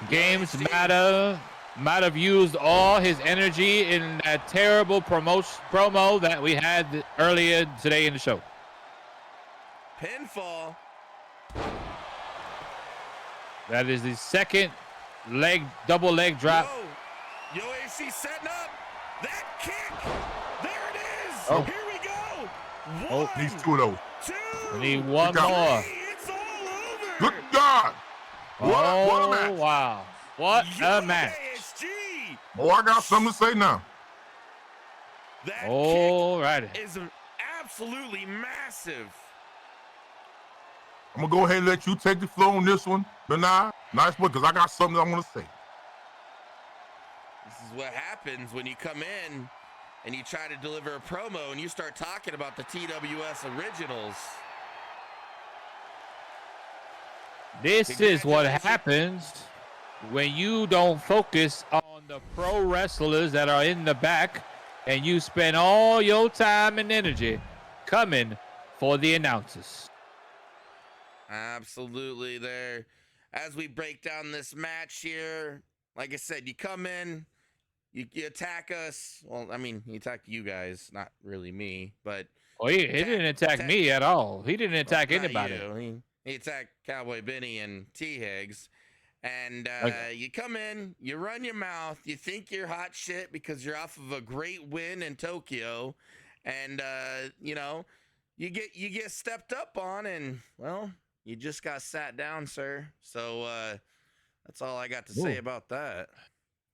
Games Matter might have used all his energy in that terrible promo that we had earlier today in the show. Pinfall. That is the second double leg drop. Yo, AC setting up. That kick. There it is. Oh. Here we go. 1, Needs 2 of those. 2. We need one more. It's all over. Good God. What a match. Wow. What a match. ASG. Oh, I got something to say now. That Alrighty. kick is absolutely massive. I'm going to go ahead and let you take the floor on this one. Bernard, nice one, because I got something I want to say. This is what happens when you come in and you try to deliver a promo and you start talking about the TWS originals. This is what happens when you don't focus on the pro wrestlers that are in the back and you spend all your time and energy coming for the announcers. Absolutely there. As we break down this match here, like I said, you come in, you attack us. Well, I mean, he attacked you guys, not really me, but... Oh, he didn't attack me at all. He didn't attack anybody. He attacked Cowboy Benny and T-Higgs. And you come in, you run your mouth, you think you're hot shit because you're off of a great win in Tokyo. And, you know, you get stepped up on and, well... You just got sat down, sir. So that's all I got to say about that.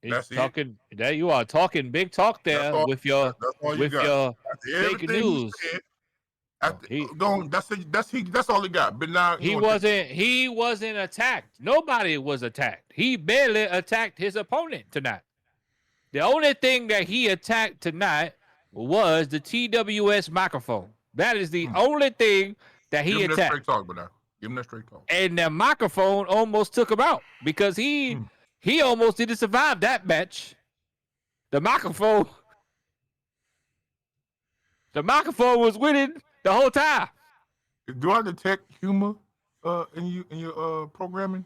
He's talking that you are talking big talk there with your fake news. That's all he got. But now he wasn't attacked. Nobody was attacked. He barely attacked his opponent tonight. The only thing that he attacked tonight was the TWS microphone. That is the only thing that he attacked. Straight talk, but now. Give him that straight talk. And the microphone almost took him out because he almost didn't survive that match. The microphone was winning the whole time. Do I detect humor in your programming?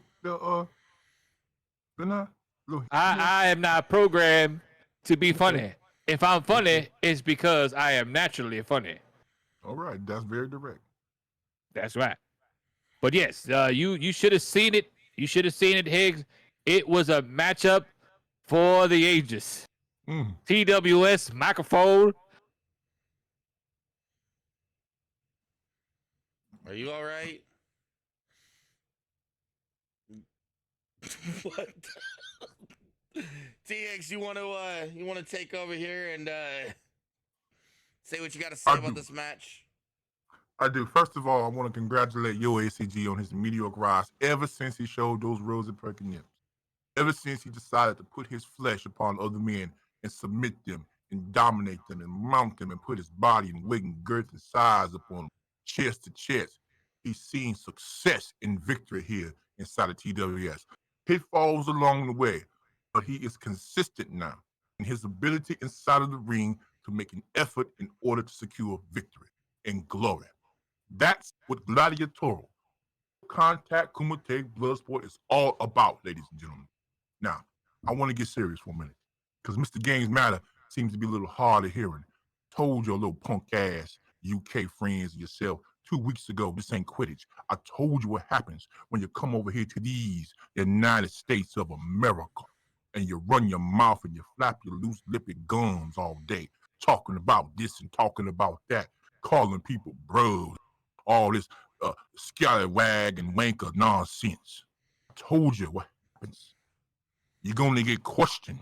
I am not programmed to be funny. If I'm funny, it's because I am naturally funny. All right, that's very direct. That's right. But yes, you should have seen it. You should have seen it, Higgs. It was a matchup for the ages. TWS microphone. Are you all right? What? TX, you want to take over here and say what you got to say about this match? I do. First of all, I want to congratulate Yo ACG on his mediocre rise ever since he showed those rosy perky nips. Ever since he decided to put his flesh upon other men and submit them and dominate them and mount them and put his body and weight and girth and size upon them, chest to chest, he's seen success and victory here inside of TWS. Pitfalls along the way, but he is consistent now in his ability inside of the ring to make an effort in order to secure victory and glory. That's what gladiatorial contact kumite blood sport is all about, ladies and gentlemen. Now, I want to get serious for a minute because Mr. Games Matter seems to be a little hard of hearing. Told your little punk ass UK friends and yourself 2 weeks ago, this ain't Quidditch. I told you what happens when you come over here to these United States of America and you run your mouth and you flap your loose-lipped gums all day, talking about this and talking about that, calling people bros, all this scallywag and wanker nonsense. I told you what happens. You're going to get questioned.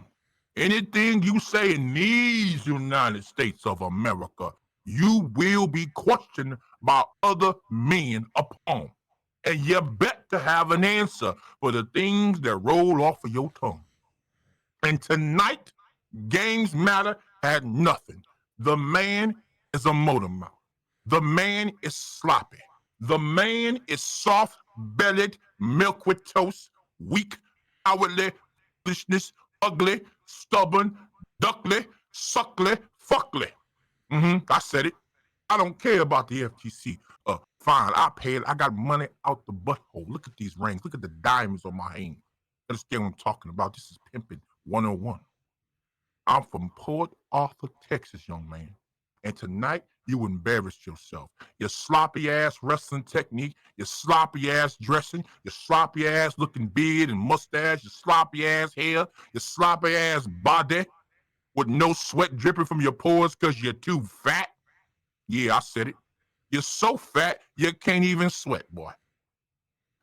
Anything you say in these United States of America, you will be questioned by other men upon. And you bet to have an answer for the things that roll off of your tongue. And tonight, Games Matter had nothing. The man is a motor mouth. The man is sloppy. The man is soft-bellied, milk with toast, weak, cowardly, foolishness, ugly, stubborn, duckly, suckly, fuckly. I said it. I don't care about the FTC. Fine, I paid. I got money out the butthole. Look at these rings. Look at the diamonds on my hand. Understand what I'm talking about? This is pimping 101. I'm from Port Arthur, Texas, young man. And tonight, you embarrassed yourself. Your sloppy ass wrestling technique, your sloppy ass dressing, your sloppy ass looking beard and mustache, your sloppy ass hair, your sloppy ass body with no sweat dripping from your pores because you're too fat. Yeah, I said it. You're so fat, you can't even sweat, boy.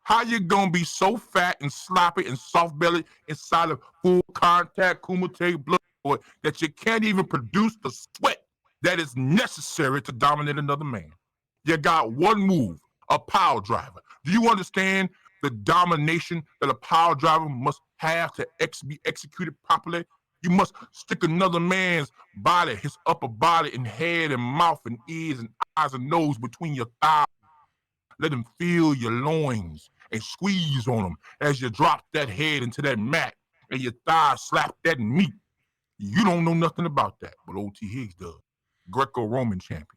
How you gonna be so fat and sloppy and soft-bellied inside of full contact kumite blood sport that you can't even produce the sweat that is necessary to dominate another man? You got one move, a power driver. Do you understand the domination that a power driver must have to be executed properly? You must stick another man's body, his upper body and head and mouth and ears and eyes and nose between your thighs. Let him feel your loins and squeeze on him as you drop that head into that mat and your thighs slap that meat. You don't know nothing about that, but O.T. Higgs does. Greco-Roman champion,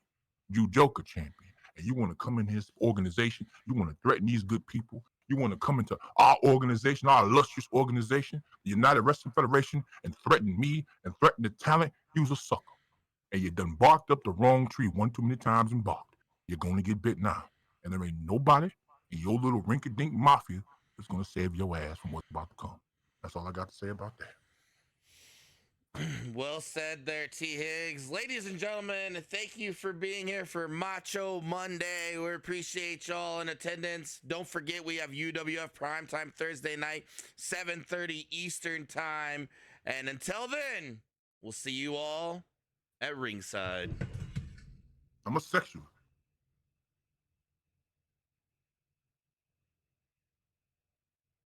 Judoka champion. And you want to come in his organization, you want to threaten these good people, you want to come into our organization, our illustrious organization, the United Wrestling Federation, and threaten me and threaten the talent, you's a sucker. And you done barked up the wrong tree one too many times and barked. You're going to get bit now. And there ain't nobody in your little rinky-dink mafia that's going to save your ass from what's about to come. That's all I got to say about that. Well said there, T. Higgs. Ladies and gentlemen, thank you for being here for Macho Monday. We appreciate y'all in attendance. Don't forget, we have UWF Primetime Thursday night, 7:30 Eastern Time. And until then, we'll see you all at ringside. I'm a sexual.